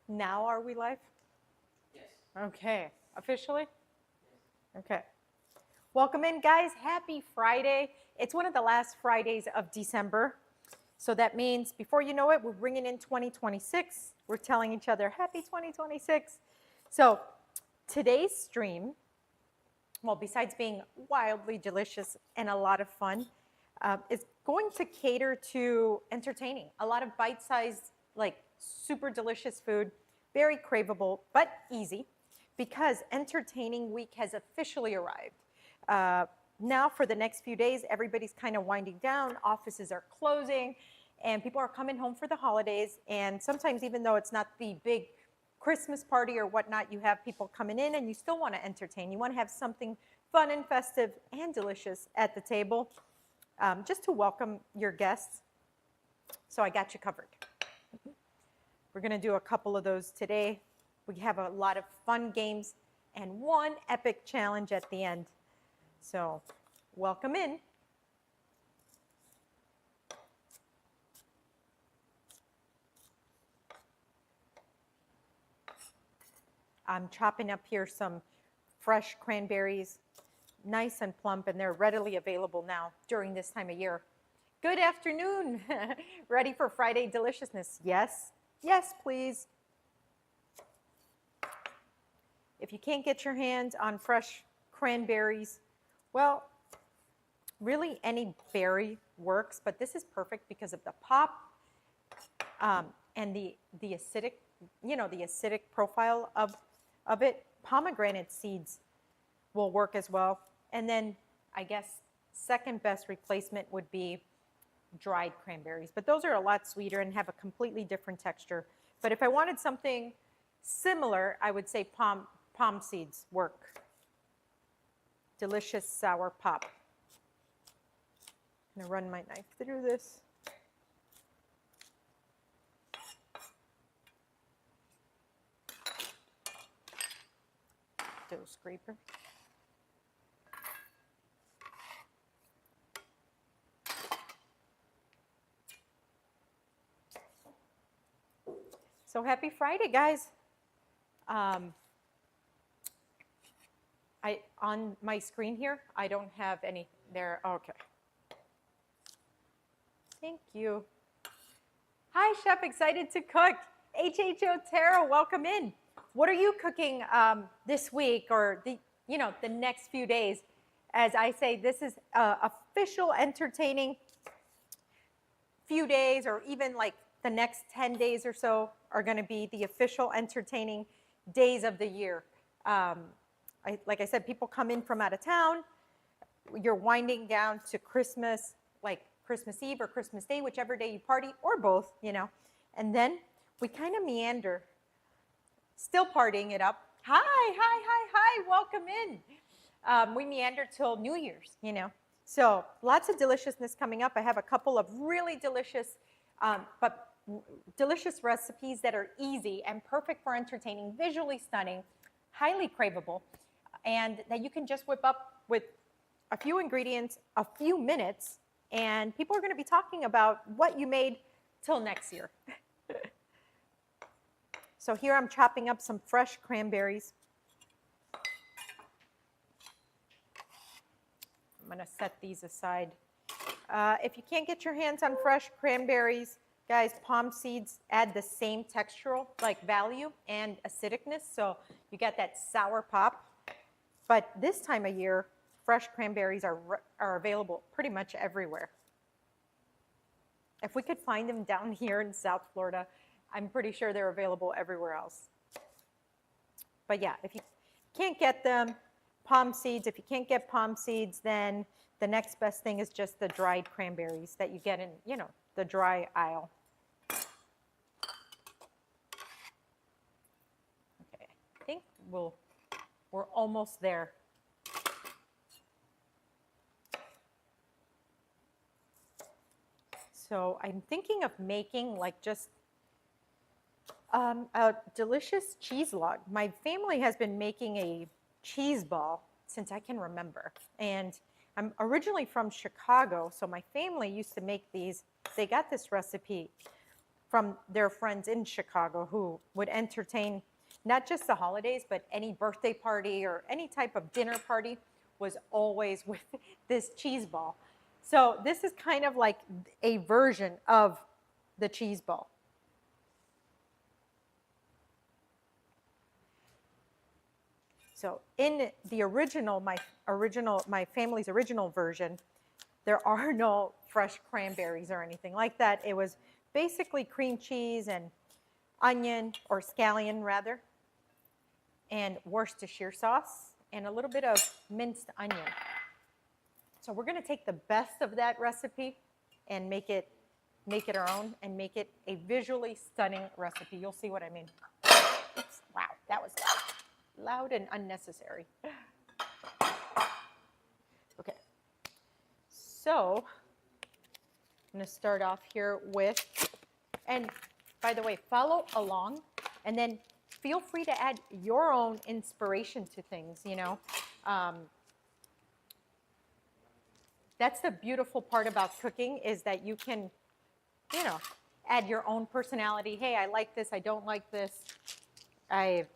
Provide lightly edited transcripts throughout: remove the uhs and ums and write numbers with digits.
Now are we live? Yes. Okay. Officially? Okay. Welcome in, guys. Happy Friday. It's one of the last Fridays of December. So that means before you know it, we're bringing in 2026. We're telling each other happy 2026. So today's stream, well, besides being wildly delicious and a lot of fun, is going to cater to entertaining. A lot of bite-sized, like super delicious food, very craveable, but easy, because entertaining week has officially arrived. Now for the next few days, everybody's kind of winding down, offices are closing, and people are coming home for the holidays. And sometimes, even though it's not the big Christmas party or whatnot, you have people coming in and you still want to entertain. You want to have something fun and festive and delicious at the table, just to welcome your guests. So I got you covered. We're going to do a couple of those today. We have a lot of fun games and one epic challenge at the end. So welcome in. I'm chopping up here some fresh cranberries, nice and plump, and they're readily available now during this time of year. Good afternoon. Ready for Friday deliciousness? Yes? Yes, please. If you can't get your hands on fresh cranberries, well, really any berry works, but this is perfect because of the pop and the acidic, the acidic profile of it. Pomegranate seeds will work as well. And then I guess second best replacement would be dried cranberries, but those are a lot sweeter and have a completely different texture. But if I wanted something similar, I would say palm seeds work. Delicious sour pop. I'm gonna run my knife through this. Do a scraper. So happy Friday, guys. On my screen here, I don't have any there. Okay. Thank you. Hi, Chef, excited to cook. H.H. Otero, welcome in. What are you cooking this week or the next few days? As I say, this is official entertaining few days, or even like the next 10 days or so are going to be the official entertaining days of the year. Like I said, people come in from out of town. You're winding down to Christmas, like Christmas Eve or Christmas Day, whichever day you party, or both, And then we kind of meander, still partying it up. Hi, welcome in. We meander till New Year's, So lots of deliciousness coming up. I have a couple of really delicious, but delicious recipes that are easy and perfect for entertaining, visually stunning, highly craveable, and that you can just whip up with a few ingredients, a few minutes, and people are going to be talking about what you made till next year. So here I'm chopping up some fresh cranberries. I'm going to set these aside. If you can't get your hands on fresh cranberries, guys, palm seeds add the same textural value and acidicness, so you get that sour pop. But this time of year, fresh cranberries are available pretty much everywhere. If we could find them down here in South Florida, I'm pretty sure they're available everywhere else. But yeah, if you can't get them, palm seeds. If you can't get palm seeds, then the next best thing is just the dried cranberries that you get in, the dry aisle. Okay, I think we're almost there. So I'm thinking of making just a delicious cheese log. My family has been making a cheese ball since I can remember. And I'm originally from Chicago, so my family used to make these. They got this recipe from their friends in Chicago who would entertain not just the holidays, but any birthday party or any type of dinner party was always with this cheese ball. So this is kind of like a version of the cheese ball. So in the original, my family's original version, there are no fresh cranberries or anything like that. It was basically cream cheese and onion, or scallion rather, and Worcestershire sauce, and a little bit of minced onion. So we're going to take the best of that recipe and make it our own and make it a visually stunning recipe. You'll see what I mean. Oops, wow, that was loud and unnecessary. Okay, so I'm going to start off here with, and by the way, follow along, and then feel free to add your own inspiration to things, you know. That's the beautiful part about cooking, is that you can, you know, add your own personality. Hey, I like this, I don't like this. I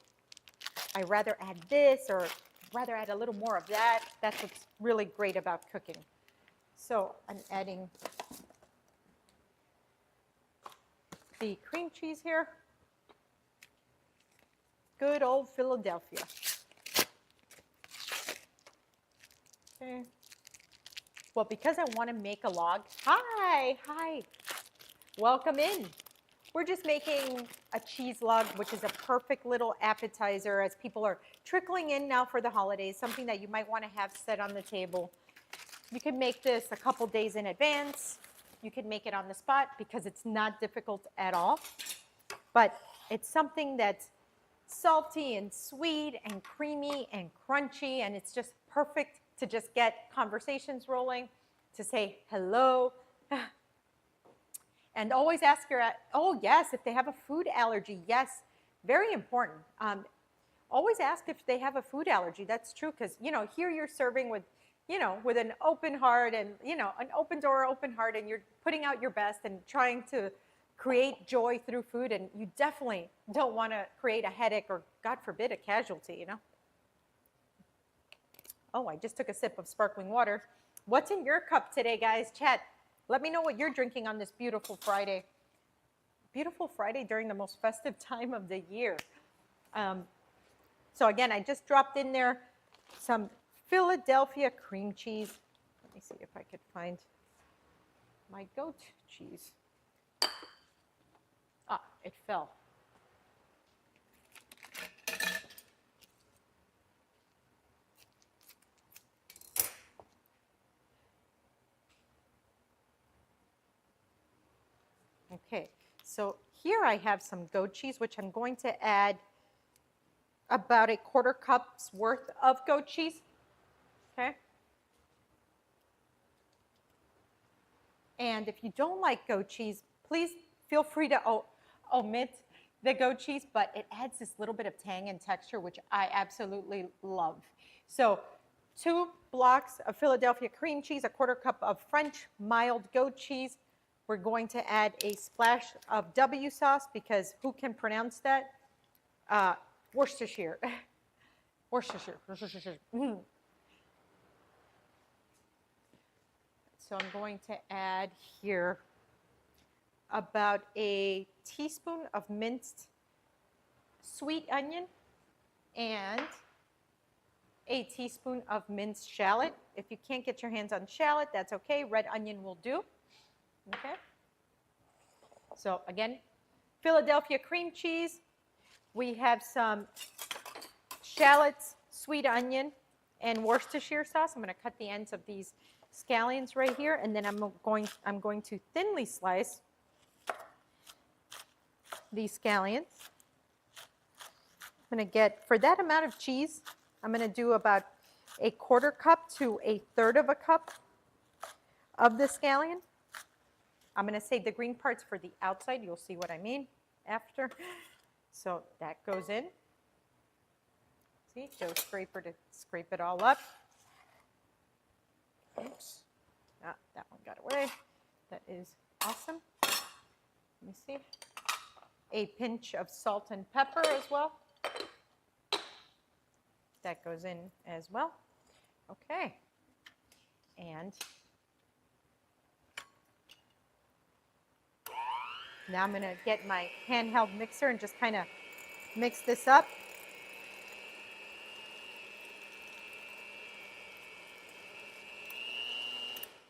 rather add this, or rather add a little more of that. That's what's really great about cooking. So I'm adding the cream cheese here. Good old Philadelphia. Okay. Well, because I want to make a log. Hi. Welcome in. We're just making a cheese log, which is a perfect little appetizer as people are trickling in now for the holidays, something that you might want to have set on the table. You can make this a couple days in advance. You can make it on the spot because it's not difficult at all. But it's something that's salty and sweet and creamy and crunchy, and it's just perfect to just get conversations rolling, to say hello. And always ask your, oh yes, if they have a food allergy, yes, very important. Always ask if they have a food allergy. That's true, because, you know, here you're serving with, you know, with an open heart and, you know, an open door, open heart, and you're putting out your best and trying to create joy through food, and you definitely don't want to create a headache or, God forbid, a casualty, you know. Oh, I just took a sip of sparkling water. What's in your cup today, guys? Chat. Let me know what you're drinking on this beautiful Friday. Beautiful Friday during the most festive time of the year. So again, I just dropped in there some Philadelphia cream cheese. Let me see if I could find my goat cheese. Ah, it fell. Okay, so here I have some goat cheese, which I'm going to add about a quarter cup's worth of goat cheese. Okay. And if you don't like goat cheese, please feel free to omit the goat cheese, but it adds this little bit of tang and texture, which I absolutely love. So 2 blocks of Philadelphia cream cheese, a quarter cup of French mild goat cheese. We're going to add a splash of W sauce, because who can pronounce that? Worcestershire. Worcestershire. So I'm going to add here about a teaspoon of minced sweet onion and a teaspoon of minced shallot. If you can't get your hands on shallot, that's okay. Red onion will do. Okay. So again, Philadelphia cream cheese. We have some shallots, sweet onion, and Worcestershire sauce. I'm going to cut the ends of these scallions right here, and then I'm going to thinly slice these scallions. I'm going to get, for that amount of cheese, I'm going to do about a quarter cup to a third of a cup of the scallion. I'm going to save the green parts for the outside. You'll see what I mean after. So that goes in. See, Joe Scraper to scrape it all up. Oops. Ah, that one got away. That is awesome. Let me see. a pinch of salt and pepper as well. That goes in as well. Okay. And now I'm going to get my handheld mixer and just kind of mix this up.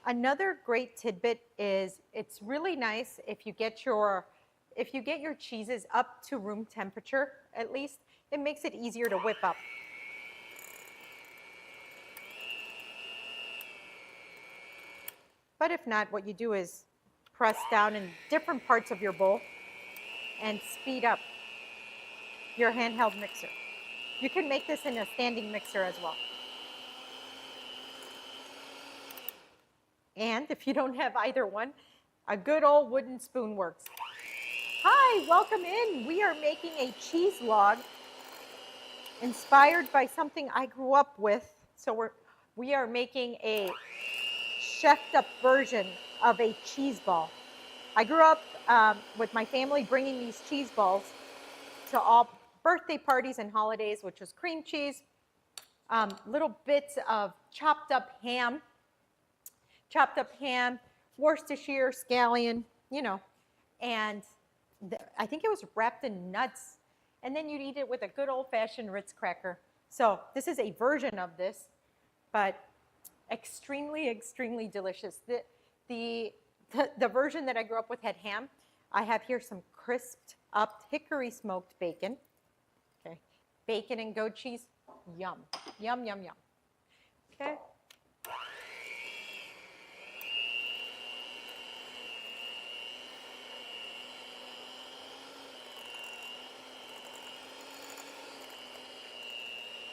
Another great tidbit is it's really nice if you get your cheeses up to room temperature at least. It makes it easier to whip up. But if not, what you do is press down in different parts of your bowl and speed up your handheld mixer. You can make this in a standing mixer as well. And if you don't have either one, a good old wooden spoon works. Hi, welcome in. We are making a cheese log inspired by something I grew up with. So we are making a chefed up version of a cheese ball. I grew up with my family bringing these cheese balls to all birthday parties and holidays, which was cream cheese, little bits of chopped up ham, Worcestershire, scallion, you know, and I think it was wrapped in nuts. And then you'd eat it with a good old-fashioned Ritz cracker. So this is a version of this, but extremely, extremely delicious. The version that I grew up with had ham. I have here some crisped up hickory smoked bacon. Okay, bacon and goat cheese, yum, yum, yum, yum. Okay.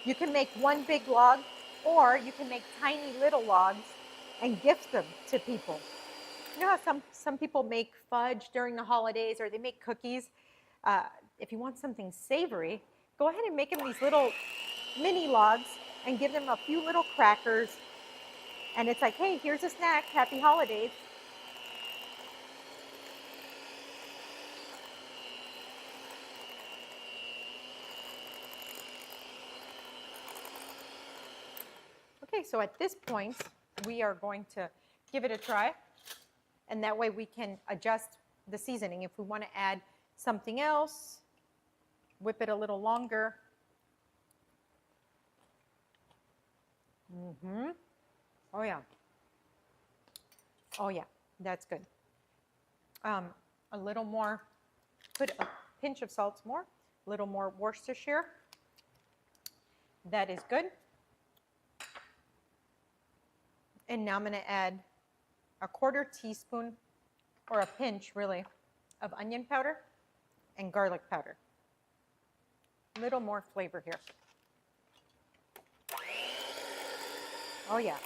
You can make one big log, or you can make tiny little logs and gift them to people. You know how some people make fudge during the holidays, or they make cookies? If you want something savory, go ahead and make them these little mini logs and give them a few little crackers. And it's like, hey, here's a snack, happy holidays. Okay, so at this point, we are going to give it a try. And that way we can adjust the seasoning. If we want to add something else, whip it a little longer. Oh yeah. Oh yeah, that's good. A little more, put a pinch of salt more, a little more Worcestershire. That is good. And now I'm going to add a 1/4 teaspoon, or a pinch really, of onion powder and garlic powder. A little more flavor here. Oh yeah.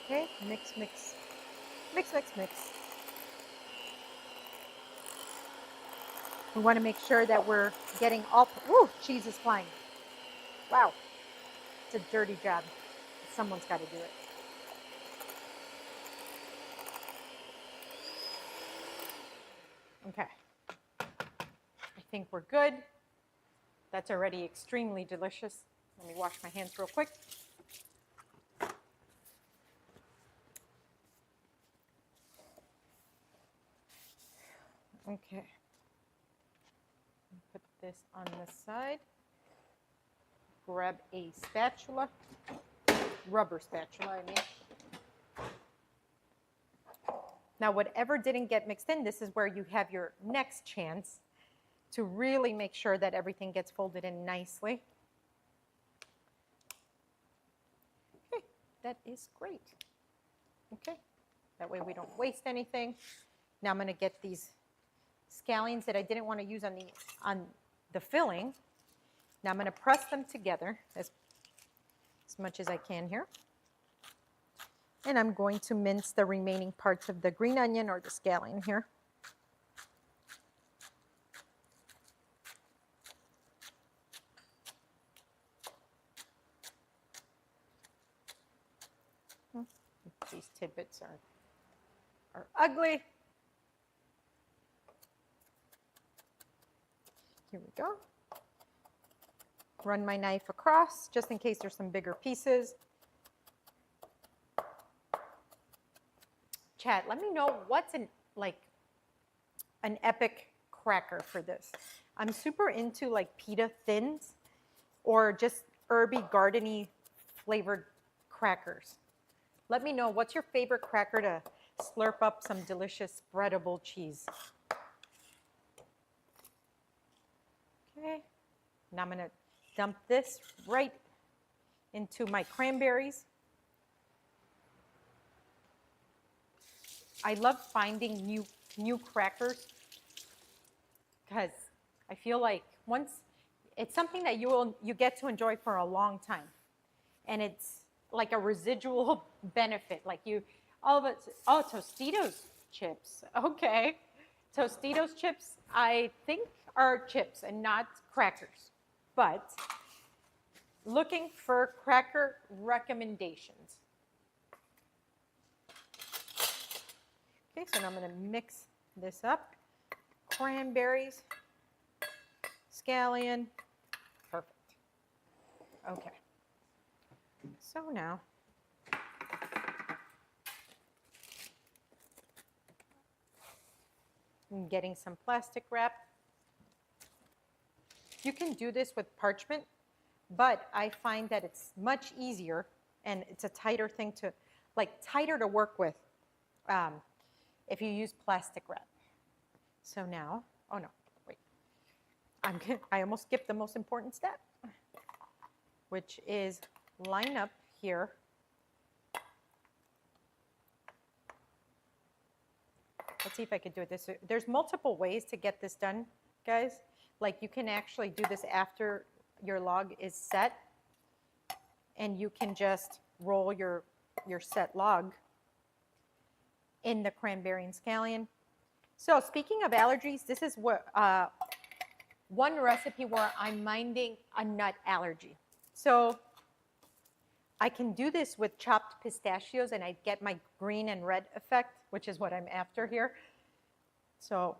Okay, mix, mix, mix, mix, mix. We want to make sure that we're getting all, woo, cheese is flying. Wow, it's a dirty job. Someone's got to do it. Okay, I think we're good. That's already extremely delicious. Let me wash my hands real quick. Okay, put this on the side. Grab a spatula, rubber spatula, I mean. Now, whatever didn't get mixed in, this is where you have your next chance to really make sure that everything gets folded in nicely. Okay, that is great. Okay, that way we don't waste anything. Now I'm going to get these scallions that I didn't want to use on the filling. Now I'm going to press them together as much as I can here. And I'm going to mince the remaining parts of the green onion or the scallion here. tidbits are ugly. Here we go. Run my knife across just in case there's some bigger pieces. Chat, let me know what's an epic cracker for this. I'm super into like pita thins or just herby, gardeny flavored crackers. Let me know what's your favorite cracker to slurp up some delicious spreadable cheese. Okay, now I'm gonna dump this right into my cranberries. I love finding new crackers because I feel like once it's something that you get to enjoy for a long time, and it's like a residual benefit. Like all of it. Oh, Tostitos chips. Okay, Tostitos chips I think are chips and not crackers, but looking for cracker recommendations. Okay, so now I'm going to mix this up. Cranberries, scallion, perfect. Okay, so now I'm getting some plastic wrap. You can do this with parchment, but I find that it's much easier and it's a tighter thing to, tighter to work with if you use plastic wrap. So now, oh no, wait. I almost skipped the most important step, which is line up here. Let's see if I could do it this way. There's multiple ways to get this done, guys. Like you can actually do this after your log is set, and you can just roll your set log in the cranberry and scallion. So speaking of allergies, this is what one recipe where I'm minding a nut allergy. So I can do this with chopped pistachios and I get my green and red effect, which is what I'm after here. So,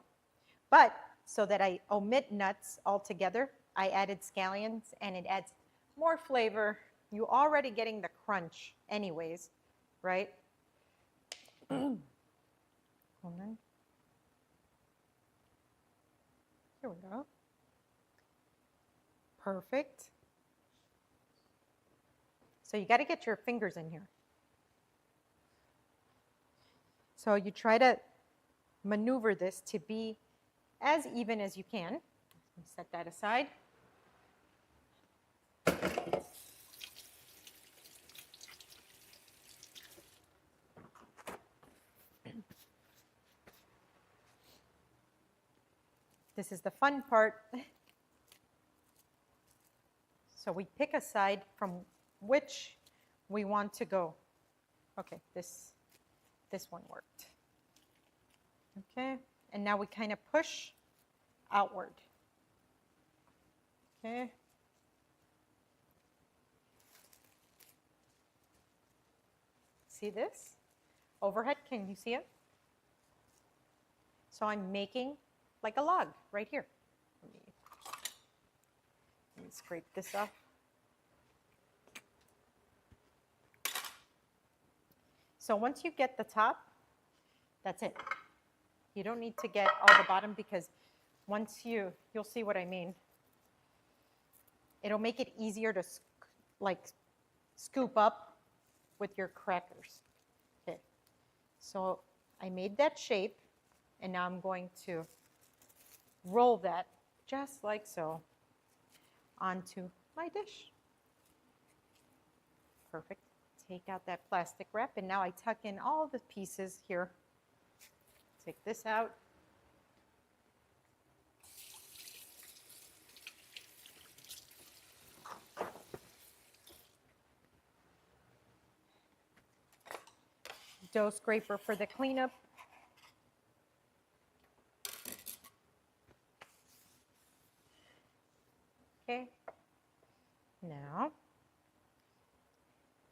but so that I omit nuts altogether, I added scallions and it adds more flavor. You're already getting the crunch anyways, right? Hold on. Here we go. Perfect. So you got to get your fingers in here. So you try to maneuver this to be as even as you can. Set that aside. This is the fun part. So we pick a side from which we want to go. Okay, this one worked. Okay, and now we kind of push outward. Okay. See this? Overhead, can you see it? So I'm making like a log right here. Let me scrape this off. So once you get the top, that's it. You don't need to get all the bottom because once you'll see what I mean. It'll make it easier to scoop up with your crackers. Okay, so I made that shape and now I'm going to roll that just like so onto my dish. Perfect. Take out that plastic wrap and now I tuck in all the pieces here. Take this out. Dough scraper for the cleanup. Okay. Now,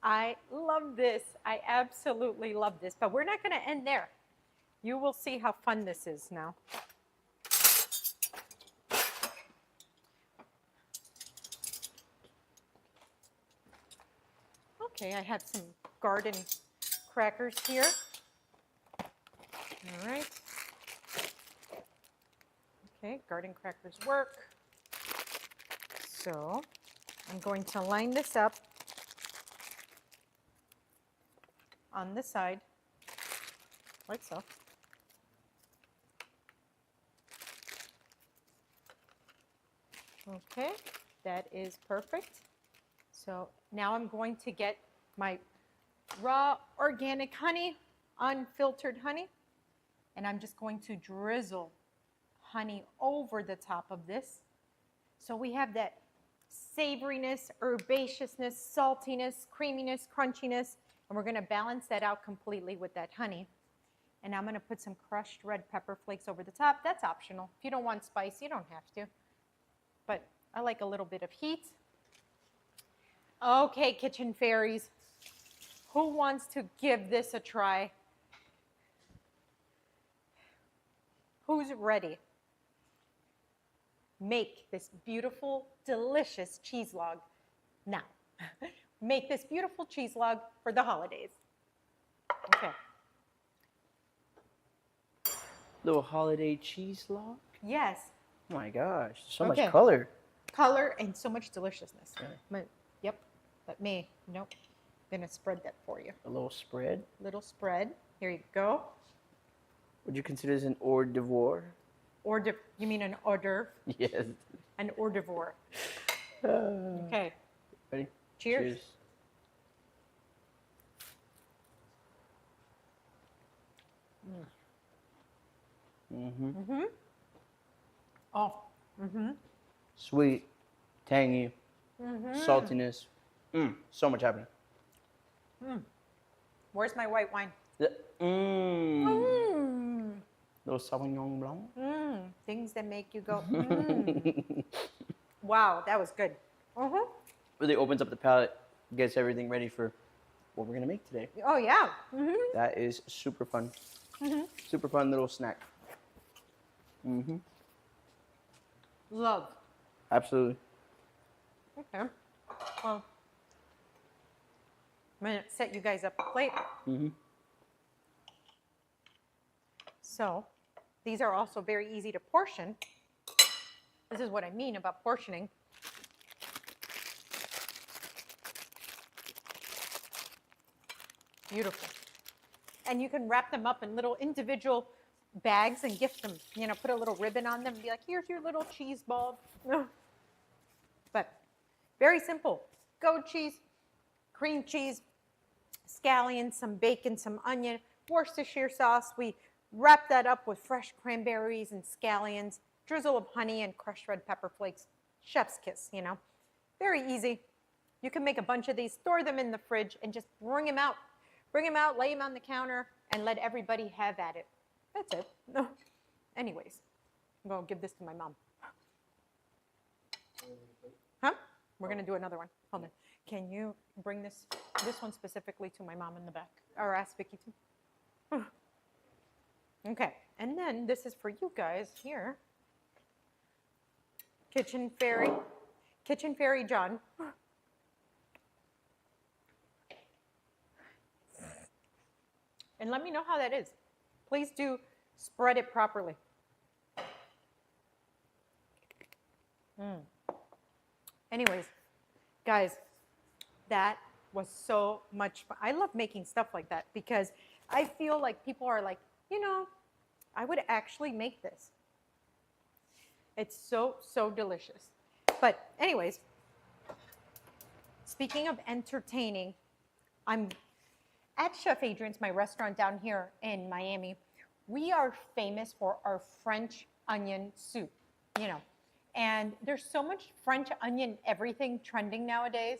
I love this. I absolutely love this. But we're not going to end there. You will see how fun this is now. Okay, I have some garden crackers here. All right. Okay, garden crackers work. So I'm going to line this up on the side, like so. Okay, that is perfect. So now I'm going to get my raw organic honey, unfiltered honey, and I'm just going to drizzle honey over the top of this. So we have that savoriness, herbaceousness, saltiness, creaminess, crunchiness, and we're going to balance that out completely with that honey. And I'm going to put some crushed red pepper flakes over the top. That's optional. If you don't want spice, you don't have to. But I like a little bit of heat. Okay, kitchen fairies, who wants to give this a try? Who's ready? Make this beautiful, delicious cheese log now. Make this beautiful cheese log for the holidays. Okay. Little holiday cheese log? Yes. Oh my gosh, so Okay. much color. Color and so much deliciousness. Yeah. Yep. But me, nope. I'm gonna spread that for you. A little spread. Little spread. Here you go. Would you consider this an hors d'oeuvre? You mean an hors d'oeuvre? Yes. An hors d'oeuvre. Okay. Ready? Cheers. Mm-hmm. Mm-hmm. Oh. Mm-hmm. Sweet, tangy, Mm-hmm. saltiness. So much happening. Where's my white wine? Little Sauvignon Blanc. Things that make you go, Wow, that was good. Really opens up the palate, gets everything ready for what we're gonna make today. Oh, yeah. That is super fun. Super fun little snack. Love. Absolutely. Okay. Well, I'm going to set you guys up a plate. So, these are also very easy to portion. This is what I mean about portioning. Beautiful. And you can wrap them up in little individual bags and gift them. You know, put a little ribbon on them and be like, here's your little cheese ball. But very simple. Goat cheese, cream cheese, scallions, some bacon, some onion, Worcestershire sauce. We wrap that up with fresh cranberries and scallions, drizzle of honey and crushed red pepper flakes. Chef's kiss, you know. Very easy. You can make a bunch of these, store them in the fridge, and just bring them out. Bring them out, lay them on the counter, and let everybody have at it. That's it. No. Anyways, I'm going to give this to my mom. Huh? We're going to do another one. Hold on. Can you bring this one specifically to my mom in the back? Or ask Vicki to? Okay. And then this is for you guys here. Kitchen Fairy John. And let me know how that is. Please do spread it properly. Anyways, guys, that was so much fun. I love making stuff like that because I feel like people are like, you know, I would actually make this. It's so, so delicious. But anyways, speaking of entertaining, I'm at Chef Adrian's, my restaurant down here in Miami. We are famous for our French onion soup, you know. And there's so much French onion everything trending nowadays.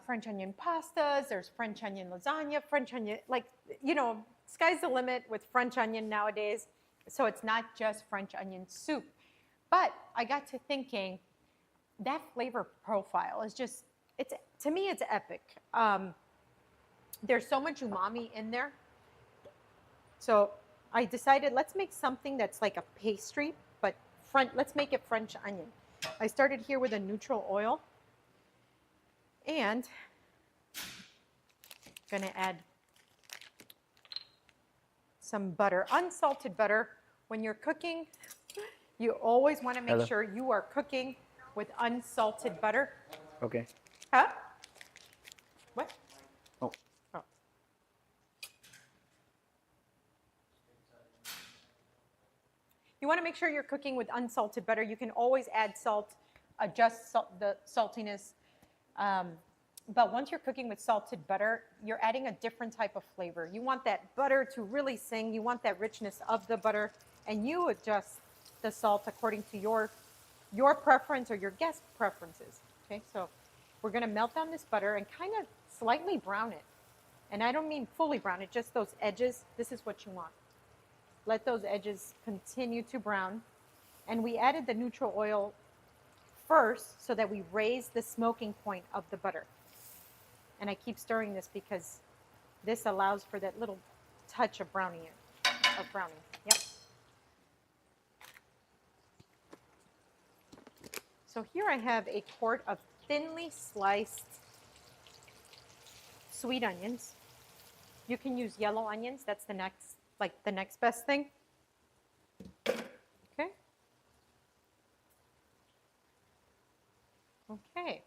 French onion pastas, there's French onion lasagna, French onion, like, you know, sky's the limit with French onion nowadays. So it's not just French onion soup. But I got to thinking, that flavor profile is just, to me, it's epic. There's so much umami in there. So I decided let's make something that's like a pastry, but let's make it French onion. I started here with a neutral oil and I'm gonna add some butter, unsalted butter. When you're cooking, you always want to make Hello. sure you are cooking with unsalted butter. Okay. Huh? What? Oh. Oh. You want to make sure you're cooking with unsalted butter. You can always add salt, adjust the saltiness. But once you're cooking with salted butter, you're adding a different type of flavor. You want that butter to really sing. You want that richness of the butter, and you adjust the salt according to your preference or your guest preferences. Okay, so we're going to melt down this butter and kind of slightly brown it. And I don't mean fully brown it, just those edges. This is what you want. Let those edges continue to brown. And we added the neutral oil first so that we raise the smoking point of the butter. And I keep stirring this because this allows for that little touch of browning. Yep. So here I have a quart of thinly sliced sweet onions. You can use yellow onions. That's the next best thing. Okay. Okay.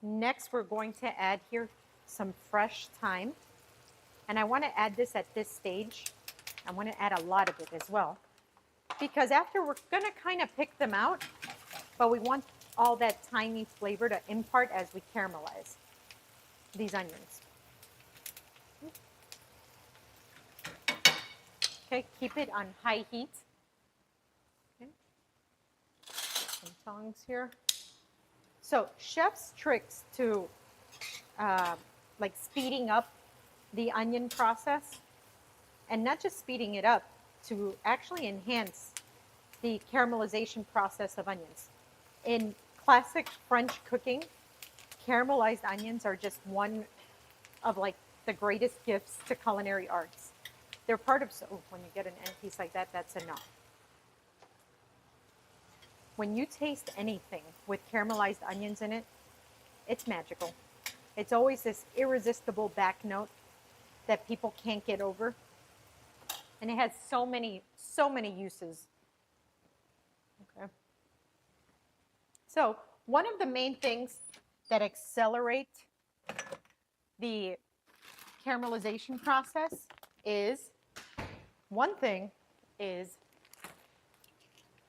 Next, we're going to add here some fresh thyme. And I want to add this at this stage. I want to add a lot of it as well. Because after we're going to kind of pick them out, but we want all that thymy flavor to impart as we caramelize these onions. Okay, keep it on high heat. Okay. Some tongs here. So chef's tricks to like speeding up the onion process, and not just speeding it up, to actually enhance the caramelization process of onions. In classic French cooking, caramelized onions are just one of like the greatest gifts to culinary arts. They're part of, when you get an end piece like that, that's enough. When you taste anything with caramelized onions in it, it's magical. It's always this irresistible back note that people can't get over. And it has so many uses. Okay. So one of the main things that accelerate the caramelization process is, one thing is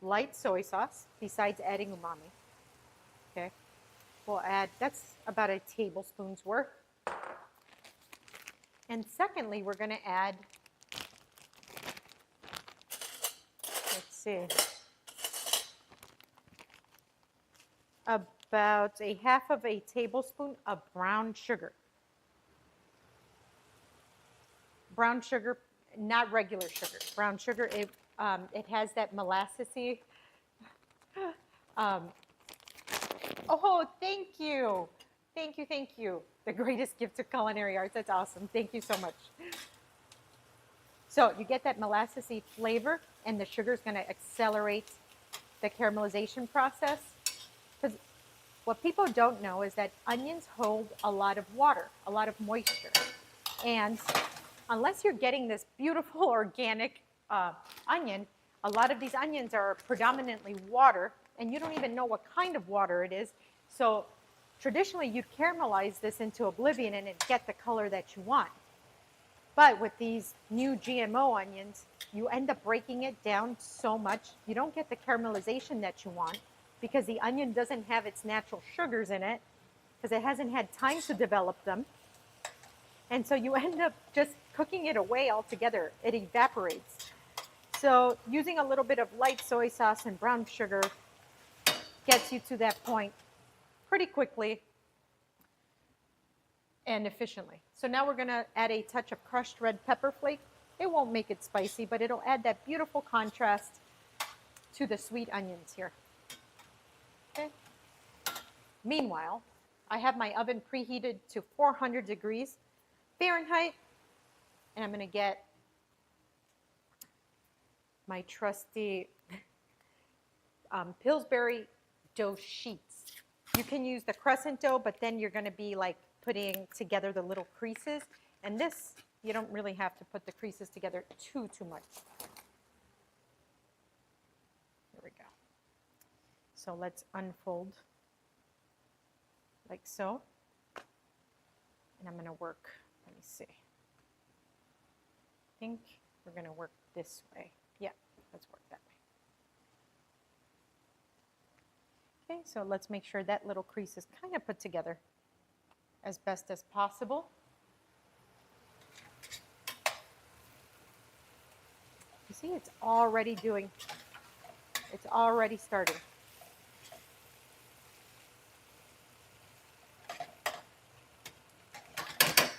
light soy sauce, besides adding umami. Okay. We'll add, that's about a tablespoon's worth. And secondly, we're going to add, let's see, about a half of a tablespoon of brown sugar. Brown sugar, not regular sugar. Brown sugar, it has that molassesy. Oh, thank you. Thank you, thank you. The greatest gift to culinary arts. That's awesome. Thank you so much. So you get that molassesy flavor, and the sugar is going to accelerate the caramelization process. Because what people don't know is that onions hold a lot of water, a lot of moisture. And unless you're getting this beautiful organic onion, a lot of these onions are predominantly water, and you don't even know what kind of water it is. So traditionally, you'd caramelize this into oblivion and it'd get the color that you want. But with these new GMO onions, you end up breaking it down so much, you don't get the caramelization that you want because the onion doesn't have its natural sugars in it because it hasn't had time to develop them. And so you end up just cooking it away altogether. It evaporates. So using a little bit of light soy sauce and brown sugar gets you to that point pretty quickly and efficiently. So now we're going to add a touch of crushed red pepper flake. It won't make it spicy, but it'll add that beautiful contrast to the sweet onions here. Okay. Meanwhile, I have my oven preheated to 400 degrees Fahrenheit, and I'm going to get my trusty Pillsbury dough sheets. You can use the crescent dough, but then you're going to be like putting together the little creases. And this, you don't really have to put the creases together too much. There we go. So let's unfold like so. And I'm going to work, let me see. I think we're going to work this way. Yeah, let's work that way. Okay, so let's make sure that little crease is kind of put together as best as possible. You see, it's already starting.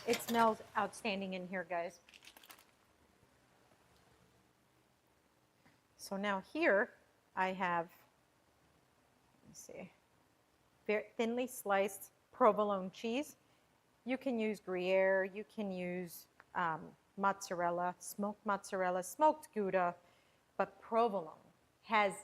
It smells outstanding in here, guys. So now here I have, let me see, very thinly sliced provolone cheese. You can use Gruyere, you can use mozzarella, smoked Gouda, but provolone has,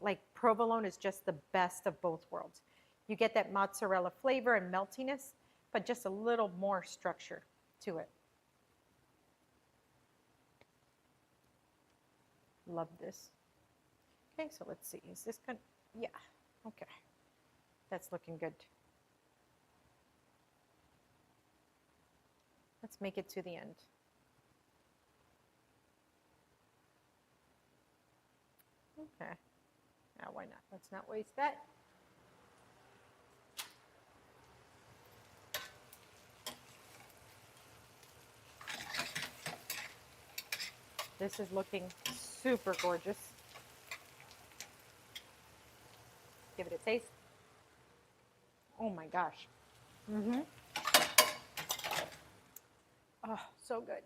like provolone is just the best of both worlds. You get that mozzarella flavor and meltiness, but just a little more structure to it. Love this. Okay, so let's see. Is this good? Yeah, okay. That's looking good. Let's make it to the end. Okay. Now, why not? Let's not waste that. This is looking super gorgeous. Give it a taste. Oh my gosh. Oh, so good.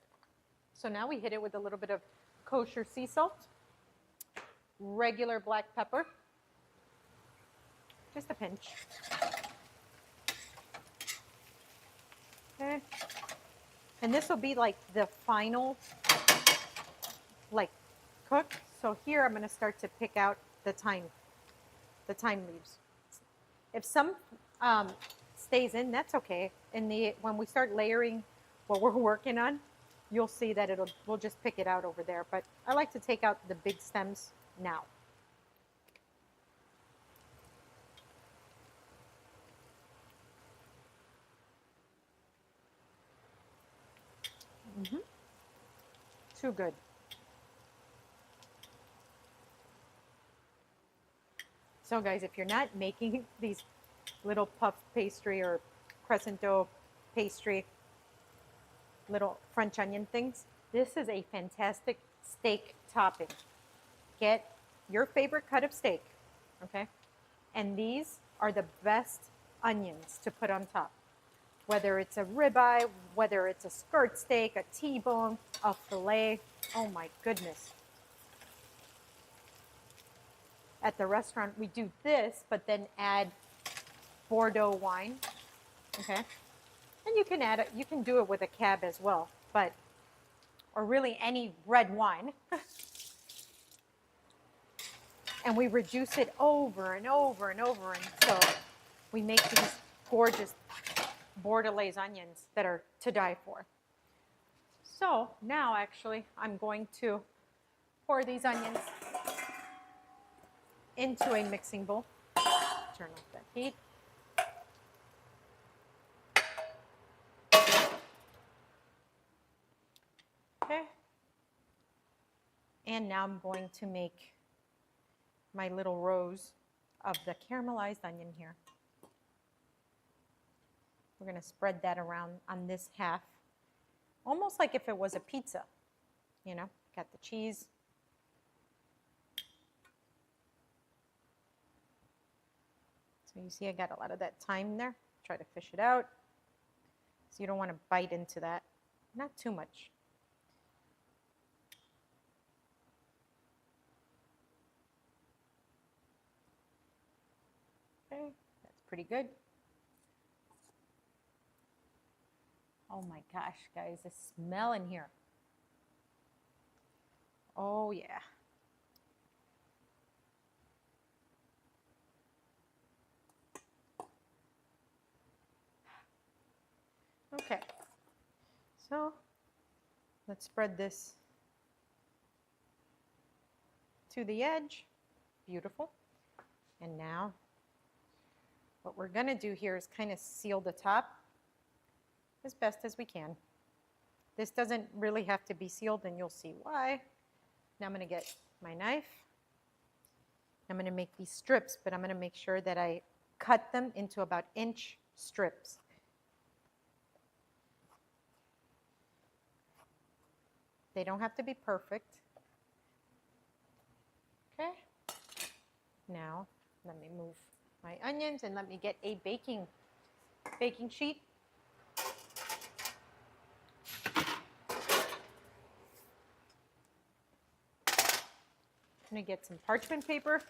So now we hit it with a little bit of kosher sea salt, regular black pepper, just a pinch. Okay. And this will be like the final cook. So here I'm going to start to pick out the thyme leaves. If some stays in, that's okay. When we start layering what we're working on, you'll see that we'll just pick it out over there. But I like to take out the big stems now. Too good. So guys, if you're not making these little puff pastry or crescent dough pastry, little French onion things, this is a fantastic steak topping. Get your favorite cut of steak, okay? And these are the best onions to put on top. Whether it's a ribeye, whether it's a skirt steak, a T-bone, a filet, oh my goodness. At the restaurant, we do this, but then add Bordeaux wine, okay? And you can do it with a cab as well, or really any red wine. And we reduce it over and over and over until we make these gorgeous Bordelaise onions that are to die for. So now actually I'm going to pour these onions into a mixing bowl. Turn off that heat. Okay. And now I'm going to make my little rows of the caramelized onion here. We're going to spread that around on this half, almost like if it was a pizza, you know, got the cheese. So you see I got a lot of that thyme there. Try to fish it out. So you don't want to bite into that. Not too much. Okay, that's pretty good. Oh my gosh, guys, the smell in here. Oh yeah. Okay, so let's spread this to the edge. Beautiful. And now what we're going to do here is kind of seal the top as best as we can. This doesn't really have to be sealed, and you'll see why. Now I'm going to get my knife. I'm going to make these strips, but I'm going to make sure that I cut them into about inch strips. They don't have to be perfect. Okay. Now, let me move my onions and let me get a baking sheet. I'm going to get some parchment paper.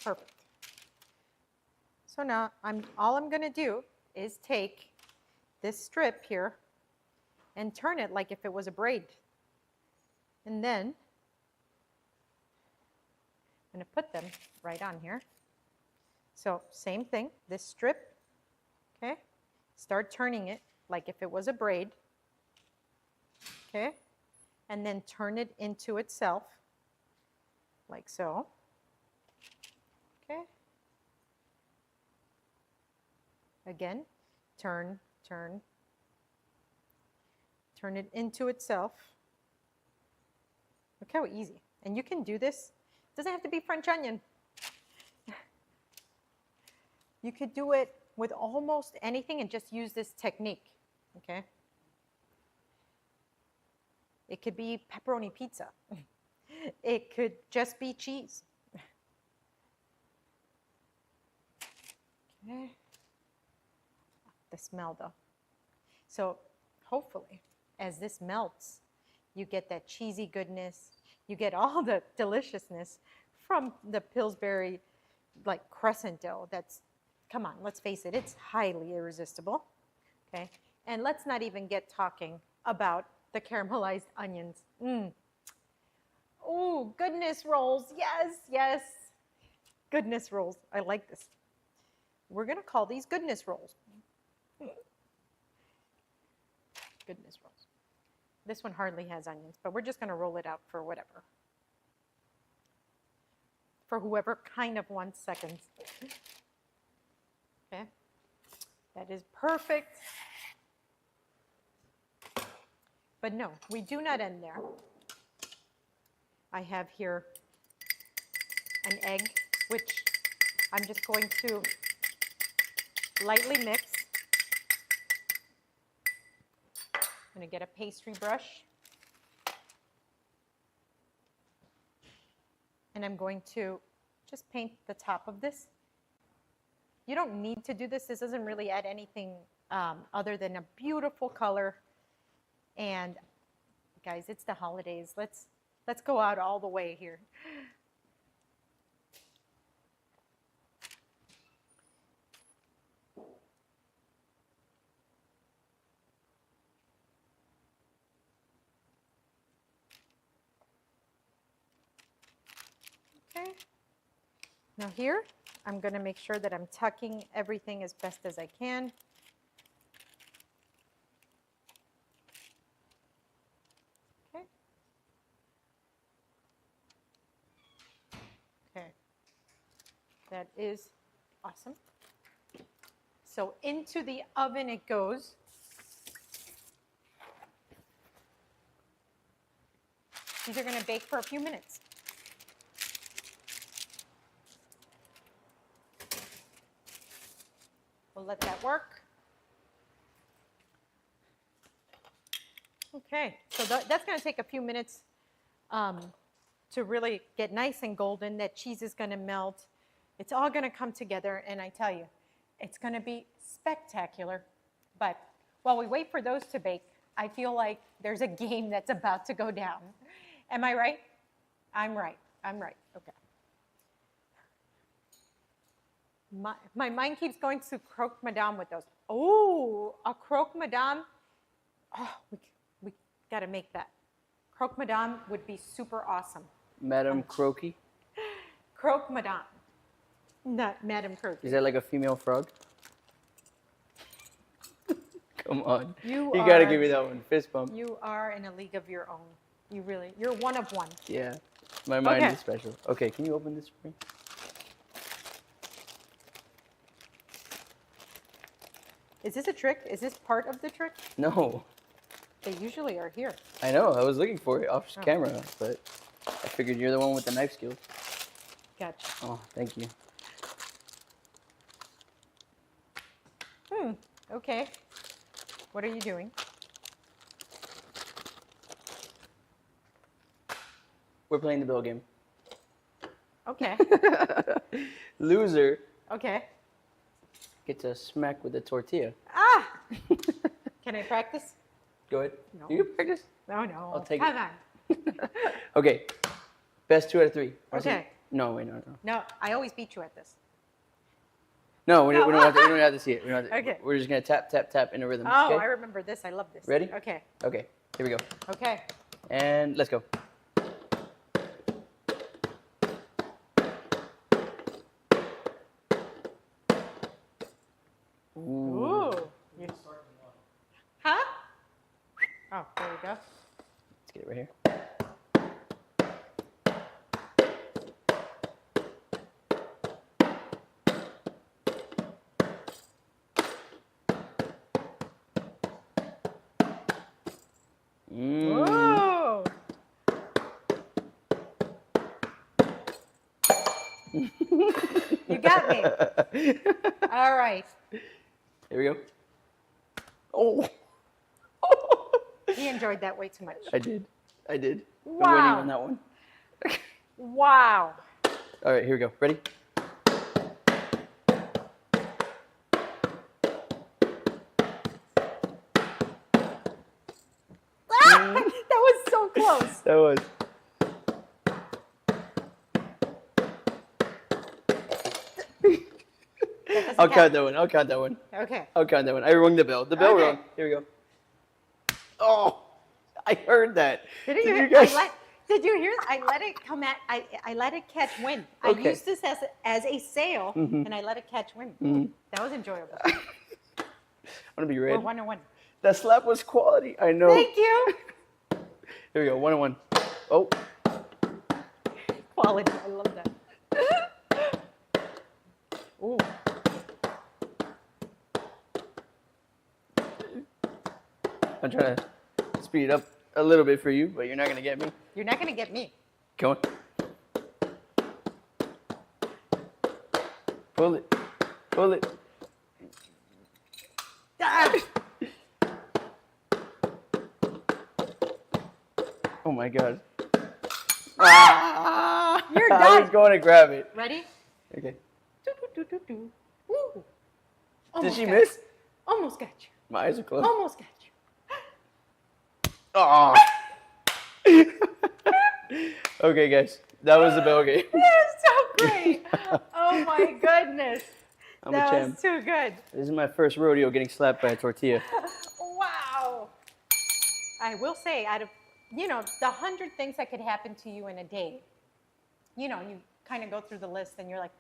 Perfect. So now all I'm going to do is take this strip here and turn it like if it was a braid. And then I'm going to put them right on here. So same thing, this strip, okay? Start turning it like if it was a braid, okay? And then turn it into itself, like so, okay? Again, turn it into itself. Look how easy. And you can do this. It doesn't have to be French onion. You could do it with almost anything and just use this technique, okay? It could be pepperoni pizza. It could just be cheese. Okay. The smell though. So hopefully as this melts, you get that cheesy goodness, you get all the deliciousness from the Pillsbury like crescent dough. That's, come on, let's face it, it's highly irresistible, okay? And let's not even get talking about the caramelized onions. Ooh, goodness rolls, yes, yes. Goodness rolls, I like this. We're gonna call these goodness rolls. Goodness rolls. This one hardly has onions, but we're just gonna roll it out for whatever. For whoever kind of wants seconds. Okay, that is perfect. But no, we do not end there. I have here an egg, which I'm just going to lightly mix. I'm going to get a pastry brush. And I'm going to just paint the top of this. You don't need to do this. This doesn't really add anything other than a beautiful color. And guys, it's the holidays. Let's go out all the way here. Okay. Now here, I'm going to make sure that I'm tucking everything as best as I can. Okay. Okay. That is awesome. So into the oven it goes. These are going to bake for a few minutes. We'll let that work. Okay, so that's going to take a few minutes to really get nice and golden. That cheese is going to melt. It's all going to come together, and I tell you, it's going to be spectacular. But while we wait for those to bake, I feel like there's a game that's about to go down. Am I right? I'm right. I'm right. Okay. My mind keeps going to croque madame with those. Oh, a croque madame. Oh, we got to make that. Croque madame would be super awesome. Madame Croaky. Croque madame. Not Madame Croque. Is that like a female frog? Come on. You gotta are- give me that one. Fist bump. You are in a league of your own. You're one of one. Yeah. My mind Okay. is special. Okay, can you open this for me? Is this a trick? Is this part of the trick? No. They usually are here. I know. I was looking for it off Oh. camera, but I figured you're the one with the knife skills. Gotcha. Oh, thank you. Okay. What are you doing? We're playing the bill game. Okay. Loser Okay. gets a smack with a tortilla. Ah! Can I practice? Go ahead. No. You can practice. No, no. I'll take Come it. on. Okay. Best 2 out of 3. Wanna see? Okay. No, wait, no. No, I always beat you at this. No, we No. don't have to see it. Okay. We're just going to tap, tap, tap in a rhythm. Oh, okay? I remember this. I love this. Ready? Okay. Okay, here we go. Okay. And let's go. Ooh. Huh? Oh, there we go. Let's get it right here. Ooh. You got me. All right. Here we go. Oh. He enjoyed that way too much. I did. I'm winning Wow. on that one. Wow. All right, here we go. Ready? Ah, that was so close. That was. I'll count that one. Okay. I'll count that one. I rung the bell. The bell Okay. rung. Here we go. Oh, I heard that. Did you hear? guys? Did you hear? I let it come at. I let it catch wind. Okay. I used this as a sail, and I let it catch wind. That was enjoyable. I want to be We're red. 1-1. That slap was quality. I know. Thank you. Here we go. 1-1. Oh, Quality. I love that. Ooh. I'm trying to speed it up a little bit for you, but you're not gonna get me. You're not gonna get me. Come on. Pull it. Pull it. Ah! Oh my god. Ah! You're I was done. going to grab it. Ready? Okay. Do-do-do-do-do. Ooh. Did Almost she got miss? you. Almost got you. My eyes are closed. Almost got you. Oh. Okay, guys. That was the bell game. That was so great. Oh my goodness. I'm a That champ. was too good. This is my first rodeo getting slapped by a tortilla. Wow. I will say, out of, the 100 things that could happen to you in a day, you kind of go through the list and you're like,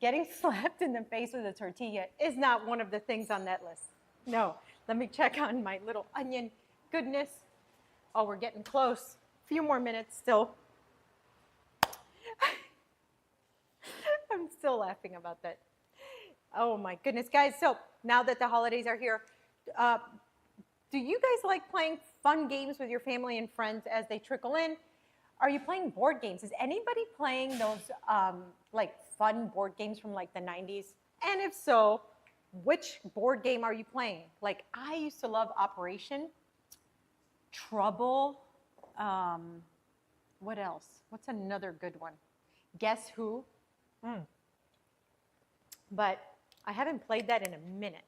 getting slapped in the face with a tortilla is not one of the things on that list. No. Let me check on my little onion goodness. Oh, we're getting close. A few more minutes still. I'm still laughing about that. Oh my goodness, guys. So now that the holidays are here, do you guys like playing fun games with your family and friends as they trickle in? Are you playing board games? Is anybody playing those like fun board games from like the 90s? And if so, which board game are you playing? Like I used to love Operation, Trouble, what else? What's another good one? Guess Who? But I haven't played that in a minute.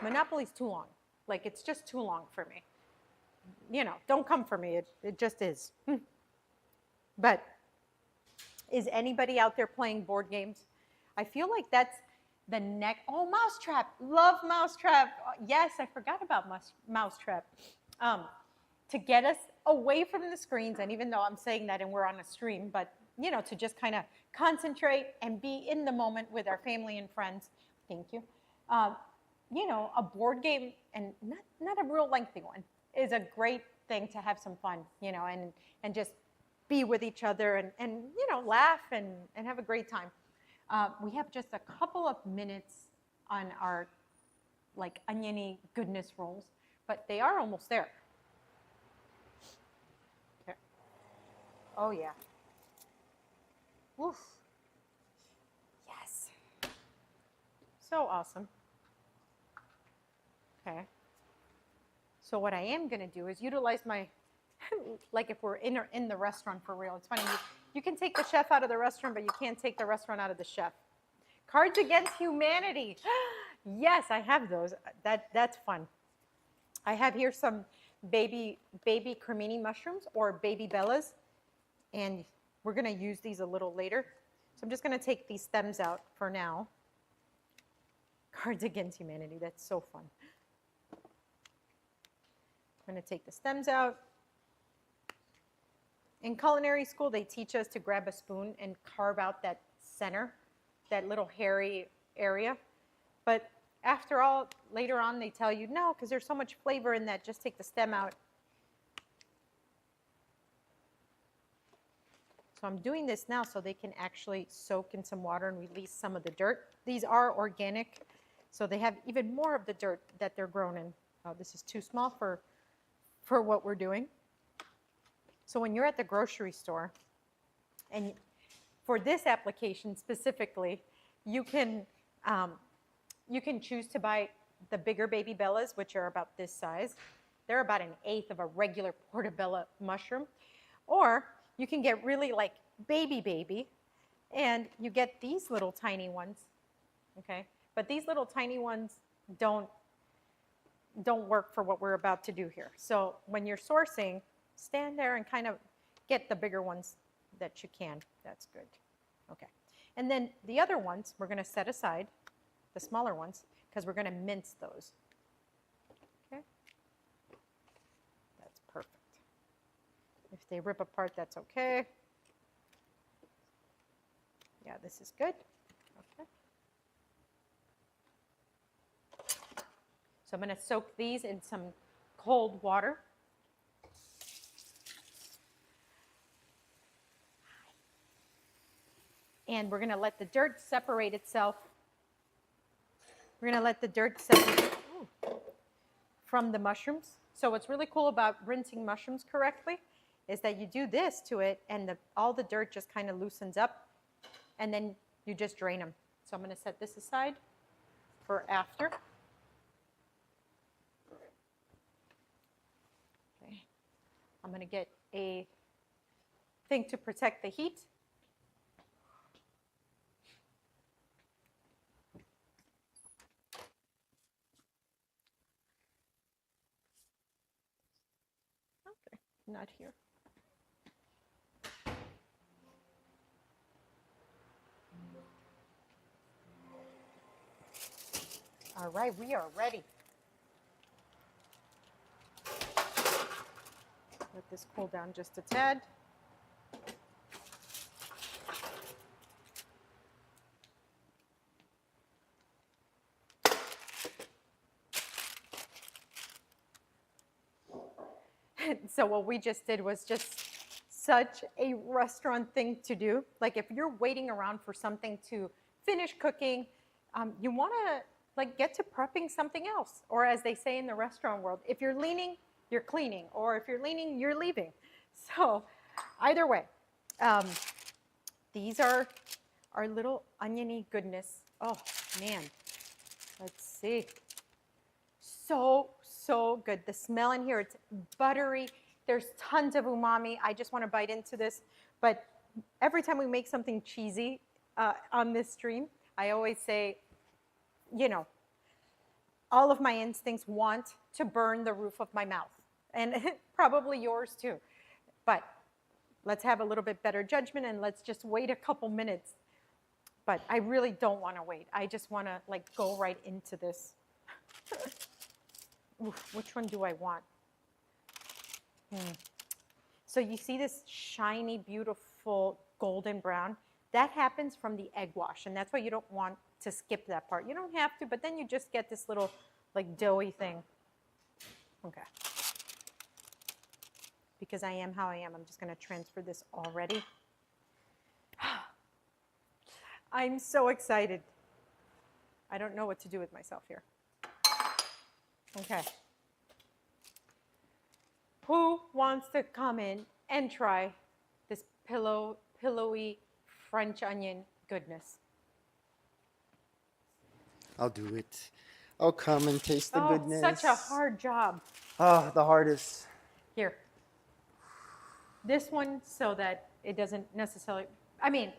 Monopoly's too long. Like, it's just too long for me. Don't come for me. It just is. But Is anybody out there playing board games? I feel like that's the next. Oh, Mousetrap. Love Mousetrap. Yes, I forgot about Mousetrap. To get us away from the screens, and even though I'm saying that and we're on a stream, but you know, to just kind of concentrate and be in the moment with our family and friends. Thank you. You know, a board game, and not a real lengthy one, is a great thing to have some fun, you know, and just be with each other and you know, laugh and have a great time. We have just a couple of minutes on our like oniony goodness rolls, but they are almost there. Okay. Oh yeah. Oof. Yes. So awesome. Okay. So what I am going to do is utilize my, like if we're in the restaurant for real. It's funny, you can take the chef out of the restaurant, but you can't take the restaurant out of the chef. Cards Against Humanity. Yes, I have those. That's fun. I have here some baby cremini mushrooms or baby bellas, and we're going to use these a little later. So I'm just going to take these stems out for now. Cards Against Humanity. That's so fun. I'm going to take the stems out. In culinary school, they teach us to grab a spoon and carve out that center, that little hairy area. But after all, later on, they tell you, no, because there's so much flavor in that, just take the stem out. So I'm doing this now so they can actually soak in some water and release some of the dirt. These are organic, so they have even more of the dirt that they're grown in. Oh, this is too small for what we're doing. So when you're at the grocery store, and for this application specifically, you can choose to buy the bigger baby bellas, which are about this size. They're about 1/8 of a regular portobello mushroom. Or you can get really like baby, and you get these little tiny ones, okay? But these little tiny ones don't work for what we're about to do here. So when you're sourcing, stand there and kind of get the bigger ones that you can. That's good. Okay. And then the other ones, we're going to set aside, the smaller ones, because we're going to mince those. Okay. That's perfect. If they rip apart, that's okay. Yeah, this is good. Okay. So I'm going to soak these in some cold water. And we're going to let the dirt separate itself. We're going to let the dirt separate from the mushrooms. So what's really cool about rinsing mushrooms correctly is that you do this to it, and all the dirt just kind of loosens up, and then you just drain them. So I'm going to set this aside for after. Okay. I'm going to get a thing to protect the heat. Okay, not here. All right, we are ready. Let this cool down just a tad. So what we just did was just such a restaurant thing to do. Like if you're waiting around for something to finish cooking, you want to like get to prepping something else. Or as they say in the restaurant world, if you're leaning, you're cleaning. Or if you're leaning, you're leaving. So either way, these are our little oniony goodness. Oh man, let's see. So good. The smell in here, it's buttery. There's tons of umami. I just want to bite into this. But every time we make something cheesy on this stream, I always say, you know, all of my instincts want to burn the roof of my mouth. And probably yours too. But let's have a little bit better judgment and let's just wait a couple minutes. But I really don't want to wait. I just want to like go right into this. Oof, which one do I want? So you see this shiny, beautiful golden brown? That happens from the egg wash, and that's why you don't want to skip that part. You don't have to, but then you just get this little like doughy thing. Okay. Because I am how I am, I'm just going to transfer this already. I'm so excited. I don't know what to do with myself here. Okay. Who wants to come in and try this pillowy French onion goodness? I'll do it. I'll come and taste the goodness. Such a hard job. Ah, the hardest. Here. This one so that it doesn't necessarily, I mean,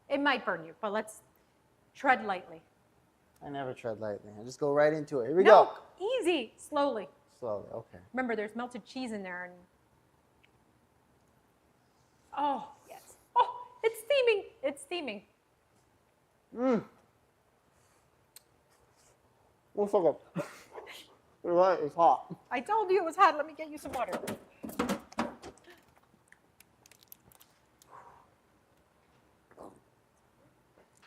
it might burn you, but let's tread lightly. I never tread lightly. I just go right into it. Here we No, go. easy, slowly. Slowly, okay. Remember, there's melted cheese in there. And oh, yes. Oh, it's steaming. It's steaming. One second. You're right, it's hot. I told you it was hot. Let me get you some water.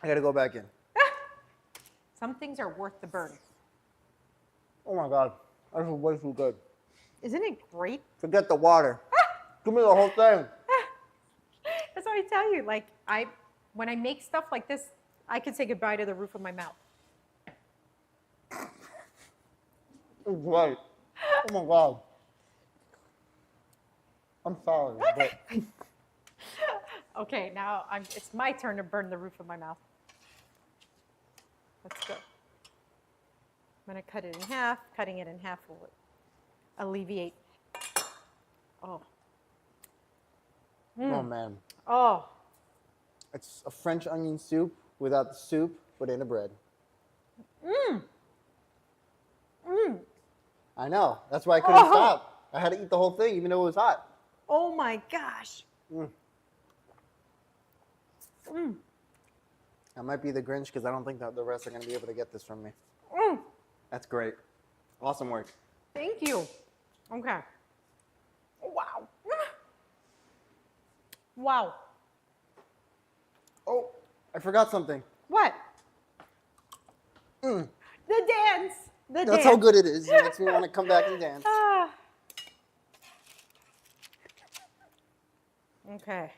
I gotta go back in. Some things are worth the burn. Oh my God, this is way too good. Isn't it great? Forget the water. Give me the whole thing. That's what I tell you. Like, when I make stuff like this, I can say goodbye to the roof of my mouth. It's great. Oh my God. I'm sorry, but Okay, now it's my turn to burn the roof of my mouth. Let's go. I'm going to cut it in half. Cutting it in half will alleviate. Oh. oh man. Oh. It's a French onion soup without the soup, but in a bread. I know. That's why I couldn't stop. I had to eat the whole thing, even though it was hot. Oh my gosh. I might be the Grinch because I don't think that the rest are going to be able to get this from me. That's great. Awesome work. Thank you. Okay. Wow. Wow. Oh, I forgot something. What? The dance. The That's dance. how good it is. It makes me want to come back and dance. Ah. Okay.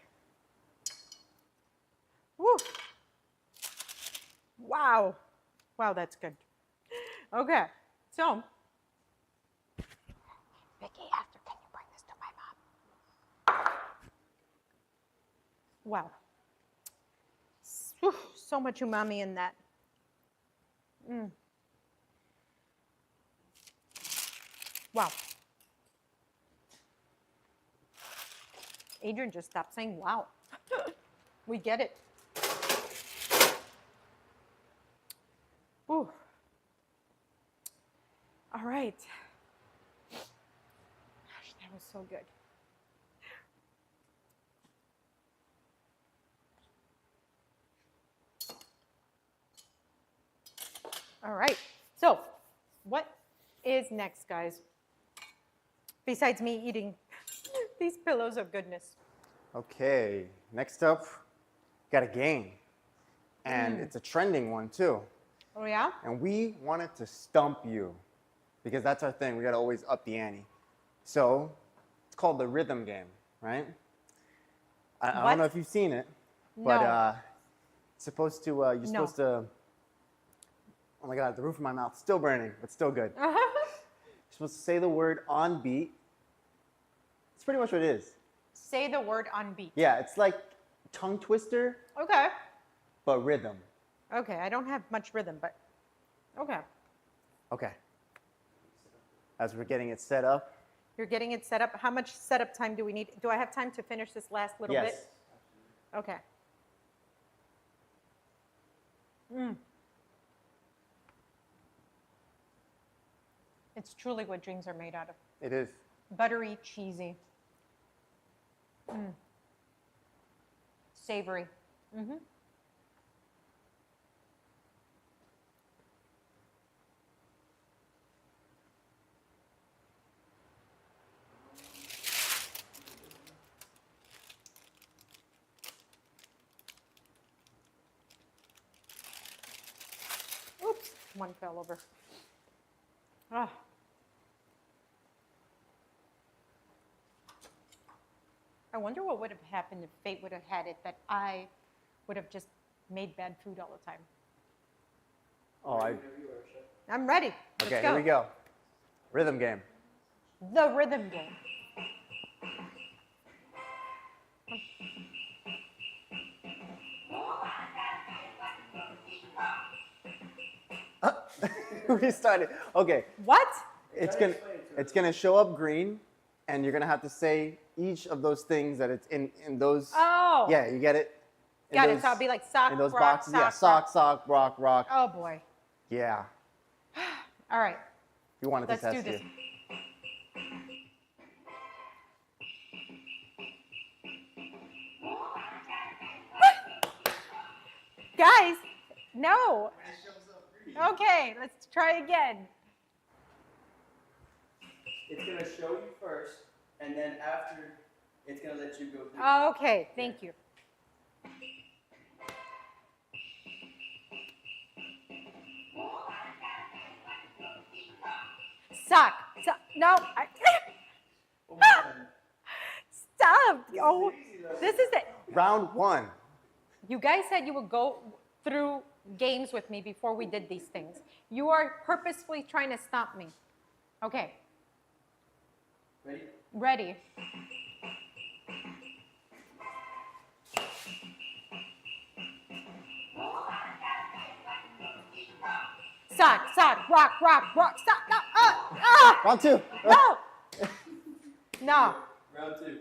Woo. Wow. Wow, that's good. Okay. So, Vicky, after, can you bring this to my mom? Wow. Whew, so much umami in that. Wow. Adrian just stopped saying wow. We get it. Ooh. All right. Gosh, that was so good. All right. So, what is next, guys? Besides me eating these pillows of goodness. Okay, next up, got a game. And it's a trending one too. Oh, yeah? And we wanted to stump you because that's our thing. We got to always up the ante. So it's called the rhythm game, right? I don't know if you've seen it, but No. it's supposed to, you're supposed to, oh my God, the roof of my mouth still burning, but still good. You're supposed to say the word on beat. It's pretty much what it is. Say the word on beat. Yeah, it's like tongue twister, Okay. but rhythm. Okay, I don't have much rhythm, but okay. Okay. As we're getting it set up. You're getting it set up. How much setup time do we need? Do I have time to finish this last little Yes. bit? Okay. It's truly what dreams are made out of. It is. Buttery, cheesy. Savory. Mm-hmm. Oops, one fell over. Ah. I wonder what would have happened if fate would have had it that I would have just made bad food all the time. Oh, I'm ready. Let's okay, go. here we go. Rhythm game. The rhythm game. We started. Okay, What? it's gonna show up green, and you're gonna have to say each of those things that it's in those. Oh. Yeah, you get it. In Got it. those- So I'll be like sock, in those rock, boxes. Yeah, sock, sock, rock, rock. Oh boy. Yeah, All right. we wanted Let's to do test this. you. Guys, no. Okay, let's try again. It's gonna show you first, and then after, it's gonna let you go through. Okay, thank you. Sock. No. One more time. Stop. Oh, this is it. Round one. You guys said you would go through games with me before we did these things. You are purposefully trying to stop me. Okay, Ready? ready. Sock, rock, stop, no, Round two. no, no. Round two.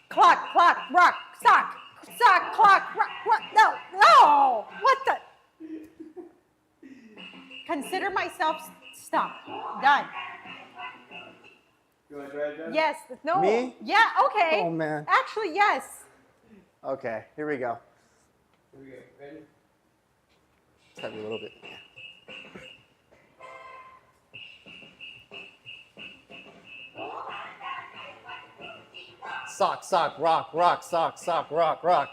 Clock, rock, sock, clock, rock, no, what the? Consider myself stopped, done. You wanna try it, John? Yes, no. Me? Yeah, okay. Oh, man. Actually, yes. Okay, here we go. Here we go. Ready? Tell me a little bit. Sock, rock, sock, rock.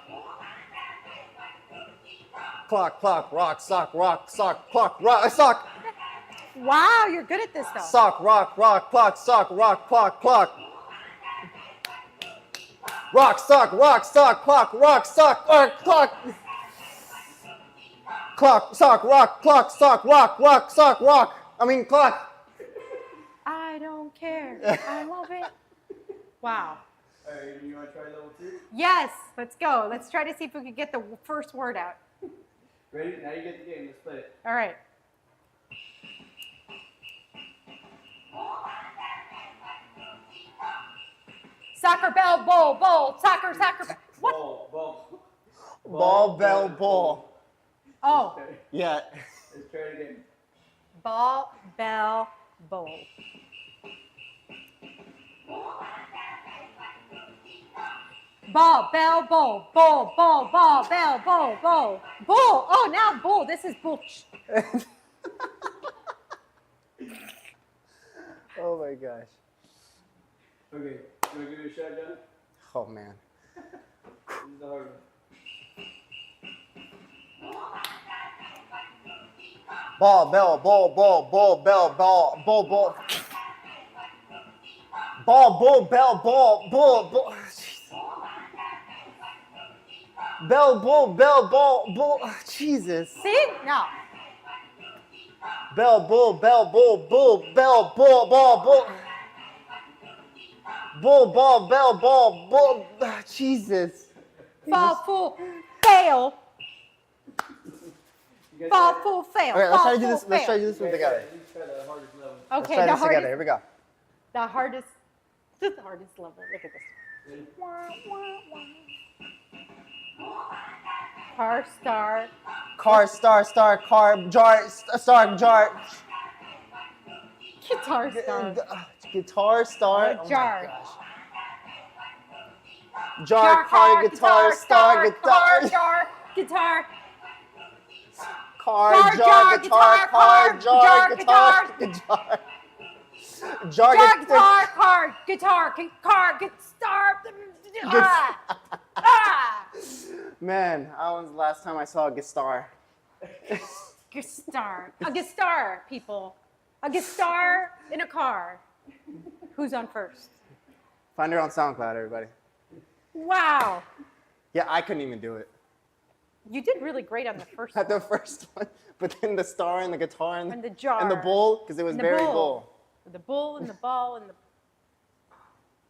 Clock, rock, sock, clock, rock, sock. Wow, you're good at this though. Sock, rock, clock, sock, rock, clock. Rock, sock, clock, rock, sock, clock. Clock, sock, rock, sock, rock. I mean, clock. I don't care. I love it. Wow. All right, you wanna try level two? Yes, let's go. Let's try to see if we can get the first word out. Ready? Now you get the game. Let's play it. All right. Soccer bell, bowl, soccer. What? Ball. Bell, ball. Oh, Okay. Yeah. Let's try it again. ball, bell, bowl. Ball, bell, bowl, ball, bell, bowl. Bull. Oh, now bull. This is bull. Oh my gosh. Okay. You wanna give it a shot, John? Oh man. This is the hard one. Ball, bell, ball. Ball, bell, bull. Bell, bull. Jesus. See? No. Bell, bull. Bull, ball, Jesus. Fall, fool, fail. You guys Fall, ready? fool, fail. Okay, let's Fall, try to do fool, this. Let's try to fail. do this one together. Let's try the hardest level. Let's Okay, try the this together. hardest, Here we go. the hardest level. Look at this. Ready? Car, star, Car, jar, guitar, star. Guitar star. Oh, jar. My gosh. Jar, car, guitar, star, guitar. jar, guitar. Car, Jar, jar, guitar, car, jar, guitar, guitar. jar. Jar, guitar, car, guitar, star. Ah. Man, that was the last time I saw a guitar. Guitar. A guitar, people. A guitar in a car. Who's on first? Find her on SoundCloud, everybody. Wow. Yeah, I couldn't even do it. You did really great on the first At one. the first one, but then the star and the guitar And the jar. and the bull, because it was And the very bull. bull. The bull and the ball and the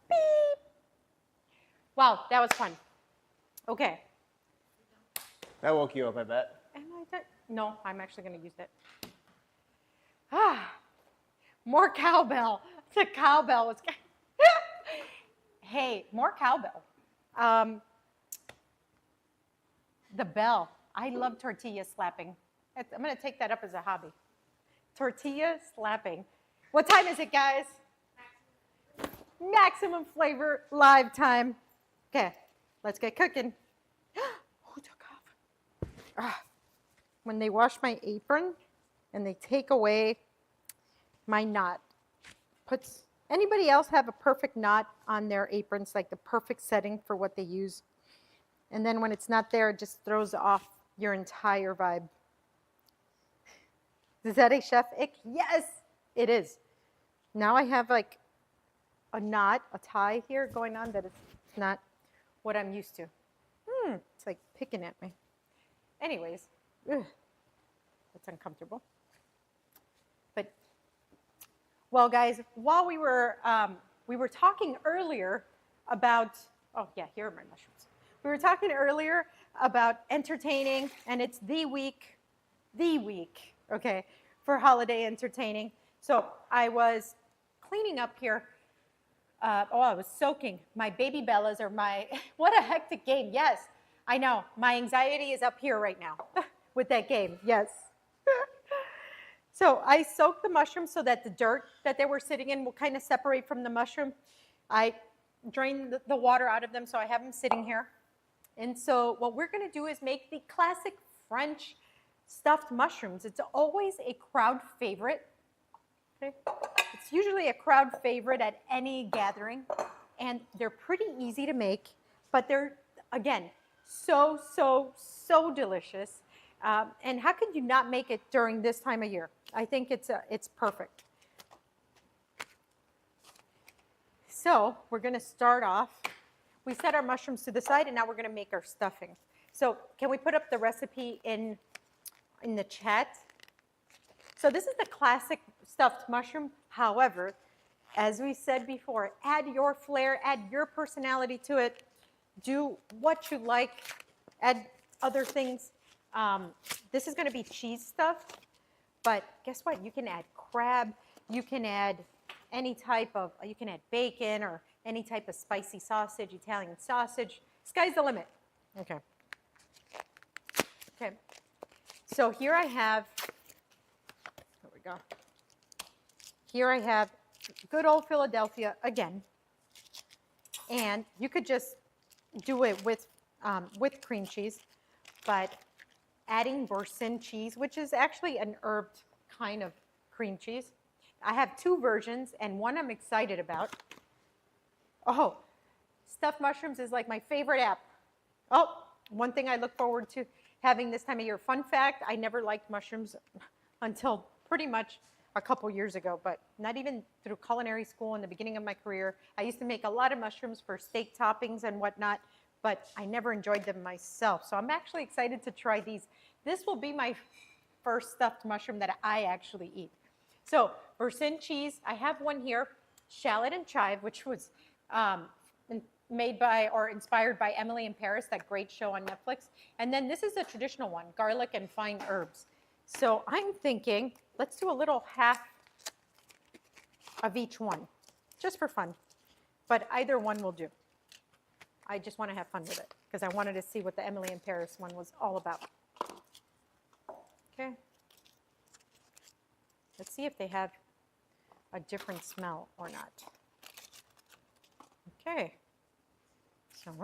beep. Wow, that was fun. Okay. That woke you up, I bet. Am I done? No, I'm actually going to use that. Ah, more cowbell. The cowbell was. Hey, more cowbell. The bell. I love tortilla slapping. I'm going to take that up as a hobby. Tortilla slapping. What time is it, guys? Maximum Flavor live time. Okay, let's get cooking. Who took off? Ah, when they wash my apron and they take away my knot. Anybody else have a perfect knot on their aprons, like the perfect setting for what they use? And then when it's not there, it just throws off your entire vibe. Is that a chef ick? Yes, it is. Now I have like a knot, a tie here going on that is not what I'm used to. It's like picking at me. Anyways, that's uncomfortable. But, well, guys, while we were talking earlier about, oh yeah, here are my mushrooms. We were talking earlier about entertaining, and it's the week, okay, for holiday entertaining. So I was cleaning up here. I was soaking. My baby Bellas are what a hectic game. Yes, I know. My anxiety is up here right now with that game. Yes. So I soaked the mushrooms so that the dirt that they were sitting in will kind of separate from the mushroom. I drained the water out of them, so I have them sitting here. And so what we're going to do is make the classic French stuffed mushrooms. It's always a crowd favorite. Okay. It's usually a crowd favorite at any gathering, and they're pretty easy to make, but they're, again, so delicious. And how could you not make it during this time of year? I think it's perfect. So we're going to start off. We set our mushrooms to the side, and now we're going to make our stuffing. So can we put up the recipe in the chat? So this is the classic stuffed mushroom. However, as we said before, add your flair, add your personality to it. Do what you like. Add other things. This is going to be cheese stuffed, but guess what? You can add crab. You can add any type of, you can add bacon or any type of spicy sausage, Italian sausage. Sky's the limit. Okay. Okay. So here I have, there we go. Here I have good old Philadelphia again. And you could just do it with cream cheese, but adding Boursin cheese, which is actually an herbed kind of cream cheese. I have two versions, and one I'm excited about. Oh, stuffed mushrooms is like my favorite app. Oh, one thing I look forward to having this time of year. Fun fact, I never liked mushrooms until pretty much a couple years ago, but not even through culinary school in the beginning of my career. I used to make a lot of mushrooms for steak toppings and whatnot, but I never enjoyed them myself. So I'm actually excited to try these. This will be my first stuffed mushroom that I actually eat. So Boursin cheese, I have one here, shallot and chive, which was made by or inspired by Emily in Paris, that great show on Netflix. And then this is a traditional one, garlic and fine herbs. So I'm thinking, let's do a little half of each one, just for fun. But either one will do. I just want to have fun with it because I wanted to see what the Emily in Paris one was all about. Okay. Let's see if they have a different smell or not. Okay. So,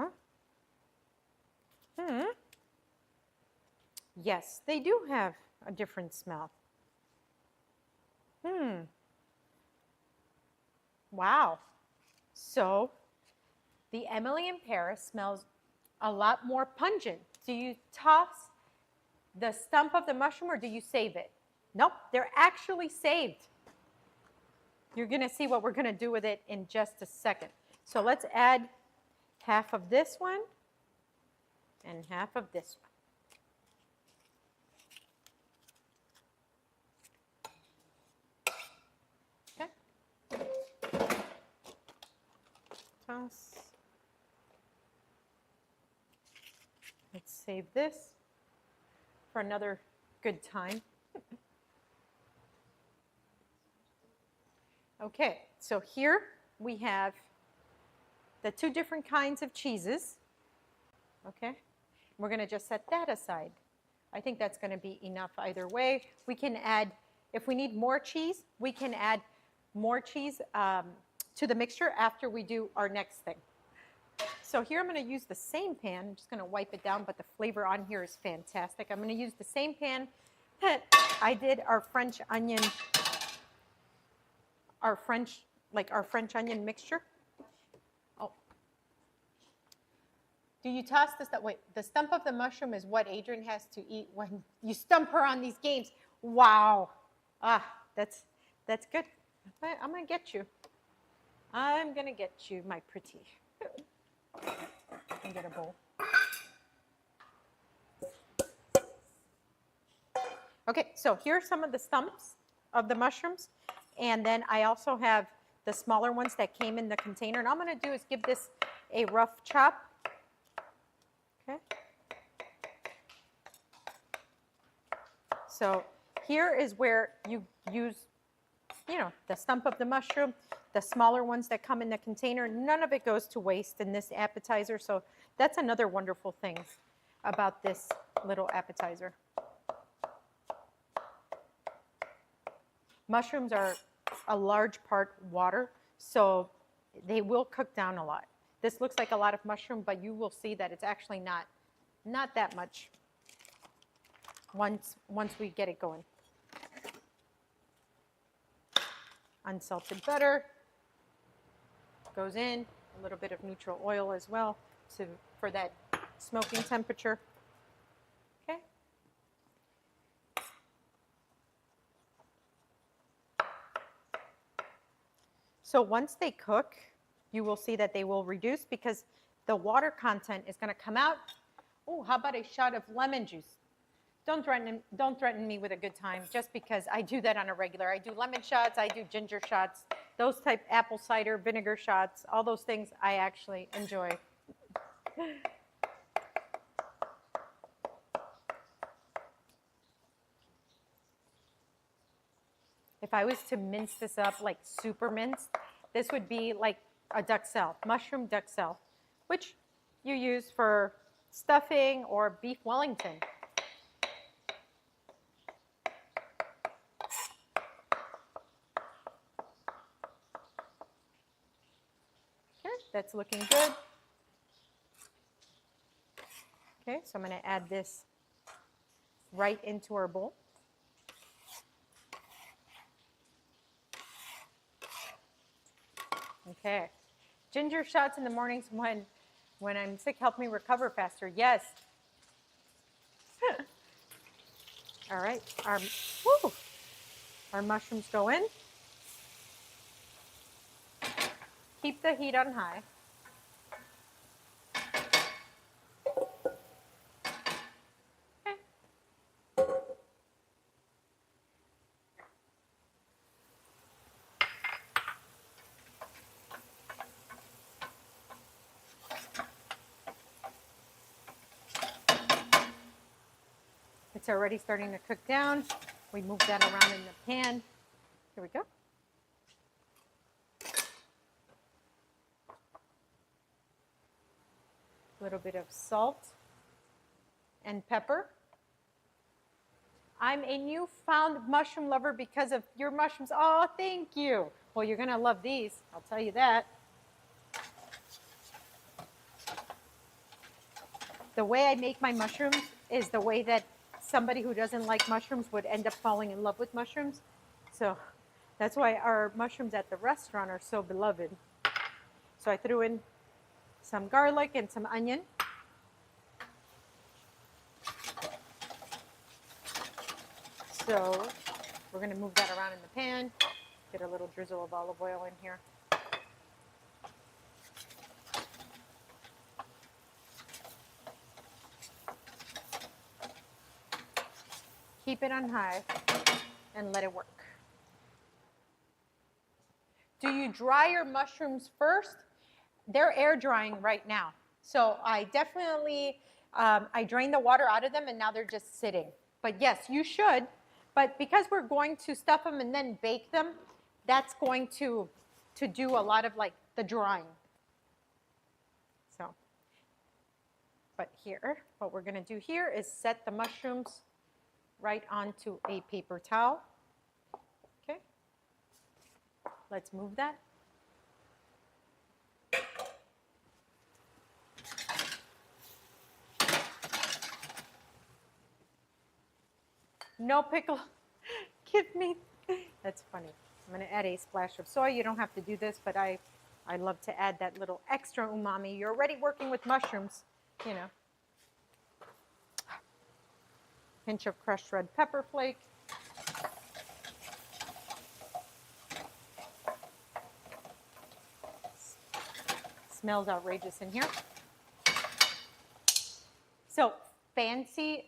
yes, they do have a different smell. Wow. So the Emily in Paris smells a lot more pungent. Do you toss the stump of the mushroom or do you save it? Nope, they're actually saved. You're going to see what we're going to do with it in just a second. So let's add half of this one and half of this one. Okay. Toss. Let's save this for another good time. Okay, so here we have the two different kinds of cheeses. Okay, we're going to just set that aside. I think that's going to be enough either way. We can add, if we need more cheese, we can add more cheese to the mixture after we do our next thing. So here I'm going to use the same pan. I'm just going to wipe it down, but the flavor on here is fantastic. I'm going to use the same pan that I did our French onion, our French onion mixture. Oh. Do you toss this that way? The stump of the mushroom is what Adrian has to eat when you stump her on these games. Wow. Ah, that's good. I'm going to get you. I'm going to get you, my pretty. And get a bowl. Okay, so here are some of the stumps of the mushrooms. And then I also have the smaller ones that came in the container. And all I'm going to do is give this a rough chop. Okay. So here is where you use, the stump of the mushroom, the smaller ones that come in the container. None of it goes to waste in this appetizer. So that's another wonderful thing about this little appetizer. Mushrooms are a large part water, so they will cook down a lot. This looks like a lot of mushroom, but you will see that it's actually not that much once we get it going. Unsalted butter goes in, a little bit of neutral oil as well for that smoking temperature. Okay. So once they cook, you will see that they will reduce because the water content is going to come out. Oh, how about a shot of lemon juice? Don't threaten me with a good time just because I do that on a regular. I do lemon shots, I do ginger shots, those type apple cider vinegar shots, all those things I actually enjoy. If I was to mince this up like super minced, this would be like a duxelle, mushroom duxelle, which you use for stuffing or beef Wellington. Okay, that's looking good. Okay, so I'm going to add this right into our bowl. Okay, ginger shots in the mornings when I'm sick help me recover faster. Yes. All right, our mushrooms go in. Keep the heat on high. It's already starting to cook down. We move that around in the pan. Here we go. A little bit of salt and pepper. I'm a newfound mushroom lover because of your mushrooms. Oh, thank you. Well, you're going to love these. I'll tell you that. The way I make my mushrooms is the way that somebody who doesn't like mushrooms would end up falling in love with mushrooms. So that's why our mushrooms at the restaurant are so beloved. So I threw in some garlic and some onion. So we're going to move that around in the pan. Get a little drizzle of olive oil in here. Keep it on high and let it work. Do you dry your mushrooms first? They're air drying right now. So I definitely, I drained the water out of them and now they're just sitting. But yes, you should. But because we're going to stuff them and then bake them, that's going to do a lot of like the drying. So, but here, what we're gonna do here is set the mushrooms right onto a paper towel. Okay, let's move that. No pickle. Give me. That's funny. I'm going to add a splash of soy. You don't have to do this, but I love to add that little extra umami. You're already working with mushrooms, you know. Pinch of crushed red pepper flake. Smells outrageous in here. So fancy,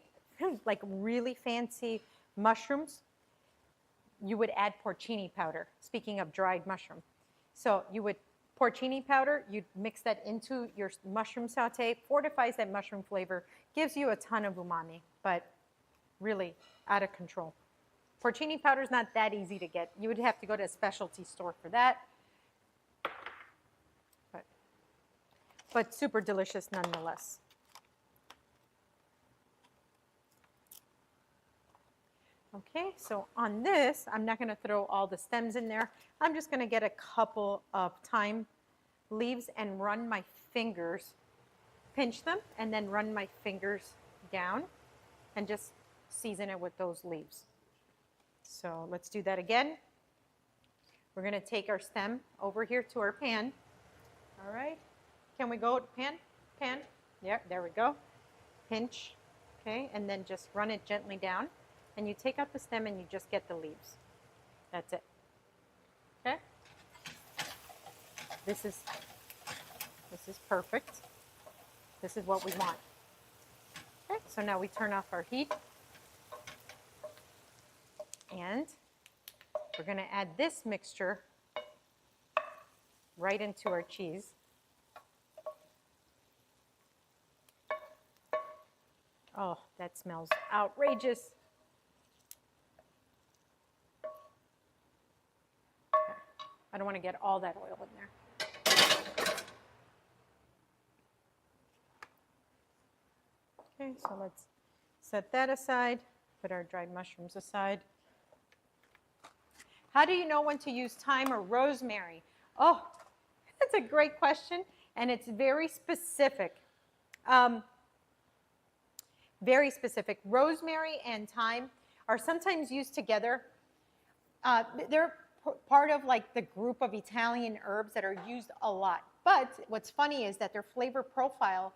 like really fancy mushrooms, you would add porcini powder. Speaking of dried mushroom. So you would porcini powder, you'd mix that into your mushroom saute, fortifies that mushroom flavor, gives you a ton of umami, but really out of control. Porcini powder is not that easy to get. You would have to go to a specialty store for that. But super delicious nonetheless. Okay, so on this, I'm not going to throw all the stems in there. I'm just going to get a couple of thyme leaves and run my fingers, pinch them, and then run my fingers down and just season it with those leaves. So let's do that again. We're going to take our stem over here to our pan. All right. Can we go to pan? Pan? Yeah, there we go. Pinch. Okay, and then just run it gently down. And you take out the stem and you just get the leaves. That's it. Okay? This is perfect. This is what we want. Okay, so now we turn off our heat. And we're going to add this mixture right into our cheese. Oh, that smells outrageous. Okay. I don't want to get all that oil in there. Okay, so let's set that aside, put our dried mushrooms aside. How do you know when to use thyme or rosemary? Oh, that's a great question, and it's very specific. Very specific. Rosemary and thyme are sometimes used together. They're part of like the group of Italian herbs that are used a lot. But what's funny is that their flavor profile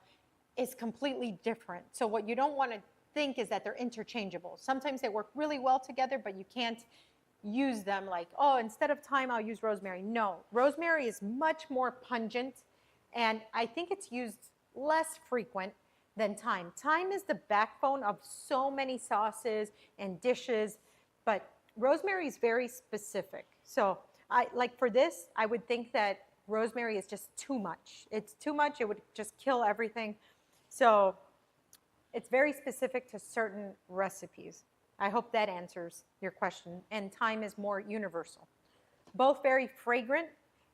is completely different. So what you don't want to think is that they're interchangeable. Sometimes they work really well together, but you can't use them like, oh, instead of thyme, I'll use rosemary. No, rosemary is much more pungent, and I think it's used less frequent than thyme. Thyme is the backbone of so many sauces and dishes, but rosemary is very specific. So like for this, I would think that rosemary is just too much. It's too much, it would just kill everything. So it's very specific to certain recipes. I hope that answers your question. And thyme is more universal. Both very fragrant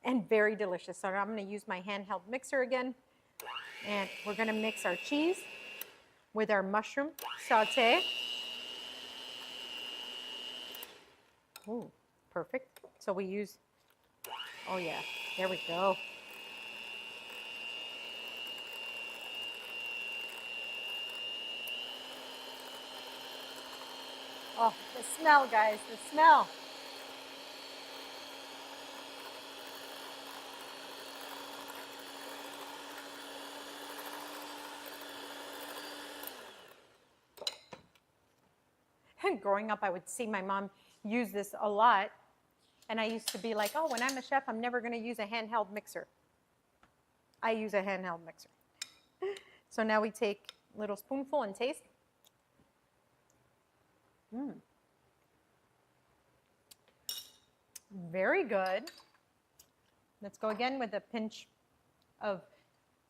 and very delicious. So I'm going to use my handheld mixer again. And we're going to mix our cheese with our mushroom saute. Ooh, perfect. So we use, oh yeah, there we go. Oh, the smell, guys, the smell. Growing up, I would see my mom use this a lot. And I used to be like, oh, when I'm a chef, I'm never going to use a handheld mixer. I use a handheld mixer. So now we take a little spoonful and taste. Very good. Let's go again with a pinch of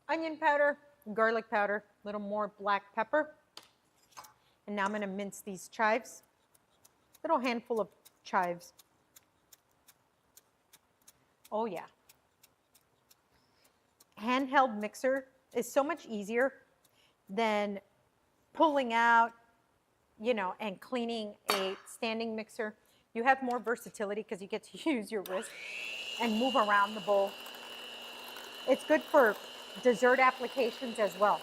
onion powder, garlic powder, a little more black pepper. And now I'm going to mince these chives. Little handful of chives. Oh yeah. Handheld mixer is so much easier than pulling out, you know, and cleaning a standing mixer. You have more versatility because you get to use your wrist and move around the bowl. It's good for dessert applications as well.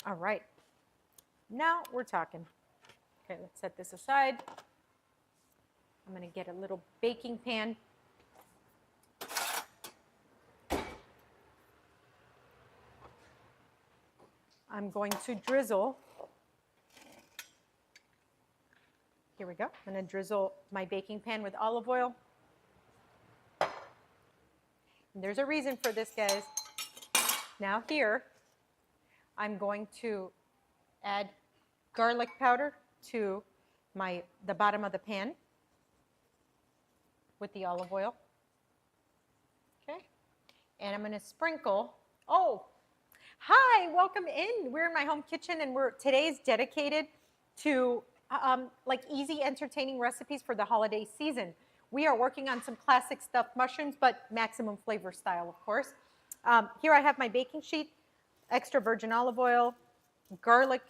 All right. Now we're talking. Okay, let's set this aside. I'm going to get a little baking pan. I'm going to drizzle. Here we go. I'm going to drizzle my baking pan with olive oil. And there's a reason for this, guys. Now here, I'm going to add garlic powder to the bottom of the pan with the olive oil. Okay. And I'm going to sprinkle. Oh, hi, welcome in. We're in my home kitchen, and today's dedicated to like easy, entertaining recipes for the holiday season. We are working on some classic stuffed mushrooms, but maximum flavor style, of course. Here I have my baking sheet, extra virgin olive oil, garlic,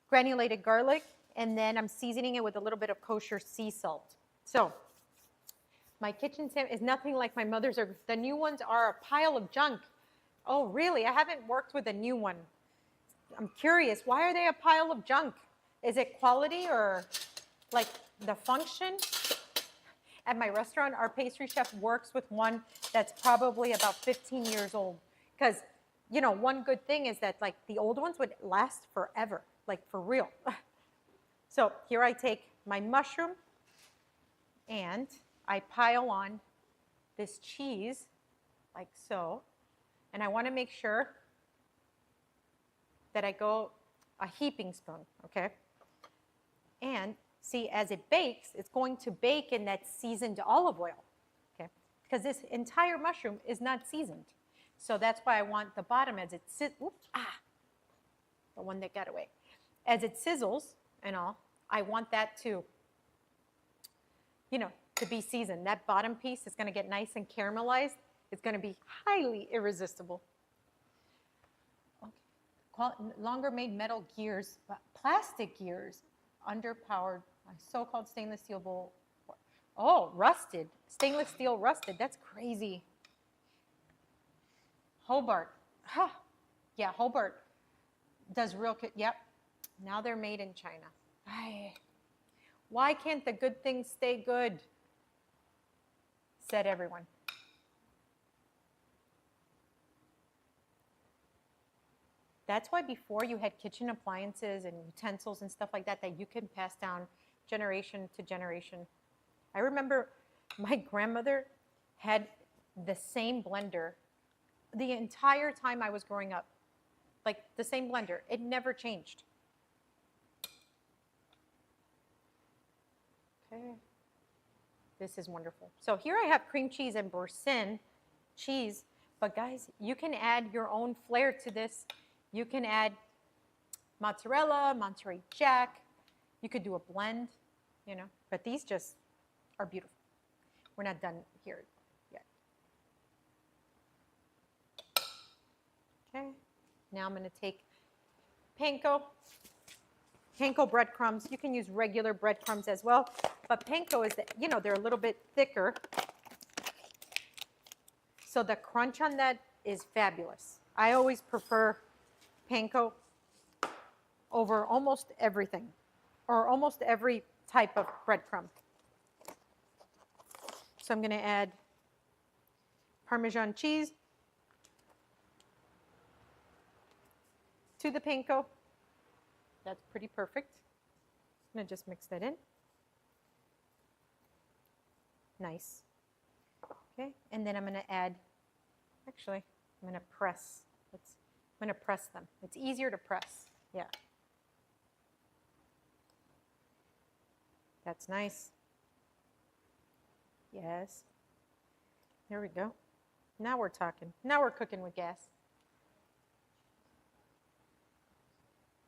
granulated garlic, and then I'm seasoning it with a little bit of kosher sea salt. So my kitchen is nothing like my mother's. The new ones are a pile of junk. Oh, really? I haven't worked with a new one. I'm curious, why are they a pile of junk? Is it quality or like the function? At my restaurant, our pastry chef works with one that's probably about 15 years old. Because, you know, one good thing is that like the old ones would last forever, like for real. So here I take my mushroom and I pile on this cheese like so. And I want to make sure that I go a heaping spoon, okay? And see, as it bakes, it's going to bake in that seasoned olive oil, okay? Because this entire mushroom is not seasoned. So that's why I want the bottom as it the one that got away. As it sizzles and all, I want that to, you know, to be seasoned. That bottom piece is going to get nice and caramelized. It's going to be highly irresistible. Okay. Longer made metal gears, plastic gears, underpowered, so-called stainless steel bowl. Oh, rusted. Stainless steel rusted. That's crazy. Hobart. Huh. Yeah, Hobart does real, yep. Now they're made in China. Why can't the good things stay good? Said everyone. That's why before you had kitchen appliances and utensils and stuff like that that you can pass down generation to generation. I remember my grandmother had the same blender the entire time I was growing up. Like the same blender. It never changed. Okay. This is wonderful. So here I have cream cheese and Boursin cheese. But guys, you can add your own flair to this. You can add mozzarella, Monterey Jack. You could do a blend, you know. But these just are beautiful. We're not done here yet. Okay. Now I'm going to take panko. panko breadcrumbs. You can use regular breadcrumbs as well, but panko is, they're a little bit thicker. So the crunch on that is fabulous. I always prefer panko over almost everything, or almost every type of breadcrumb. So I'm going to add Parmesan cheese to the panko. That's pretty perfect. I'm going to just mix that in. Nice. Okay, and then I'm going to add, actually, I'm going to press. I'm going to press them. It's easier to press. Yeah. That's nice. Yes. There we go. Now we're talking. Now we're cooking with gas.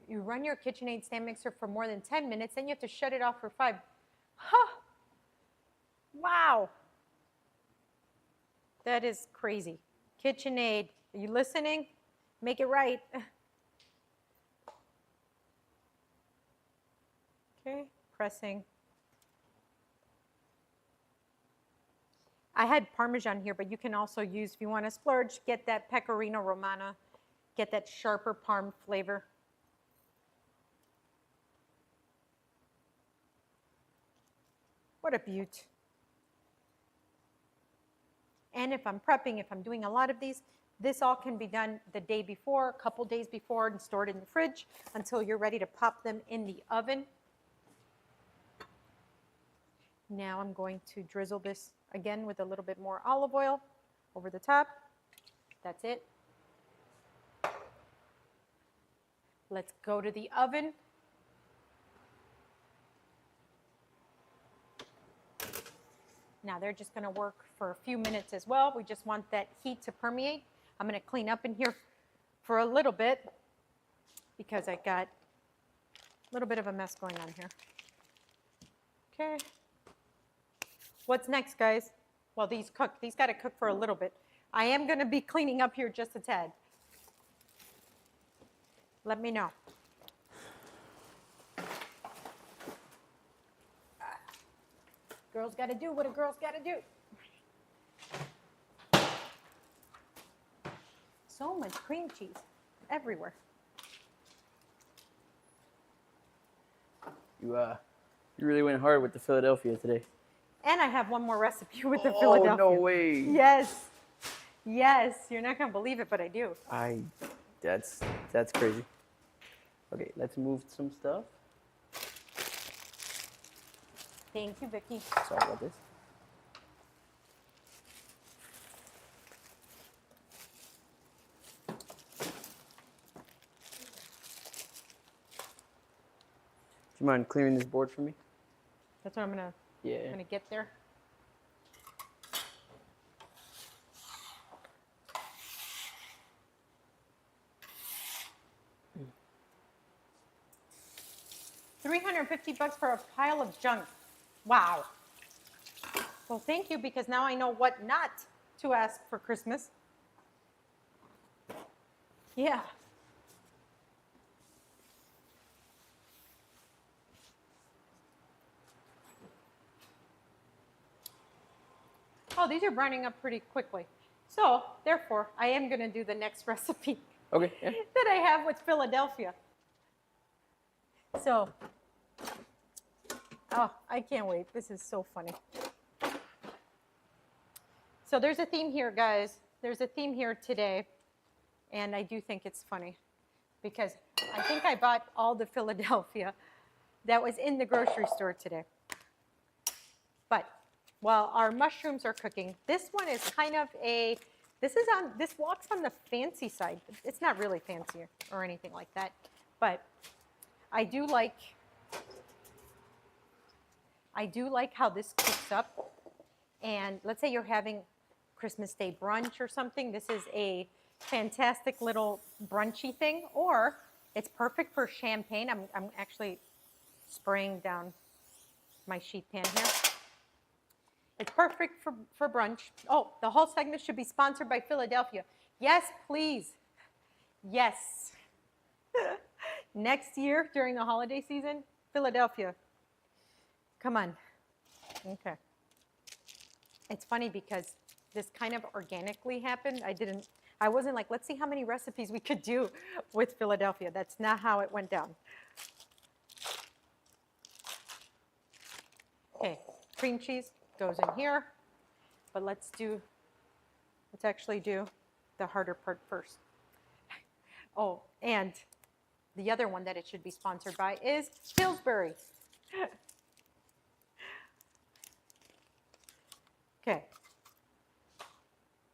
You run your KitchenAid stand mixer for more than 10 minutes, then you have to shut it off for 5. Huh. Wow. That is crazy. KitchenAid, are you listening? Make it right. Okay, pressing. I had Parmesan here, but you can also use, if you want to splurge, get that Pecorino Romano, get that sharper Parm flavor. What a beaut. And if I'm prepping, if I'm doing a lot of these, this all can be done the day before, a couple days before, and stored in the fridge until you're ready to pop them in the oven. Now I'm going to drizzle this again with a little bit more olive oil over the top. That's it. Let's go to the oven. Now they're just going to work for a few minutes as well. We just want that heat to permeate. I'm going to clean up in here for a little bit because I got a little bit of a mess going on here. Okay. What's next, guys? Well, these cook. These got to cook for a little bit. I am going to be cleaning up here just a tad. Let me know. Girls got to do what a girl's got to do. So much cream cheese everywhere. You really went hard with the Philadelphia today. And I have one more recipe with the Philadelphia. Oh, no way. Yes. Yes. You're not going to believe it, but I do. That's crazy. Okay, let's move some stuff. Thank you, Vicky. Sorry about this. Do you mind clearing this board for me? That's what I'm going to get there. $350 for a pile of junk. Wow. Well, thank you, because now I know what not to ask for Christmas. Yeah. Oh, these are browning up pretty quickly. So, therefore, I am going to do the next recipe Okay, yeah. that I have with Philadelphia. So, oh, I can't wait. This is so funny. So there's a theme here, guys. There's a theme here today, and I do think it's funny because I think I bought all the Philadelphia that was in the grocery store today. But while our mushrooms are cooking, this one is kind of this walks on the fancy side. It's not really fancy or anything like that, but I do like how this cooks up. And let's say you're having Christmas Day brunch or something. This is a fantastic little brunchy thing, or it's perfect for champagne. I'm actually spraying down my sheet pan here. It's perfect for brunch. Oh, the whole segment should be sponsored by Philadelphia. Yes, please. Yes. Next year during the holiday season, Philadelphia. Come on. Okay. It's funny because this kind of organically happened. I wasn't like, let's see how many recipes we could do with Philadelphia. That's not how it went down. Okay, cream cheese goes in here, but let's actually do the harder part first. Oh, and the other one that it should be sponsored by is Pillsbury. Okay.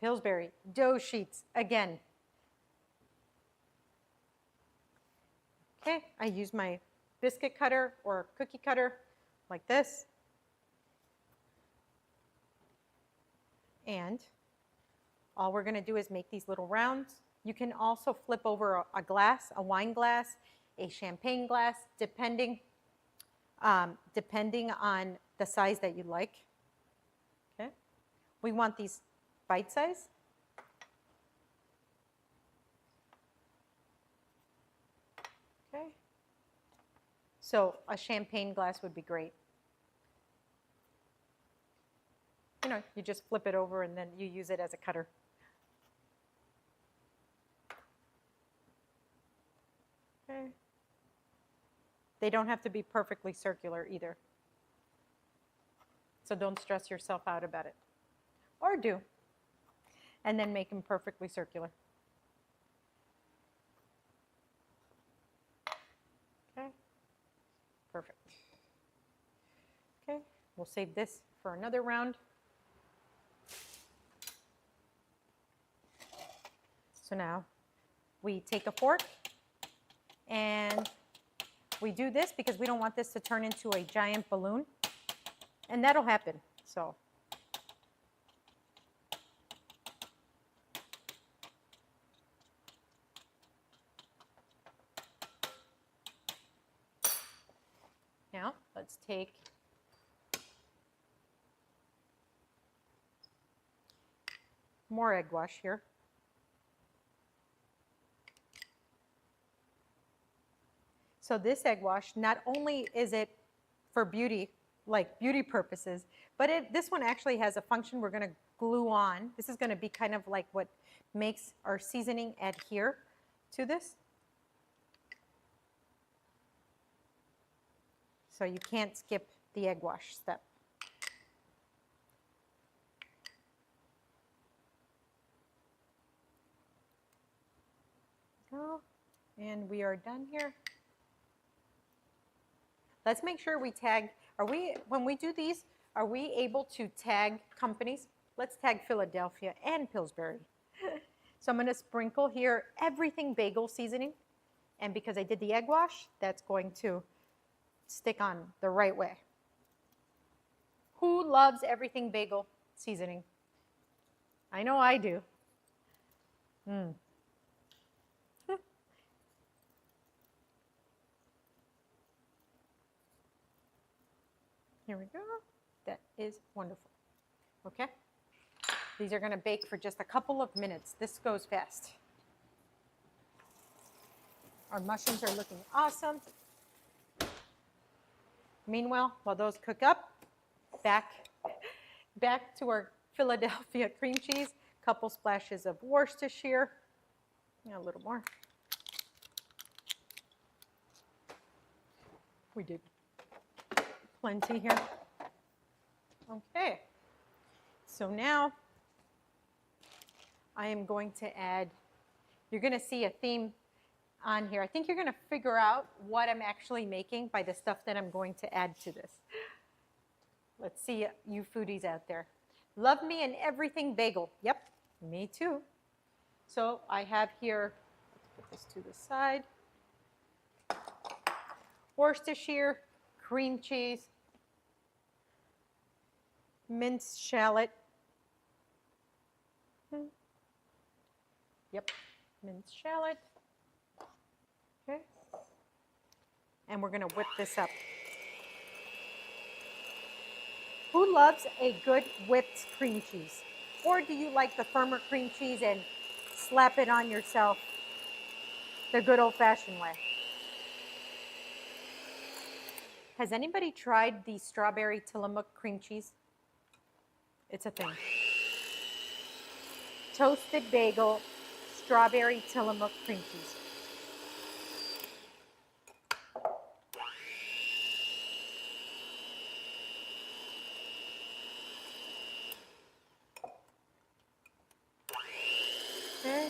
Pillsbury dough sheets again. Okay, I use my biscuit cutter or cookie cutter like this. And all we're going to do is make these little rounds. You can also flip over a glass, a wine glass, a champagne glass, depending on the size that you like. Okay. We want these bite size. Okay. So a champagne glass would be great. You know, you just flip it over and then you use it as a cutter. Okay. They don't have to be perfectly circular either. So don't stress yourself out about it. Or do. And then make them perfectly circular. Okay. Perfect. Okay. We'll save this for another round. So now we take a fork and we do this because we don't want this to turn into a giant balloon. And that'll happen. So now let's take more egg wash here. So this egg wash, not only is it for beauty, like beauty purposes, but this one actually has a function we're going to glue on. This is going to be kind of like what makes our seasoning adhere to this. So you can't skip the egg wash step. Go. And we are done here. Let's make sure we tag, when we do these, are we able to tag companies? Let's tag Philadelphia and Pillsbury. So I'm going to sprinkle here everything bagel seasoning. And because I did the egg wash, that's going to stick on the right way. Who loves everything bagel seasoning? I know I do. Here we go. That is wonderful. Okay. These are going to bake for just a couple of minutes. This goes fast. Our mushrooms are looking awesome. Meanwhile, while those cook up, back to our Philadelphia cream cheese, couple splashes of Worcestershire, a little more. We did plenty here. Okay, so now I am going to add, you're going to see a theme on here. I think you're going to figure out what I'm actually making by the stuff that I'm going to add to this. Let's see, you foodies out there. Love me an everything bagel. Yep, me too. So I have here, let's put this to the side, Worcestershire, cream cheese, minced shallot. Yep, minced shallot. Okay. And we're going to whip this up. Who loves a good whipped cream cheese? Or do you like the firmer cream cheese and slap it on yourself the good old-fashioned way? Has anybody tried the strawberry Tillamook cream cheese? It's a thing. Toasted bagel, strawberry Tillamook cream cheese. Okay.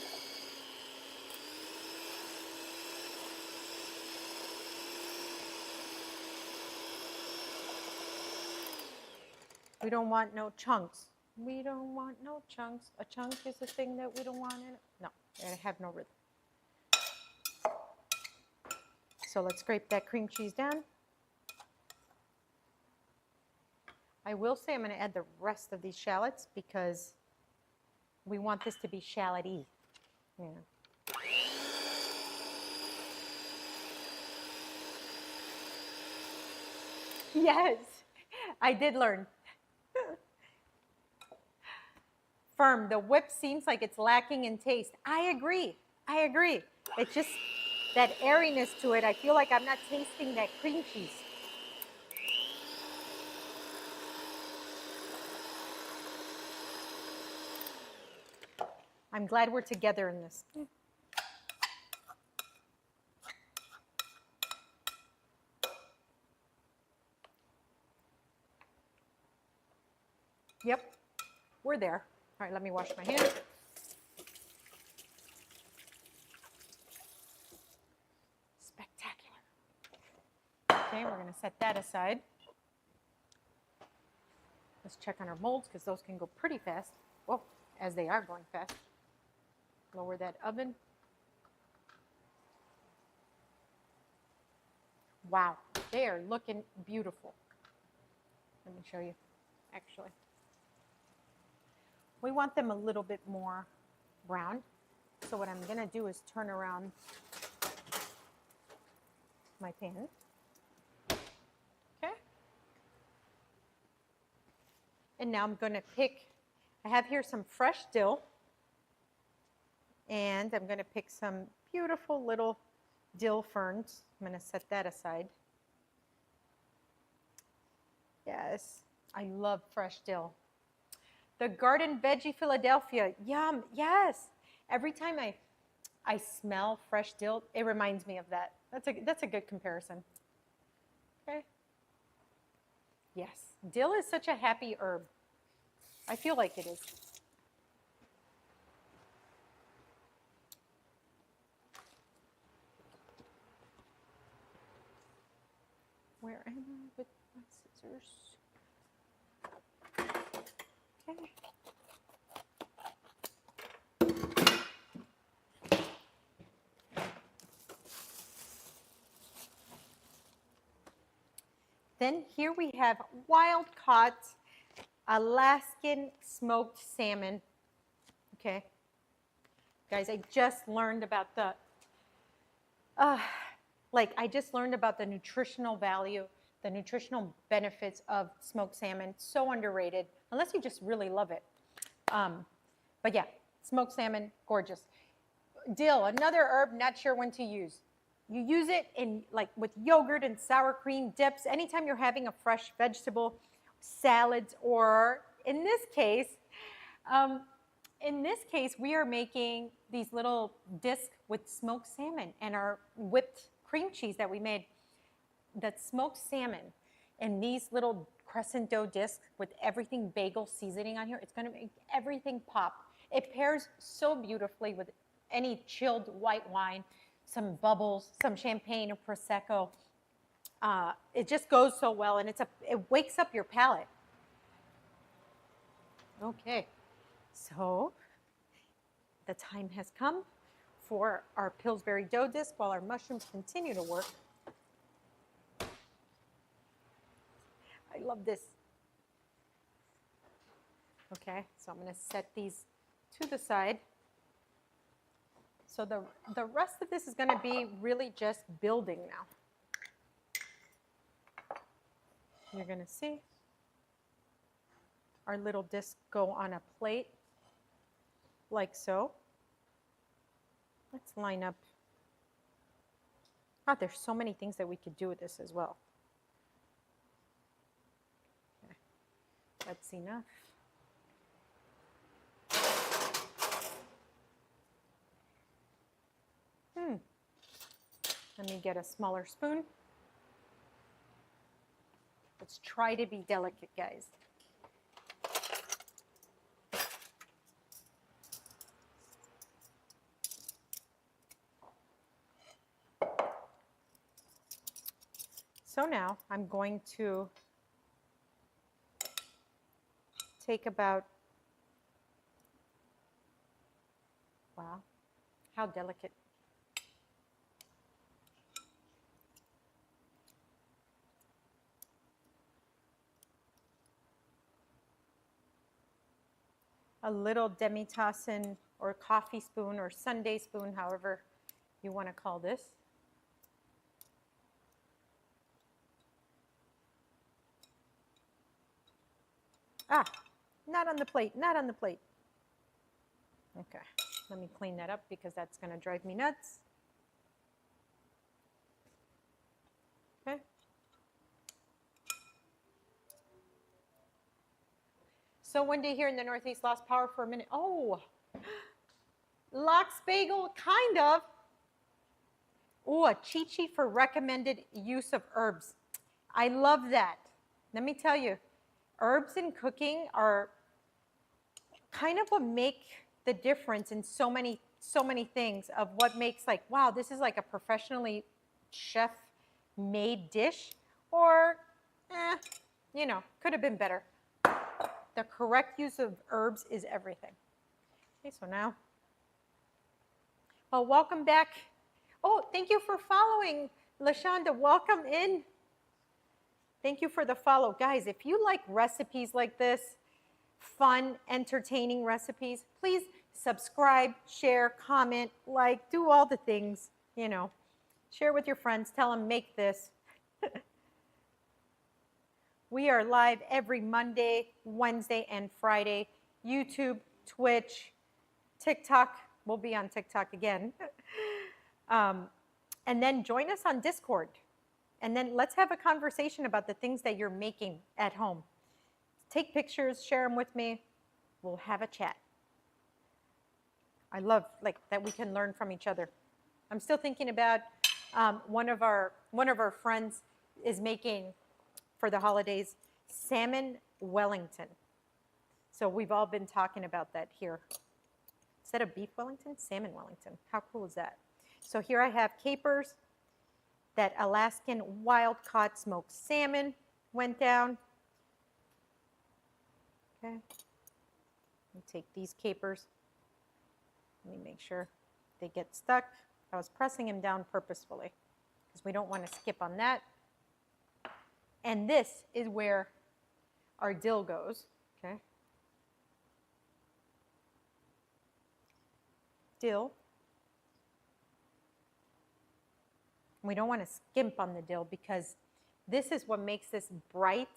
We don't want no chunks. We don't want no chunks. A chunk is a thing that we don't want in it. No, I have no rhythm. So let's scrape that cream cheese down. I will say I'm going to add the rest of these shallots because we want this to be shallot-y. Yeah. Yes, I did learn. Firm, the whip seems like it's lacking in taste. I agree. I agree. It's just that airiness to it. I feel like I'm not tasting that cream cheese. I'm glad we're together in this. Yep, we're there. All right, let me wash my hands. Spectacular. Okay, we're going to set that aside. Let's check on our molds because those can go pretty fast. Whoa, as they are going fast. Lower that oven. Wow, they are looking beautiful. Let me show you, actually. We want them a little bit more brown. So what I'm going to do is turn around my pan. Okay. And now I'm going to pick, I have here some fresh dill. And I'm going to pick some beautiful little dill ferns. I'm going to set that aside. Yes, I love fresh dill. The Garden Veggie Philadelphia, yum, yes. Every time I smell fresh dill, it reminds me of that. That's a good comparison. Okay. Yes, dill is such a happy herb. I feel like it is. Where am I with my scissors? Okay. Then here we have wild-caught Alaskan smoked salmon. Okay. Guys, I just learned about the I just learned about the nutritional value, the nutritional benefits of smoked salmon. So underrated, unless you just really love it. But yeah, smoked salmon, gorgeous. Dill, another herb, not sure when to use. You use it in with yogurt and sour cream dips. Anytime you're having a fresh vegetable, salads, or in this case, we are making these little discs with smoked salmon and our whipped cream cheese that we made. That smoked salmon and these little crescent dough discs with everything bagel seasoning on here, it's going to make everything pop. It pairs so beautifully with any chilled white wine, some bubbles, some champagne or Prosecco. It just goes so well, and it wakes up your palate. Okay, so the time has come for our Pillsbury dough disc while our mushrooms continue to work. I love this. Okay, so I'm going to set these to the side. So the rest of this is going to be really just building now. You're going to see our little discs go on a plate like so. Let's line up. Oh, there's so many things that we could do with this as well. That's enough. Let me get a smaller spoon. Let's try to be delicate, guys. So now I'm going to take about, wow, how delicate. A little demi-tassen or coffee spoon or Sunday spoon, however you want to call this. Ah, not on the plate, not on the plate. Okay, let me clean that up because that's going to drive me nuts. Okay. So one day here in the Northeast lost power for a minute. Oh, lox bagel, kind of. Oh, a cheat sheet for recommended use of herbs. I love that. Let me tell you, herbs in cooking are kind of what make the difference in so many things of what makes like, wow, this is like a professionally chef made dish, or you know, could have been better. The correct use of herbs is everything. Okay, so now, well, welcome back. Oh, thank you for following, LaShonda. Welcome in. Thank you for the follow. Guys, if you like recipes like this, fun, entertaining recipes, please subscribe, share, comment, like, do all the things, you know. Share with your friends. Tell them, make this. We are live every Monday, Wednesday, and Friday. YouTube, Twitch, TikTok. We'll be on TikTok again. And then join us on Discord. And then let's have a conversation about the things that you're making at home. Take pictures, share them with me. We'll have a chat. I love like that we can learn from each other. I'm still thinking about one of our friends is making for the holidays salmon Wellington. So we've all been talking about that here. Instead of beef Wellington, salmon Wellington. How cool is that? So here I have capers. That Alaskan wild-caught smoked salmon went down. Okay. Let me take these capers. Let me make sure they get stuck. I was pressing them down purposefully because we don't want to skip on that. And this is where our dill goes. Okay. Dill. We don't want to skimp on the dill because this is what makes this bright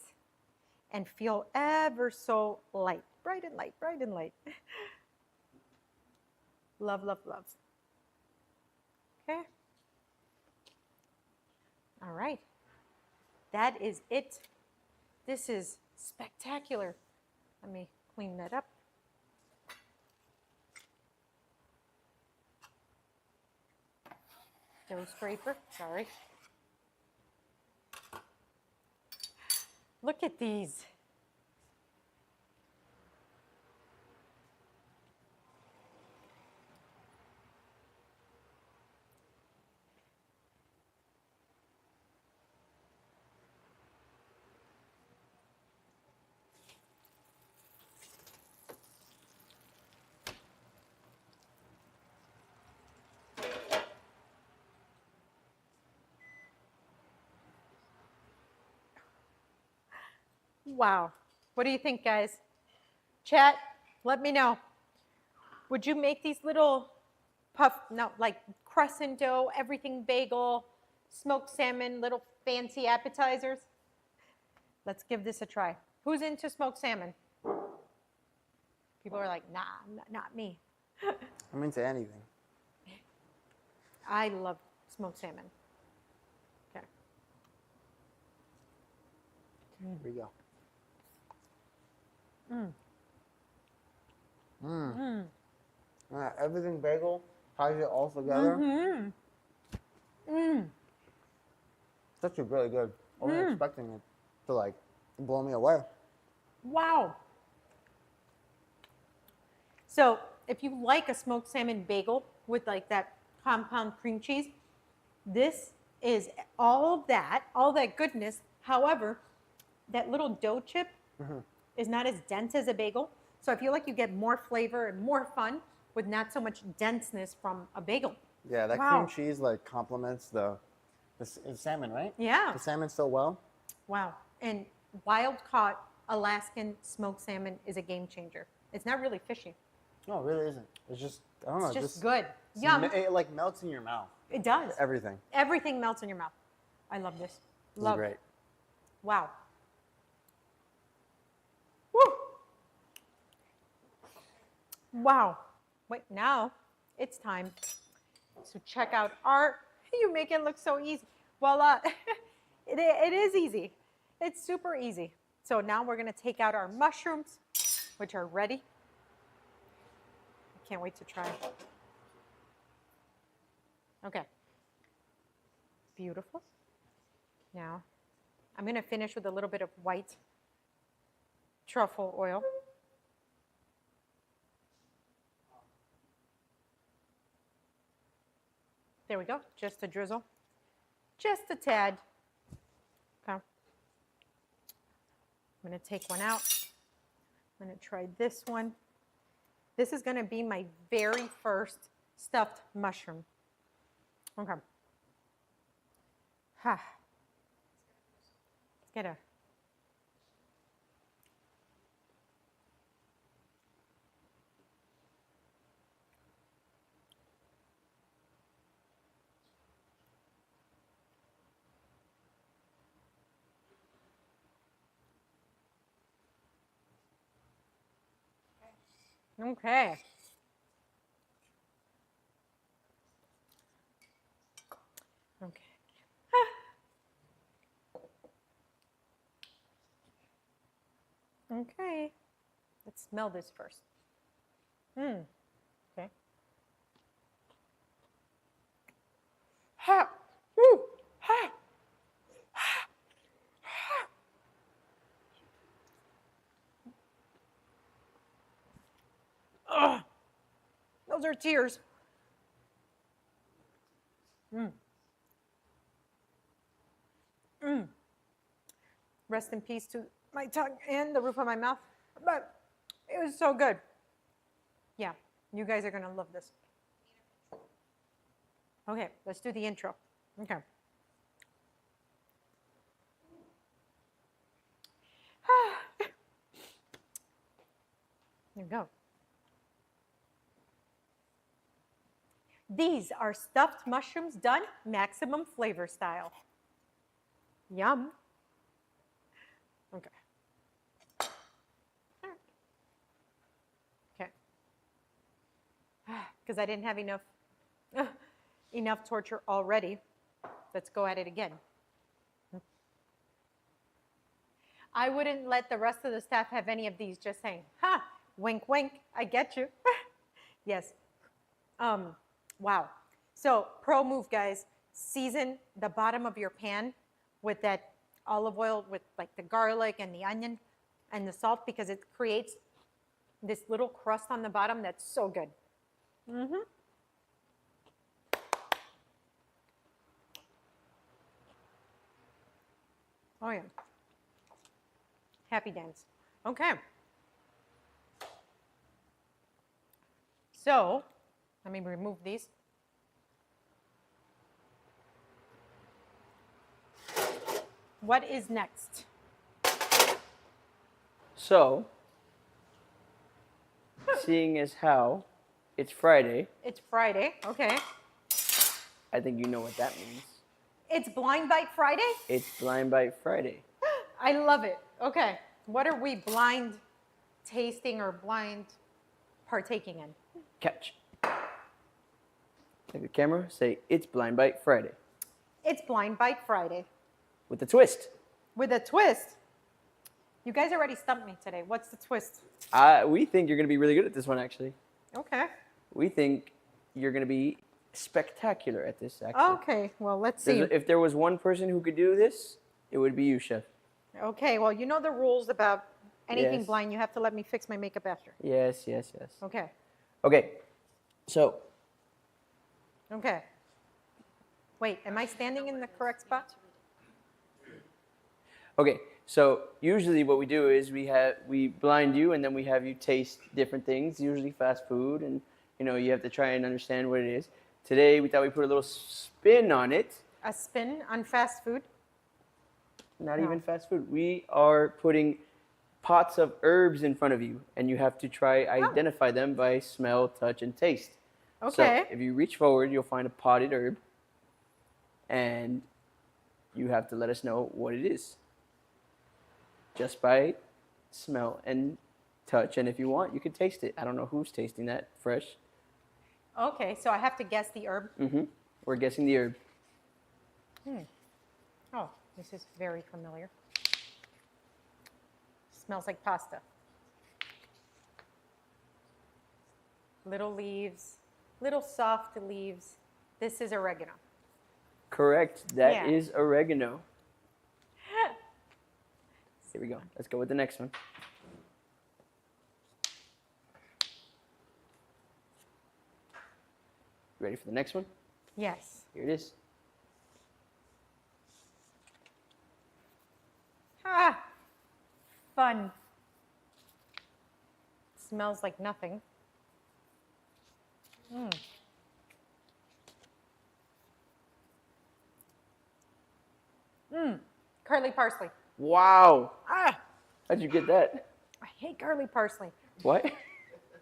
and feel ever so light. Bright and light, bright and light. Love, love, love. Okay. All right. That is it. This is spectacular. Let me clean that up. Dough scraper, sorry. Look at these. Wow. What do you think, guys? Chat, let me know. Would you make these little like crescent dough, everything bagel, smoked salmon, little fancy appetizers? Let's give this a try. Who's into smoked salmon? People are like, nah, not me. I'm into anything. I love smoked salmon. Okay. Here we go. Everything bagel ties it all together. It's actually really good. I wasn't expecting it to like blow me away. Wow. So if you like a smoked salmon bagel with like that compound cream cheese, this is all that goodness. However, that little dough chip is not as dense as a bagel. So I feel like you get more flavor and more fun with not so much denseness from a bagel. Yeah, that cream cheese like complements the salmon, right? Yeah. The salmon so well. Wow. And wild caught Alaskan smoked salmon is a game changer. It's not really fishy. No, it really isn't. It's just, I don't know. It's just good. Yum. It like melts in your mouth. It does. Everything. Everything melts in your mouth. I love this. Love Great. it. Wow. Woo. Wow. Wait, now it's time to check out our, you make it look so easy. Well, it is easy. It's super easy. So now we're going to take out our mushrooms, which are ready. I can't wait to try. Okay. Beautiful. Now, I'm going to finish with a little bit of white truffle oil. There we go, just a drizzle, just a tad. Okay. I'm going to take one out. I'm going to try this one. This is going to be my very first stuffed mushroom. Okay. Ha. Let's get a. Okay. Okay. Okay. Let's smell this first. Okay. Ha. Woo. Ha. Ugh. Those are tears. Rest in peace to my tongue and the roof of my mouth. But it was so good. Yeah, you guys are going to love this. Okay, let's do the intro. Okay. There you go. These are stuffed mushrooms done maximum flavor style. Yum. Okay. Okay. Because I didn't have enough torture already. Let's go at it again. I wouldn't let the rest of the staff have any of these, just saying, ha, wink, wink, I get you. Yes. Wow. So pro move, guys, season the bottom of your pan with that olive oil with like the garlic and the onion and the salt, because it creates this little crust on the bottom that's so good. Oh yeah. Happy dance. Okay. So, let me remove these. What is next? So, seeing as how it's Friday, It's Friday, okay. I think you know what that means. It's Blind Bite Friday? It's Blind Bite Friday. I love it. Okay. What are we blind tasting or blind partaking in? Catch. Take the camera, say, it's Blind Bite Friday. It's Blind Bite Friday. With a twist. With a twist. You guys already stumped me today. What's the twist? We think you're going to be really good at this one, actually. Okay. We think you're going to be spectacular at this, actually. Okay. Well, let's see. If there was one person who could do this, it would be you, Chef. Okay. Well, you know the rules about anything Yes. blind. You have to let me fix my makeup after. Yes, yes, yes. Okay. Okay, so Okay. Wait, am I standing in the correct spot? Okay, so usually what we do is we blind you and then we have you taste different things, usually fast food, and you have to try and understand what it is. Today we thought we'd put a little spin on it. A spin on fast food? Not No. even fast food. We are putting pots of herbs in front of you, and you have to try identify them by smell, touch, and taste. Okay. So if you reach forward, you'll find a potted herb, and you have to let us know what it is. Just by smell and touch, and if you want, you can taste it. I don't know who's tasting that fresh. Okay, so I have to guess the herb. We're guessing the herb. Oh, this is very familiar. Smells like pasta. Little leaves, little soft leaves. This is oregano. Correct. That is Yeah. oregano. Here we go. Let's go with the next one. You ready for the next one? Yes. Here it is. Ah, fun. Smells like nothing. Curly parsley. Wow. Ah, How'd you get that? I hate curly parsley What?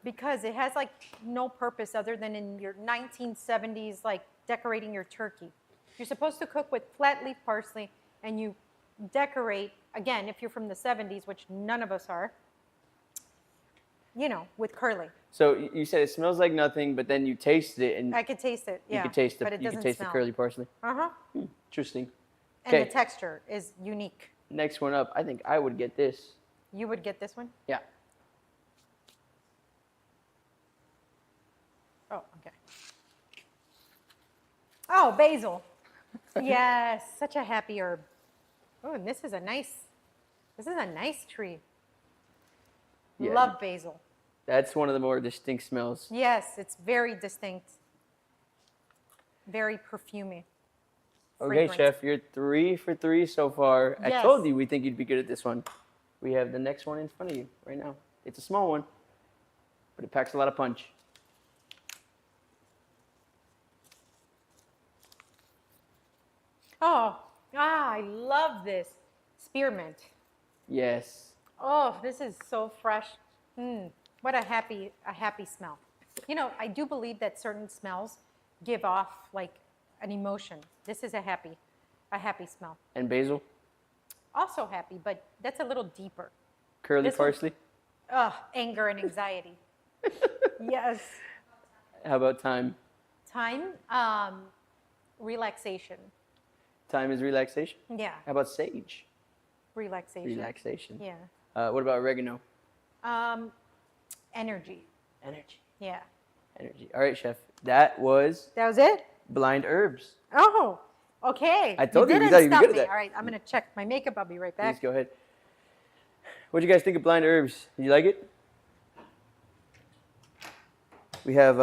because it has like no purpose other than in your 1970s, like decorating your turkey. You're supposed to cook with flat leaf parsley and you decorate, again, if you're from the 70s, which none of us are, with curly. So you said it smells like nothing, but then you tasted it and I could taste it, yeah. you could taste but it the doesn't the smell. curly parsley. Uh-huh. Interesting. And the Okay. texture is unique. Next one up. I think I would get this. You would get this one? Yeah. Oh, okay. Oh, basil. Yes, such a happy herb. Oh, and this is a nice tree. Yeah. Love basil. That's one of the more distinct smells. Yes, it's very distinct. Very perfumey. Okay, Fragrance. Chef, you're 3 for 3 so far. I Yes. told you we think you'd be good at this one. We have the next one in front of you right now. It's a small one, but it packs a lot of punch. Oh, I love this. Spearmint. Yes. Oh, this is so fresh. What a happy smell. I do believe that certain smells give off like an emotion. This is a happy smell. And basil? Also happy, but that's a little deeper. Curly This one- parsley? Anger and anxiety. Yes. How about thyme? Time, relaxation. Thyme is relaxation? Yeah, How about sage? relaxation. Relaxation. Yeah. What about oregano? Energy. Energy. Yeah. Energy. All right, Chef. That was That was it? blind herbs. Oh, okay. I told you, we didn't thought you'd be stump good at me. that. All right, I'm going to check my makeup. I'll be right back. Please go ahead. What do you guys think of blind herbs? Did you like it? We have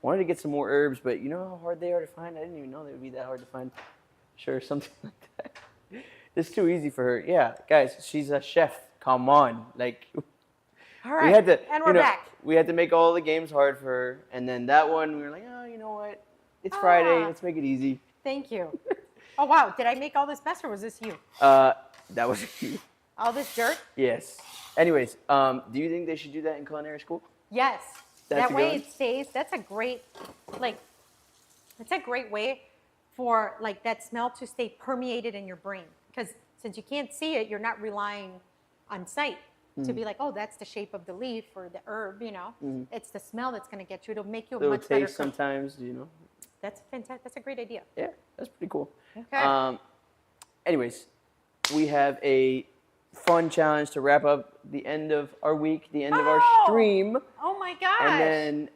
wanted to get some more herbs, but you know how hard they are to find? I didn't even know they would be that hard to find. Sure, something like that. This is too easy for her. Yeah, guys, she's a chef. Come on. Like All right, we had to and we're back. we had to make all the games hard for her, and then that one we were like, "Oh, you know what? It's Friday. Ah. Let's make it easy." Thank you. Oh, wow. Did I make all this mess or was this you? That was you. All this dirt? Yes. Anyways, do you think they should do that in culinary school? Yes. That's That a way good one? it stays. That's a great, it's a great way for that smell to stay permeated in your brain. Because since you can't see it, you're not relying on sight to be like, oh, that's the shape of the leaf or the herb, It's the smell that's going to get you. It'll make you a Little much better taste cook. sometimes, That's fantastic. That's a great idea. Yeah, that's pretty cool. Okay. Anyways, we have a fun challenge to wrap up the end of our week, the end of our Oh! stream. Oh my gosh. And then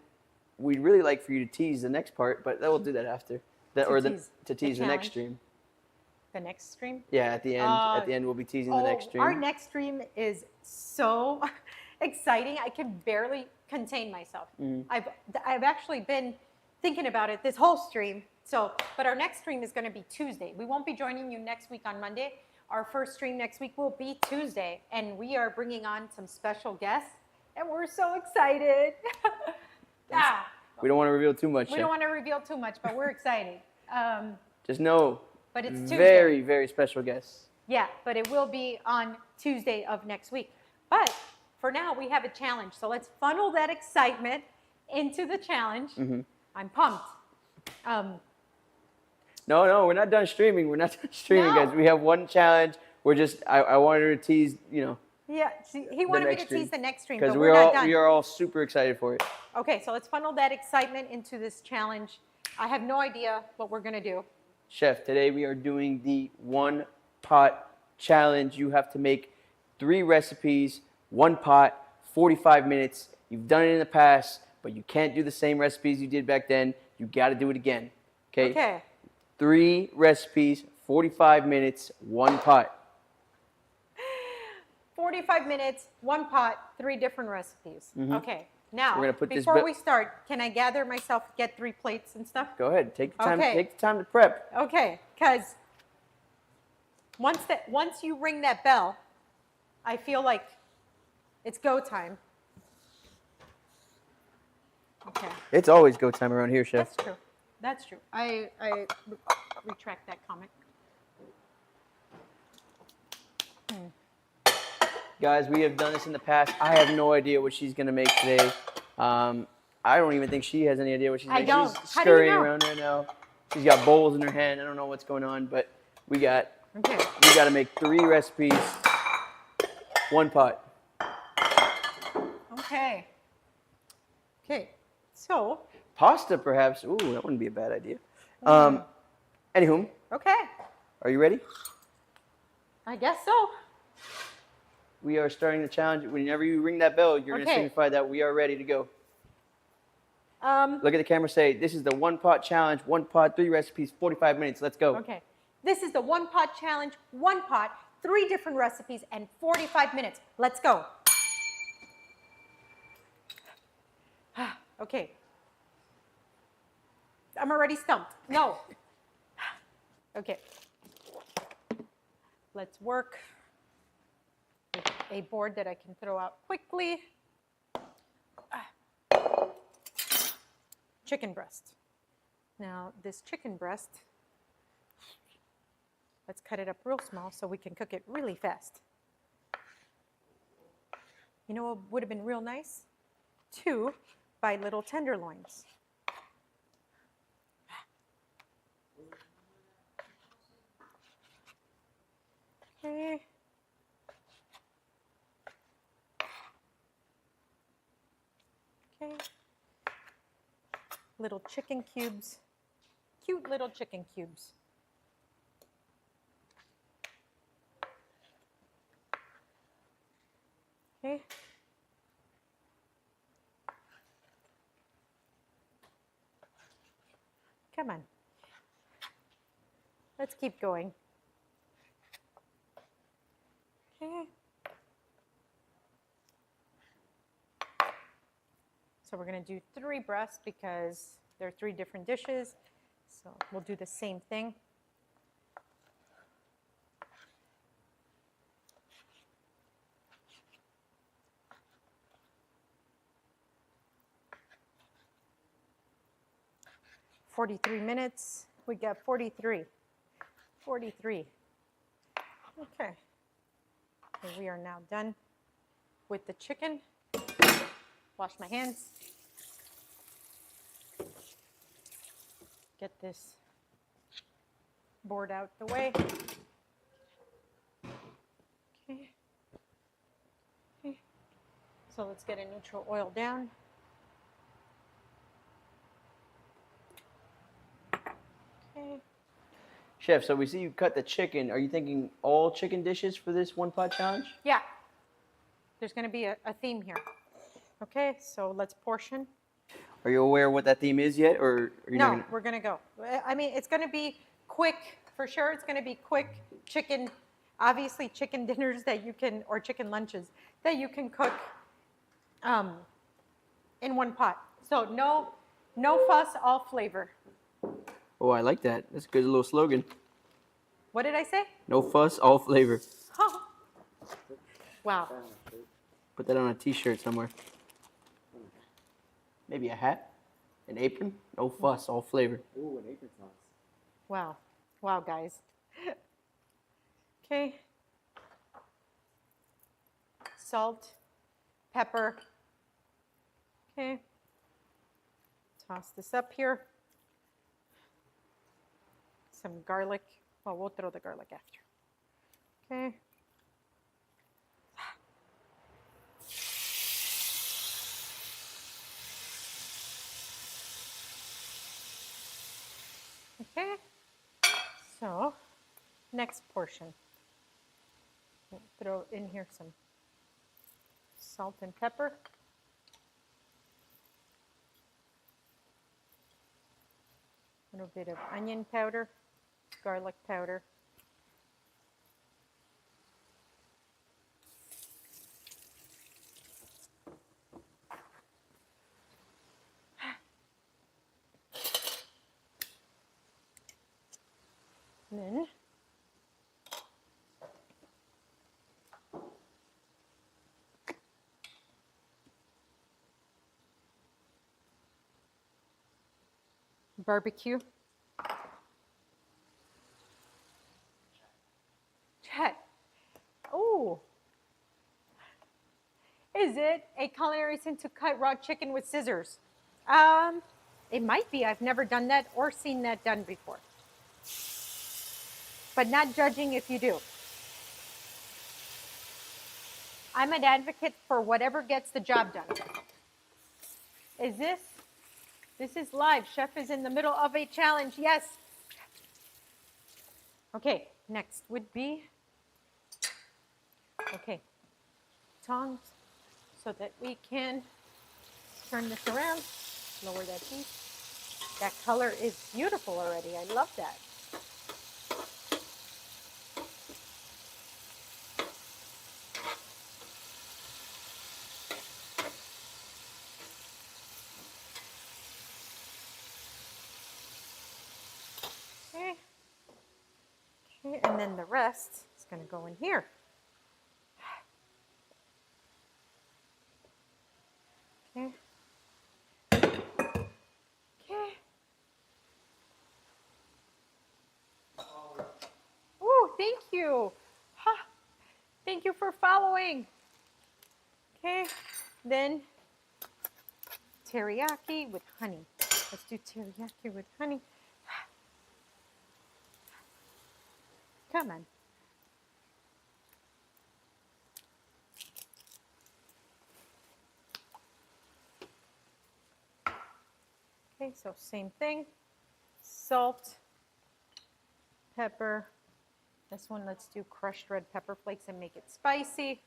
we'd really like for you to tease the next part, but we'll do that after. To tease the next challenge. stream. The next stream? Yeah, at the end. At the end, we'll be teasing the next stream. Our next stream is so exciting. I can barely contain myself. I've actually been thinking about it this whole stream. So, but our next stream is going to be Tuesday. We won't be joining you next week on Monday. Our first stream next week will be Tuesday, and we are bringing on some special guests, and we're so excited. We don't want to reveal too much. We don't want to reveal too much, but we're excited. Just know. But it's Tuesday. Very, very special guests. Yeah, but it will be on Tuesday of next week. But for now, we have a challenge. So let's funnel that excitement into the challenge. I'm pumped. No, we're not done streaming. We're not done streaming, No. guys. We have one challenge. We're just, I wanted her to tease, Yeah, he wanted me to next stream. tease the next stream, because but we're not done. we are all super excited for it. Okay, so let's funnel that excitement into this challenge. I have no idea what we're going to do. Chef, today we are doing the one pot challenge. You have to make 3 recipes, 1 pot, 45 minutes. You've done it in the past, but you can't do the same recipes you did back then. You got to do it again. Okay? Okay. 3 recipes, 45 minutes, 1 pot. 45 minutes, 1 pot, 3 different recipes. Okay. Now, We're gonna put this before we start, can I gather myself, get 3 plates and stuff? Go ahead. Take the time. Okay. Take the time to prep. Okay, because once you ring that bell, I feel like it's go time. Okay, It's always go time around here, Chef. that's true. That's true. I retract that comment. Guys, we have done this in the past. I have no idea what she's gonna make today. I don't even think she has any idea what she's I making. don't. She's How do you scurrying know? around right now. She's got bowls in her hand. I don't know what's going on, but we got Okay. to make 3 recipes, 1 pot. Okay. Okay. So, Pasta, perhaps. Ooh, that wouldn't be a bad idea. Anywho, okay. are you ready? I guess so. We are starting the challenge. Whenever you ring that bell, you're Okay. gonna signify that we are ready to go. Um, Look at the camera. Say, "This is the 1 pot challenge. 1 pot, 3 recipes, 45 minutes. Let's go." Okay. This is the 1 pot challenge, 1 pot, 3 different recipes, and 45 minutes. Let's go. Okay. I'm already stumped. No. Okay. Let's work with a board that I can throw out quickly. Chicken breast. Now, this chicken breast, let's cut it up real small so we can cook it really fast. You know what would have been real nice? 2 by little tenderloins. Okay. Okay. Little chicken cubes. Cute little chicken cubes. Okay. Come on. Let's keep going. Okay. So we're going to do 3 breasts because there are 3 different dishes. So we'll do the same thing. "43 minutes." We got 43. 43. Okay. So we are now done with the chicken. Wash my hands. Get this board out the way. Okay. Okay. So let's get a neutral oil down. Okay. Chef, so we see you cut the chicken. Are you thinking all chicken dishes for this one pot challenge? Yeah. There's going to be a theme here. Okay, so let's portion. Are you aware what that theme is yet, or are you not No, gonna... we're going to go. I mean, it's going to be quick, for sure. It's going to be quick chicken, obviously chicken dinners that you can, or chicken lunches that you can cook in one pot. So no fuss, all flavor. Oh, I like that. That's a good little slogan. What did I say? No fuss, all flavor. Oh. Wow. Put that on a t-shirt somewhere. Maybe a hat? An apron? No fuss, all flavor. Ooh, an apron sauce. Wow. Wow, guys. Okay. Salt, pepper. Okay. Toss this up here. Some garlic. Well, we'll throw the garlic after. Okay. Okay. So, next portion. We'll throw in here some salt and pepper. A little bit of onion powder, garlic powder. And then barbecue. Chet. Oh. Is it a culinary sin to cut raw chicken with scissors? It might be. I've never done that or seen that done before. But not judging if you do. I'm an advocate for whatever gets the job done. Is this? This is live. Chef is in the middle of a challenge. Yes. Okay, next would be, okay, tongs so that we can turn this around, lower that heat. That color is beautiful already. I love that. Okay. Okay, and then the rest is going to go in here. Okay. Okay. Oh, thank you. Ha. Thank you for following. Okay. Then teriyaki with honey. Let's do teriyaki with honey. Come on. Okay, so same thing. Salt, pepper. This one, let's do crushed red pepper flakes and make it spicy.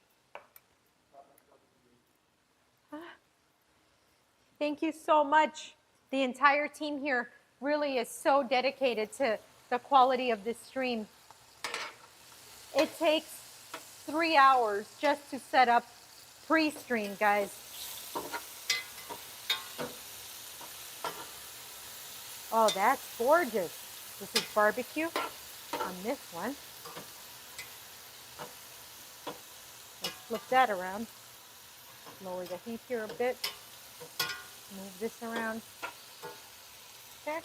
Thank you so much. The entire team here really is so dedicated to the quality of this stream. It takes 3 hours just to set up pre-stream, guys. Oh, that's gorgeous. This is barbecue on this one. Let's flip that around. Lower the heat here a bit. Move this around. Okay.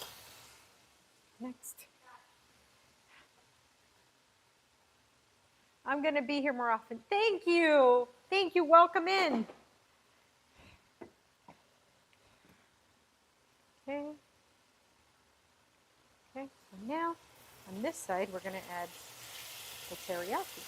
Next. I'm going to be here more often. Thank you. Thank you. Welcome in. Okay. Okay, so now on this side, we're going to add the teriyaki.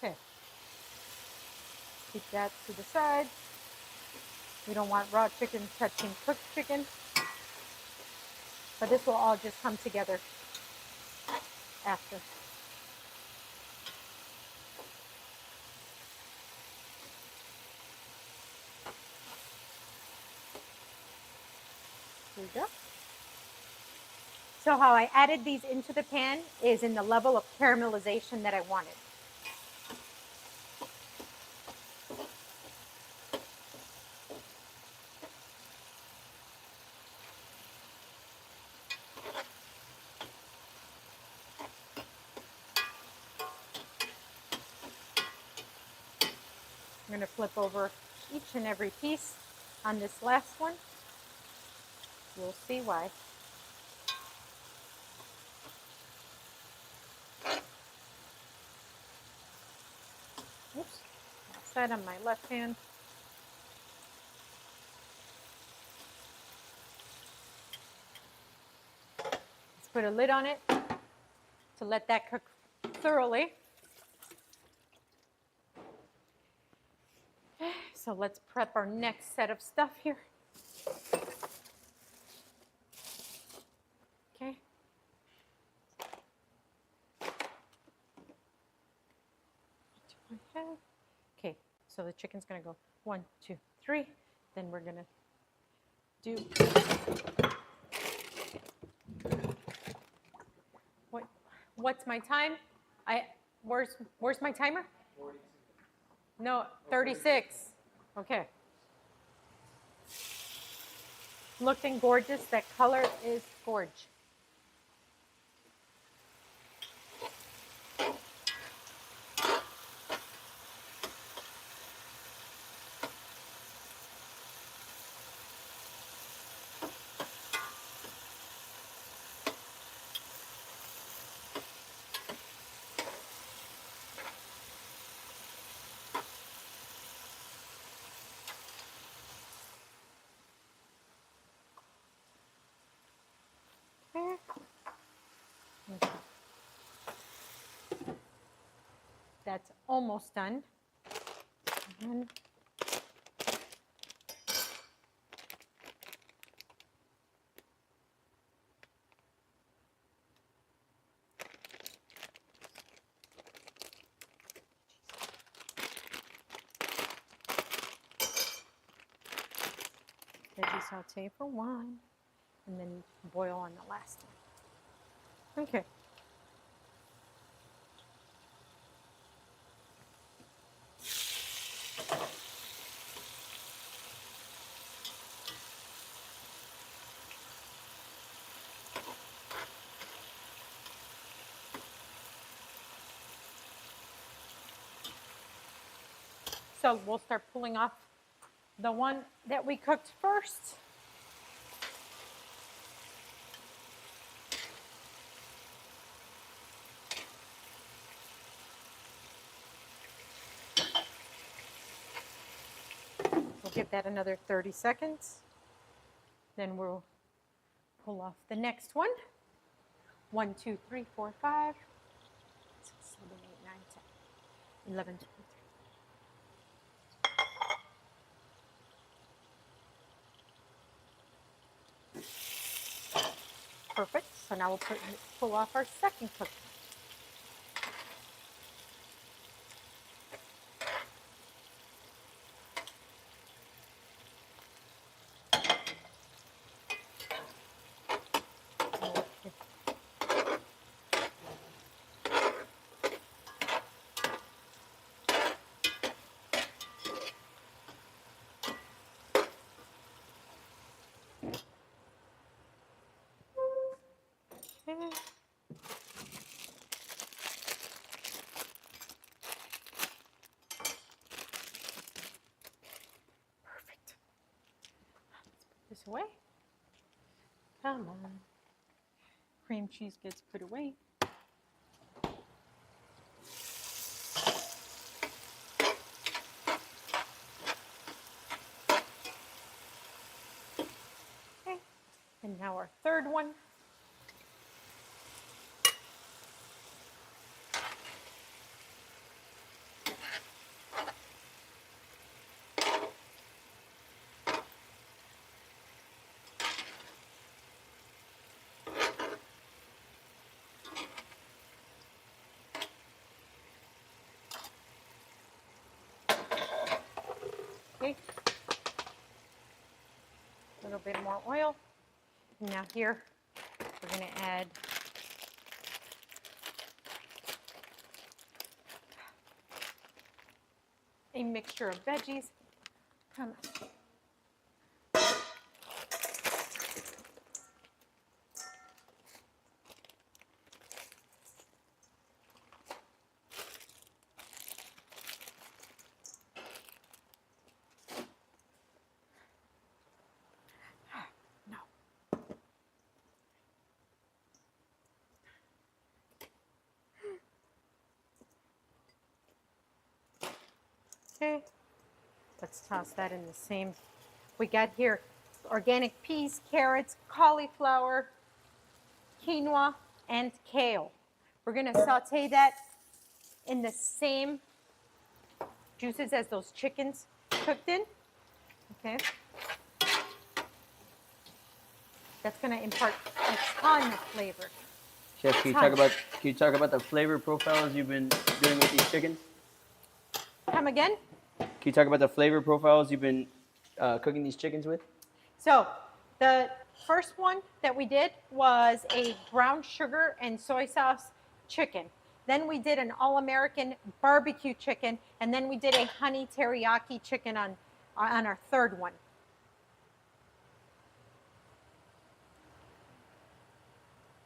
Okay, Keep that to the side. We don't want raw chicken touching cooked chicken. But this will all just come together after. There we go. So how I added these into the pan is in the level of caramelization that I wanted. I'm going to flip over each and every piece on this last one. You'll see why. Oops, outside on my left hand. Let's put a lid on it to let that cook thoroughly. So let's prep our next set of stuff here. Okay. Okay, so the chicken's gonna go 1, 2, 3. Then we're gonna do what's my time? Where's my timer? 46. No, 36. Okay. Looking gorgeous. That color is gorgeous. That's almost done. Veggie saute for 1, and then boil on the last one. Okay. So we'll start pulling off the one that we cooked first. We'll give that another 30 seconds. Then we'll pull off the next one. 1, 2, 3, 4, 5, 6, 7, 8, 9, 10, 11, 12. Perfect. So now we'll pull off our second cook. Okay. Perfect. Let's put this away. Come on. Cream cheese gets put away. Okay. And now our third one. little bit more oil. Now here, we're going to add a mixture of veggies. Come on. Okay, let's toss that in the same. We got here organic peas, carrots, cauliflower, quinoa, and kale. We're gonna saute that in the same juices as those chickens cooked in. Okay. That's gonna impart a ton of flavor. Chef, can you talk about the flavor profiles you've been doing with these chickens? Come again? Can you talk about the flavor profiles you've been cooking these chickens with? So the first one that we did was a brown sugar and soy sauce chicken. Then we did an all-American barbecue chicken, and then we did a honey teriyaki chicken on our third one.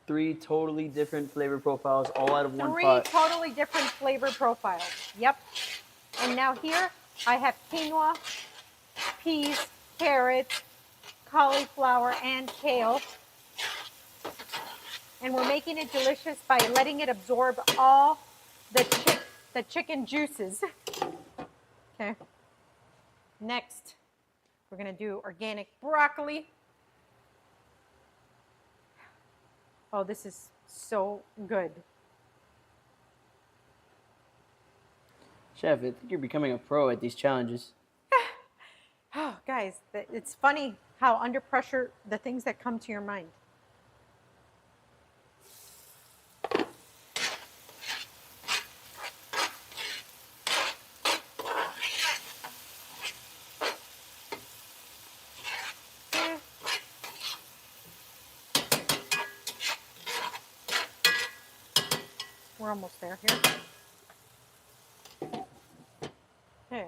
Three totally different flavor profiles, all out of one Three pot. totally different flavor profiles. Yep. And now here I have quinoa, peas, carrots, cauliflower, and kale. And we're making it delicious by letting it absorb all the chicken juices. Okay. Next, we're going to do organic broccoli. Oh, this is so good. Chef, I think you're becoming a pro at these challenges. Oh, guys, it's funny how under pressure, the things that come to your mind. We're almost there here. Okay.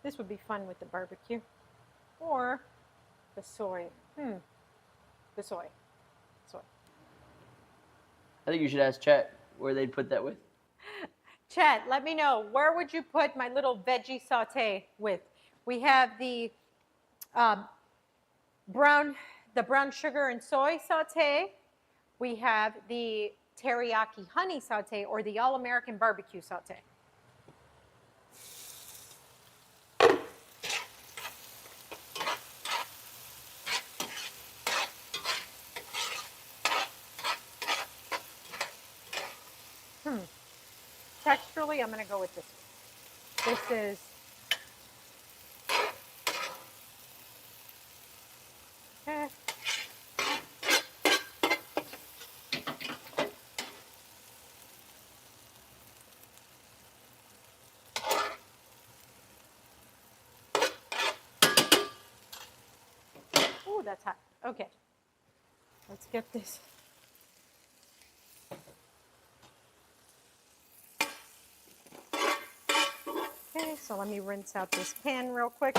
This would be fun with the barbecue. Or the soy. The soy. Soy. I think you should ask Chat where they'd put that with. Chat, let me know. Where would you put my little veggie saute with? We have the brown sugar and soy saute. We have the teriyaki honey saute or the all-American barbecue saute. Texturally, I'm going to go with this one. This is okay. Ooh, that's hot. Okay. Let's get this. Okay, so let me rinse out this pan real quick.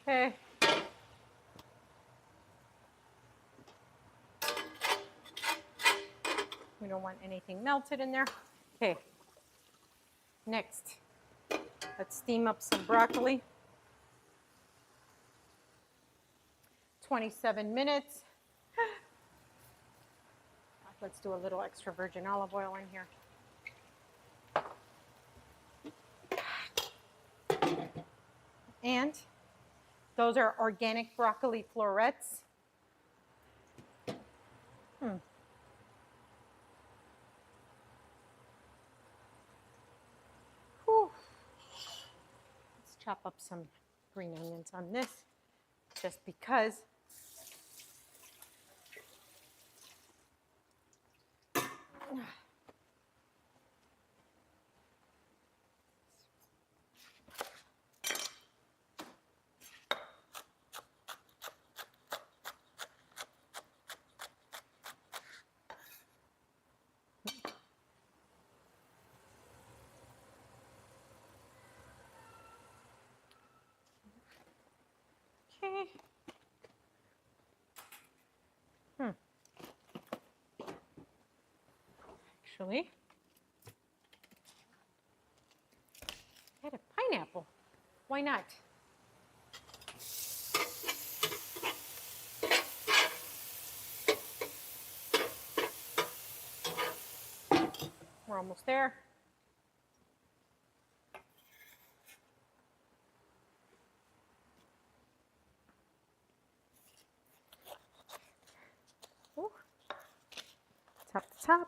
Okay. We don't want anything melted in there. Okay. Next, let's steam up some broccoli. 27 minutes. Let's do a little extra virgin olive oil in here. And Those are organic broccoli florets. Whew. Let's chop up some green onions on this, just because. Okay. Actually, I had a pineapple. Why not? We're almost there. Ooh. Top to top.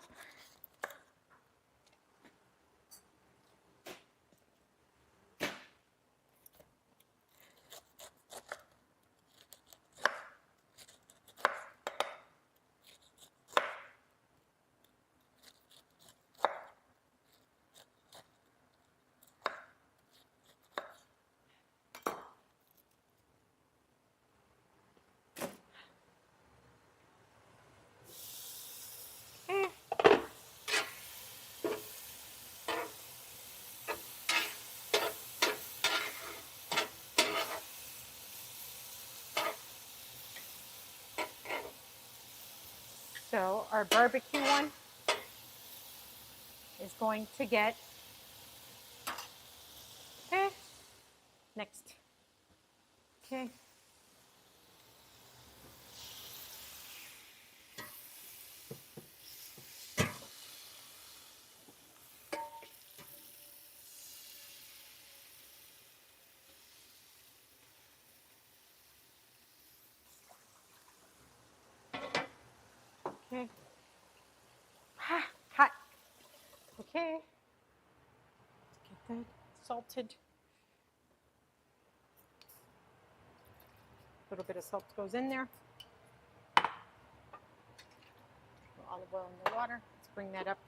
Okay. So our barbecue one is going to get, okay, next. Okay. Okay. Ah, hot. Okay. Let's get that salted. A little bit of salt goes in there. Olive oil in the water. Let's bring that up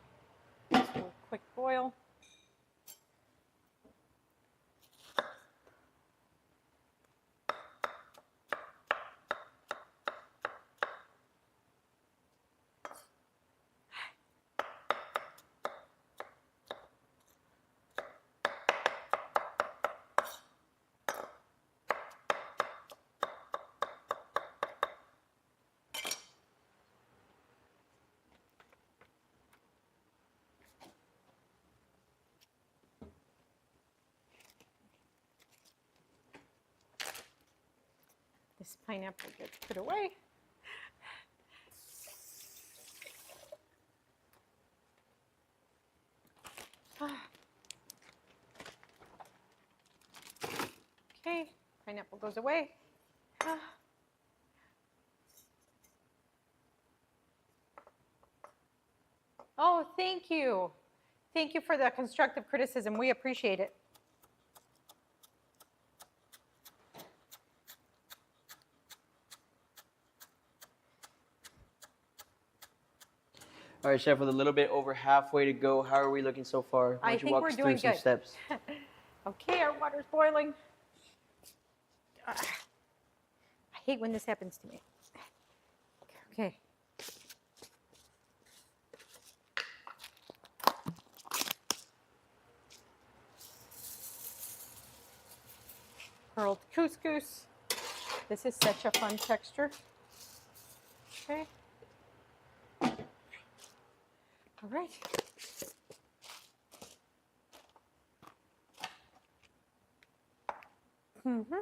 to a quick boil. This pineapple gets put away. Okay, pineapple goes away. Oh, thank you. Thank you for the constructive criticism. We appreciate it. All right, Chef, with a little bit over halfway to go, how are we looking so far? Why I don't you think walk we're us doing through some good. steps? Okay, our water's boiling. I hate when this happens to me. Okay. Curled couscous. This is such a fun texture. Okay. All right. Mm-hmm.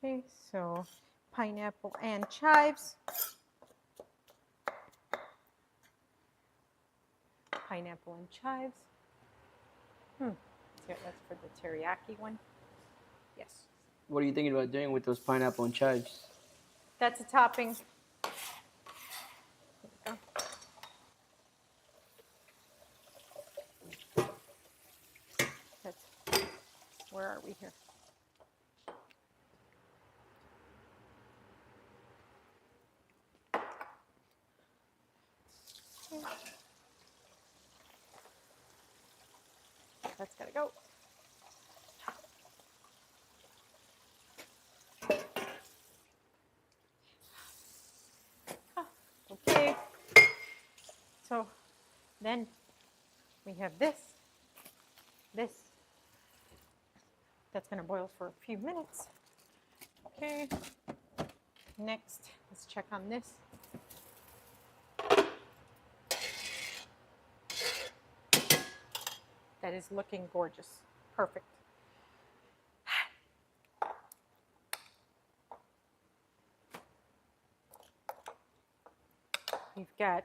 Okay, so pineapple and chives. Pineapple and chives. That's for the teriyaki one. Yes. What are you thinking about doing with those pineapple and chives? That's a topping. There we go. Where are we here? That's gotta go. Okay. So then we have this. That's gonna boil for a few minutes. Okay. Next, let's check on this. That is looking gorgeous. Perfect. We've got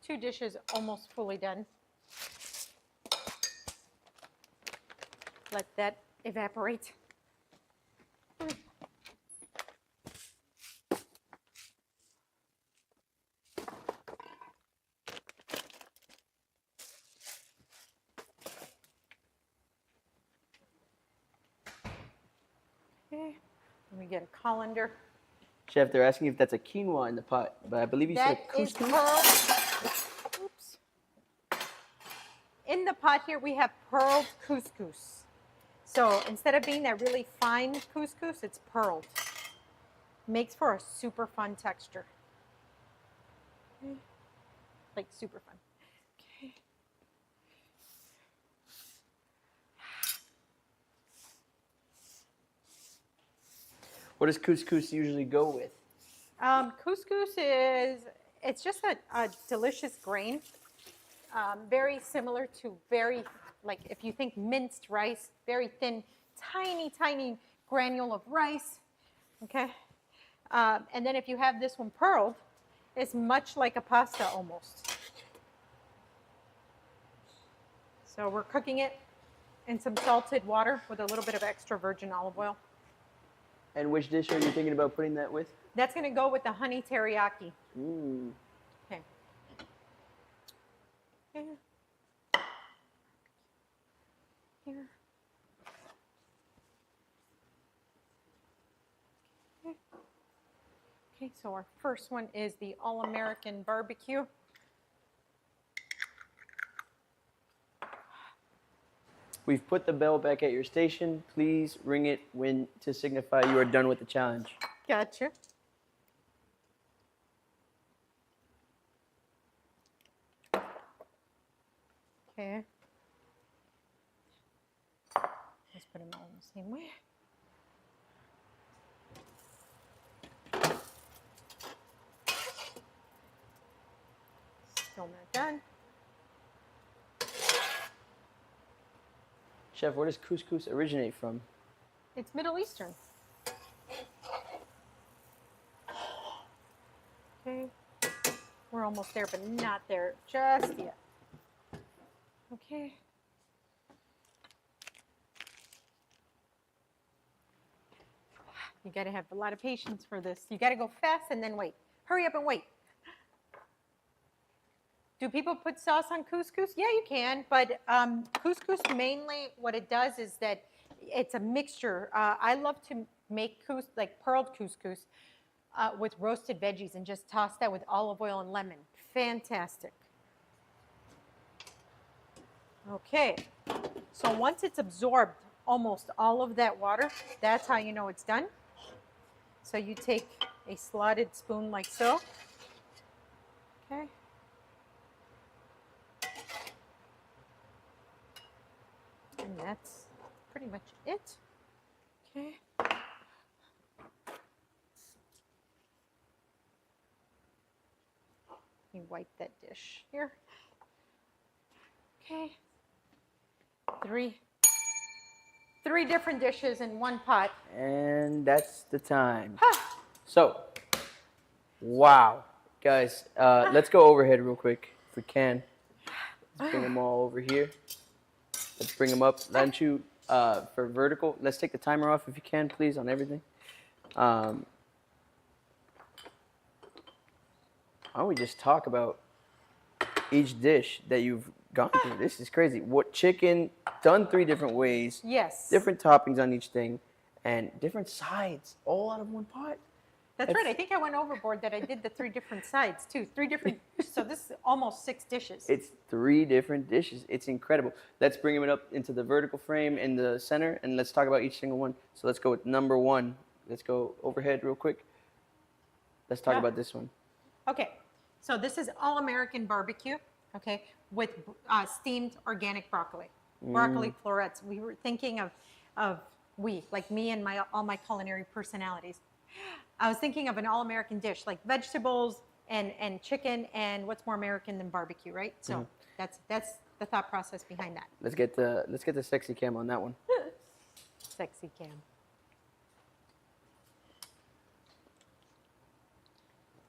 2 dishes almost fully done. Let that evaporate. Okay, and we get a colander. Chef, they're asking if that's a quinoa in the pot, but I believe you said That is couscous. pearl. Oops. In the pot here, we have pearled couscous. So instead of being that really fine couscous, it's pearled. Makes for a super fun texture. Okay. Like super fun. Okay. What does couscous usually go with? Couscous it's just a delicious grain. Very similar to like if you think minced rice, very thin, tiny granule of rice. Okay. And then if you have this one pearled, it's much like a pasta almost. So we're cooking it in some salted water with a little bit of extra virgin olive oil. And which dish are you thinking about putting that with? That's going to go with the honey teriyaki. Mm. Okay. Here. Here. Okay. Okay, so our first one is the All-American Barbecue. We've put the bell back at your station. Please ring it when to signify you are done with the challenge. Gotcha. Okay. Let's put them all in the same way. Still not done. Chef, where does couscous originate from? It's Middle Eastern. Okay. We're almost there, but not there just yet. Okay. You got to have a lot of patience for this. You got to go fast and then wait. Hurry up and wait. Do people put sauce on couscous? Yeah, you can, but couscous mainly what it does is that it's a mixture. I love to make like pearled couscous with roasted veggies and just toss that with olive oil and lemon. Fantastic. Okay, so once it's absorbed almost all of that water, that's how you know it's done. So you take a slotted spoon like so. Okay. And that's pretty much it. Okay. You wipe that dish here. Okay. Three different dishes in one pot. And that's the time. So, wow, guys, let's go overhead real quick if we can. Let's bring them all over here. Let's bring them up. Lanchu, for vertical, let's take the timer off if you can, please, on everything. Why don't we just talk about each dish that you've gone through? This is crazy. What chicken done 3 different ways, Yes. different toppings on each thing, and different sides, all out of one pot. That's right. I think I went overboard that I did the 3 different sides too. 3 different. So this is almost 6 dishes. It's 3 different dishes. It's incredible. Let's bring them up into the vertical frame in the center, and let's talk about each single one. So let's go with number 1. Let's go overhead real quick. Let's talk Yeah. about this one. Okay. So this is all American barbecue. Okay, with steamed organic broccoli, broccoli florets. We were thinking of like me and all my culinary personalities. I was thinking of an all-American dish like vegetables and chicken, and what's more American than barbecue, right? So that's the thought process behind that. Let's get the sexy cam on that one. Sexy cam.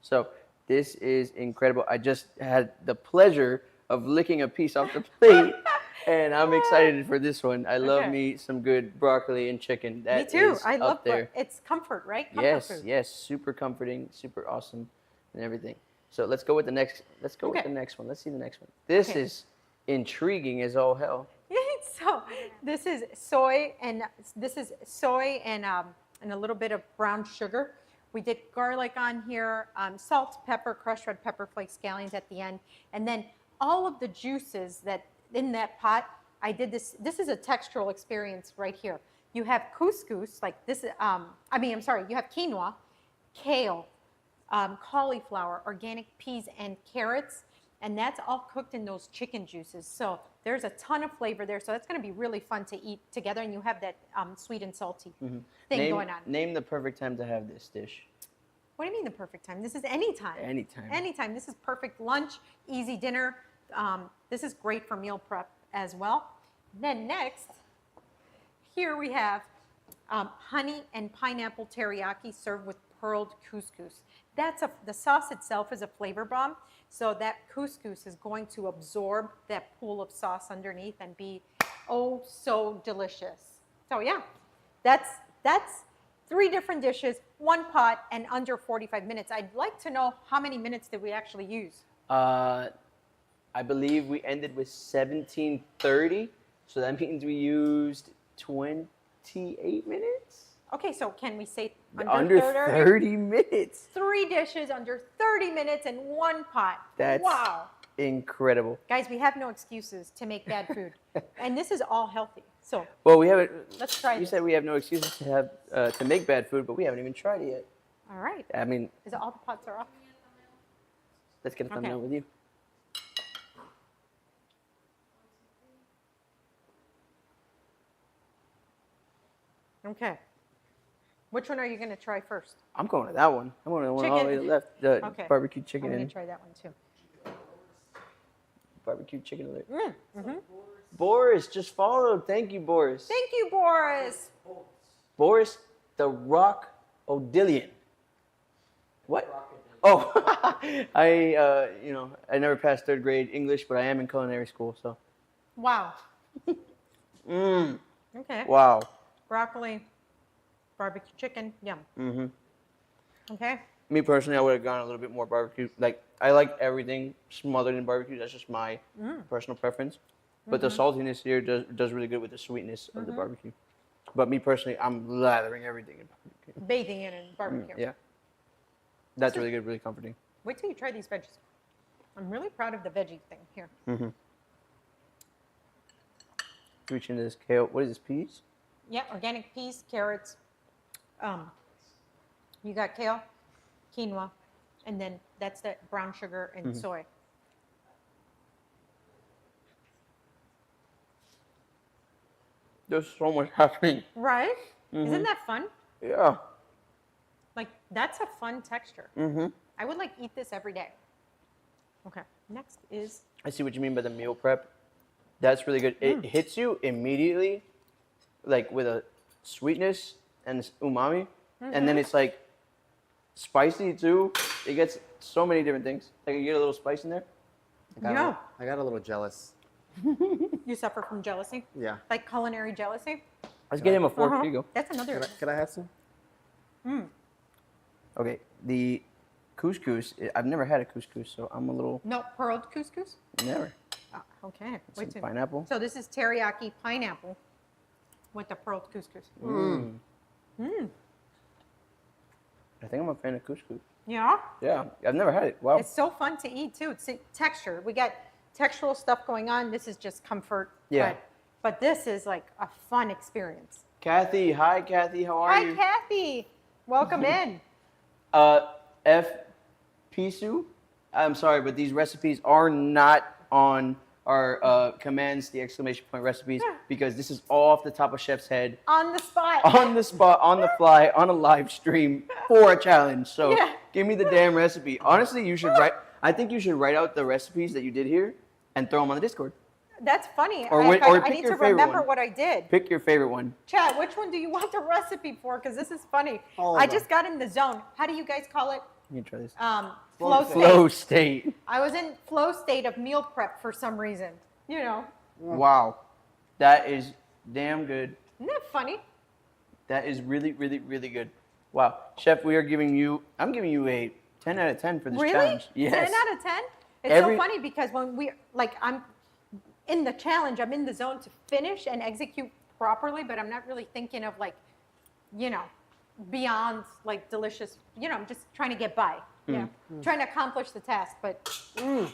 So this is incredible. I just had the pleasure of licking a piece off the plate, and I'm excited for this one. I love Okay. me some good broccoli and chicken. That Me too. is I love up there. It's comfort, right? Comfort Yes, food. yes, super comforting, super awesome, and everything. So let's go with the next. Let's go with Okay. the next one. Let's see the next one. This Okay. is intriguing as all hell. So this is soy and a little bit of brown sugar. We did garlic on here, salt, pepper, crushed red pepper flakes, scallions at the end, and then all of the juices that in that pot. I did this. This is a textural experience right here. You have couscous, like this. You have quinoa, kale, cauliflower, organic peas, and carrots. And that's all cooked in those chicken juices. So there's a ton of flavor there. So that's going to be really fun to eat together. And you have that sweet and salty thing going on. Name the perfect time to have this dish. What do you mean the perfect time? This is anytime. Anytime. Anytime. This is perfect lunch, easy dinner. This is great for meal prep as well. Then next, here we have honey and pineapple teriyaki served with pearled couscous. The sauce itself is a flavor bomb. So that couscous is going to absorb that pool of sauce underneath and be oh so delicious. So yeah, that's 3 different dishes, 1 pot, and under 45 minutes. I'd like to know how many minutes did we actually use? I believe we ended with 17:30, so that means we used 28 minutes. Okay, so can we say Under 30 minutes. 3 dishes under 30 minutes and 1 pot. That's wow. incredible. Guys, we have no excuses to make bad food. And this is all healthy. So Well, we haven't. Let's try You this. said we have no excuses to have to make bad food, but we haven't even tried it yet. all right. I mean, Is it all the pots are off? let's get a thumbnail Okay. with you. Okay. Which one are you going to try first? I'm going to that one. I'm going to the one all the way to the left. The Okay. barbecue I'm chicken going and to try that one too. barbecue chicken alert. Mm-hmm. Boris just followed. Thank you, Boris. Thank you, Boris. Boris the Rock Odillion. What? Oh, I never passed 3rd grade English, but I am in culinary school, so. Wow. Mmm. Okay. Wow. Broccoli, barbecue chicken, yum. Mhm. Okay. Me personally, I would have gone a little bit more barbecue. Like, I like everything smothered in barbecue. That's just my personal preference. But the saltiness here does really good with the sweetness of the barbecue. But me personally, I'm lathering everything in barbecue. Bathing it in barbecue. Yeah. That's really good, really comforting. Wait till you try these veggies. I'm really proud of the veggie thing here. Reach into this kale. What is this, peas? Yeah, organic peas, carrots. You got kale, quinoa, and then that's that brown sugar and soy. There's so much happening. Right? Isn't that fun? Yeah. Like, that's a fun texture. Mm-hmm. I would like eat this every day. Okay, next is, I see what you mean by the meal prep. That's really good. It hits you immediately, like with a sweetness and this umami, and then it's like spicy too. It gets so many different things. Like you get a little spice in there. Yeah. I got a little jealous. You suffer from jealousy? Yeah. Like culinary jealousy? Let's get him a fork. Here you go. That's another. Could I have some? Okay, the couscous. I've never had a couscous, so I'm a little No, pearled couscous? never. Okay. Some Wait till. pineapple. So this is teriyaki pineapple with the pearled couscous. I think I'm a fan of couscous. Yeah. Yeah, I've never had it. Wow. It's so fun to eat too. It's texture. We got textural stuff going on. This is just comfort. Yeah. But this is like a fun experience. Kathy, hi Kathy, how are Hi, you? Kathy. Welcome in. F. Pisu. I'm sorry, but these recipes are not on our commands, the exclamation point recipes, because this is all off the top of Chef's head, On the spot. on the spot, on the fly, on a live stream for a challenge. So Yeah. give me the damn recipe. Honestly, you should write. I think you should write out the recipes that you did here and throw them on the Discord. That's funny. Or I pick need your to favorite remember one. what I did. Pick your favorite one. Chat, which one do you want the recipe for? Because this is funny. All of I them. just got in the zone. How do you guys call it? You can try this. Flow state. state. Flow state. I was in flow state of meal prep for some reason. You know, Wow, that is damn good. isn't that funny? That is really, really, really good. Wow, Chef, we are giving you. I'm giving you a 10 out of 10 for this Really? challenge. Yes. 10 out of 10? It's Every- so funny because when I'm in the challenge, I'm in the zone to finish and execute properly, but I'm not really thinking of beyond delicious, I'm just trying to get by. Yeah. Trying to accomplish the task, but isn't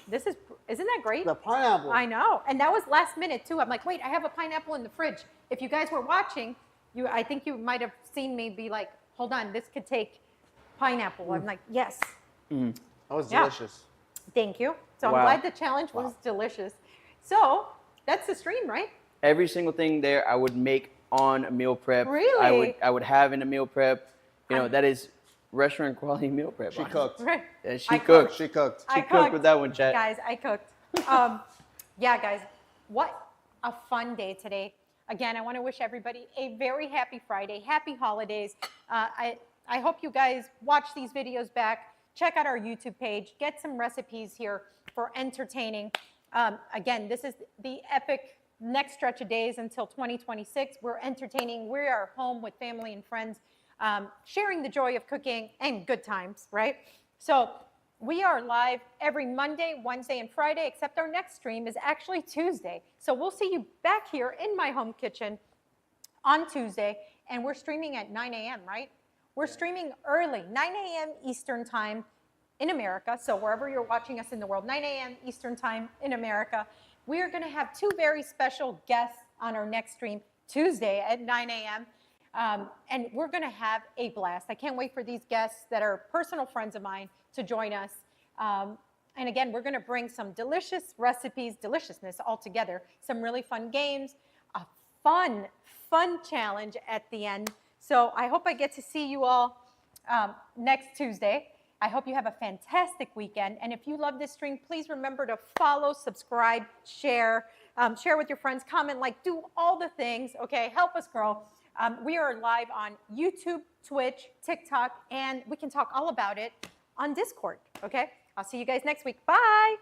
that great? The pineapple. I know. And that was last minute too. I'm like, wait, I have a pineapple in the fridge. If you guys were watching, I think you might have seen me be like, hold on, this could take pineapple. I'm like, yes, That was Yeah. delicious. thank you. So Wow. I'm glad the challenge was delicious. So that's the stream, right? Every single thing there, I would make on a meal prep. Really? I would have in a meal prep. That is restaurant quality meal prep. She honestly. cooked. Right. Yeah, she I cooked. She cooked. I She cooked with that one, chat. Guys, I cooked. Yeah, guys, what a fun day today. Again, I want to wish everybody a very happy Friday, happy holidays. I hope you guys watch these videos back, check out our YouTube page, get some recipes here for entertaining. Again, this is the epic next stretch of days until 2026. We're entertaining. We are home with family and friends, sharing the joy of cooking and good times, right? So we are live every Monday, Wednesday, and Friday, except our next stream is actually Tuesday. So we'll see you back here in my home kitchen on Tuesday, and we're streaming at 9 a.m., right? We're streaming early, 9 a.m. Eastern time in America. So wherever you're watching us in the world, 9 a.m. Eastern time in America. We are going to have two very special guests on our next stream Tuesday at 9 a.m. And we're going to have a blast. I can't wait for these guests that are personal friends of mine to join us. And again, we're going to bring some delicious recipes, deliciousness all together, some really fun games, a fun challenge at the end. So I hope I get to see you all next Tuesday. I hope you have a fantastic weekend. And if you love this stream, please remember to follow, subscribe, share, share with your friends, comment, like, do all the things, okay? Help us grow. We are live on YouTube, Twitch, TikTok, and we can talk all about it on Discord, okay? I'll see you guys next week. Bye.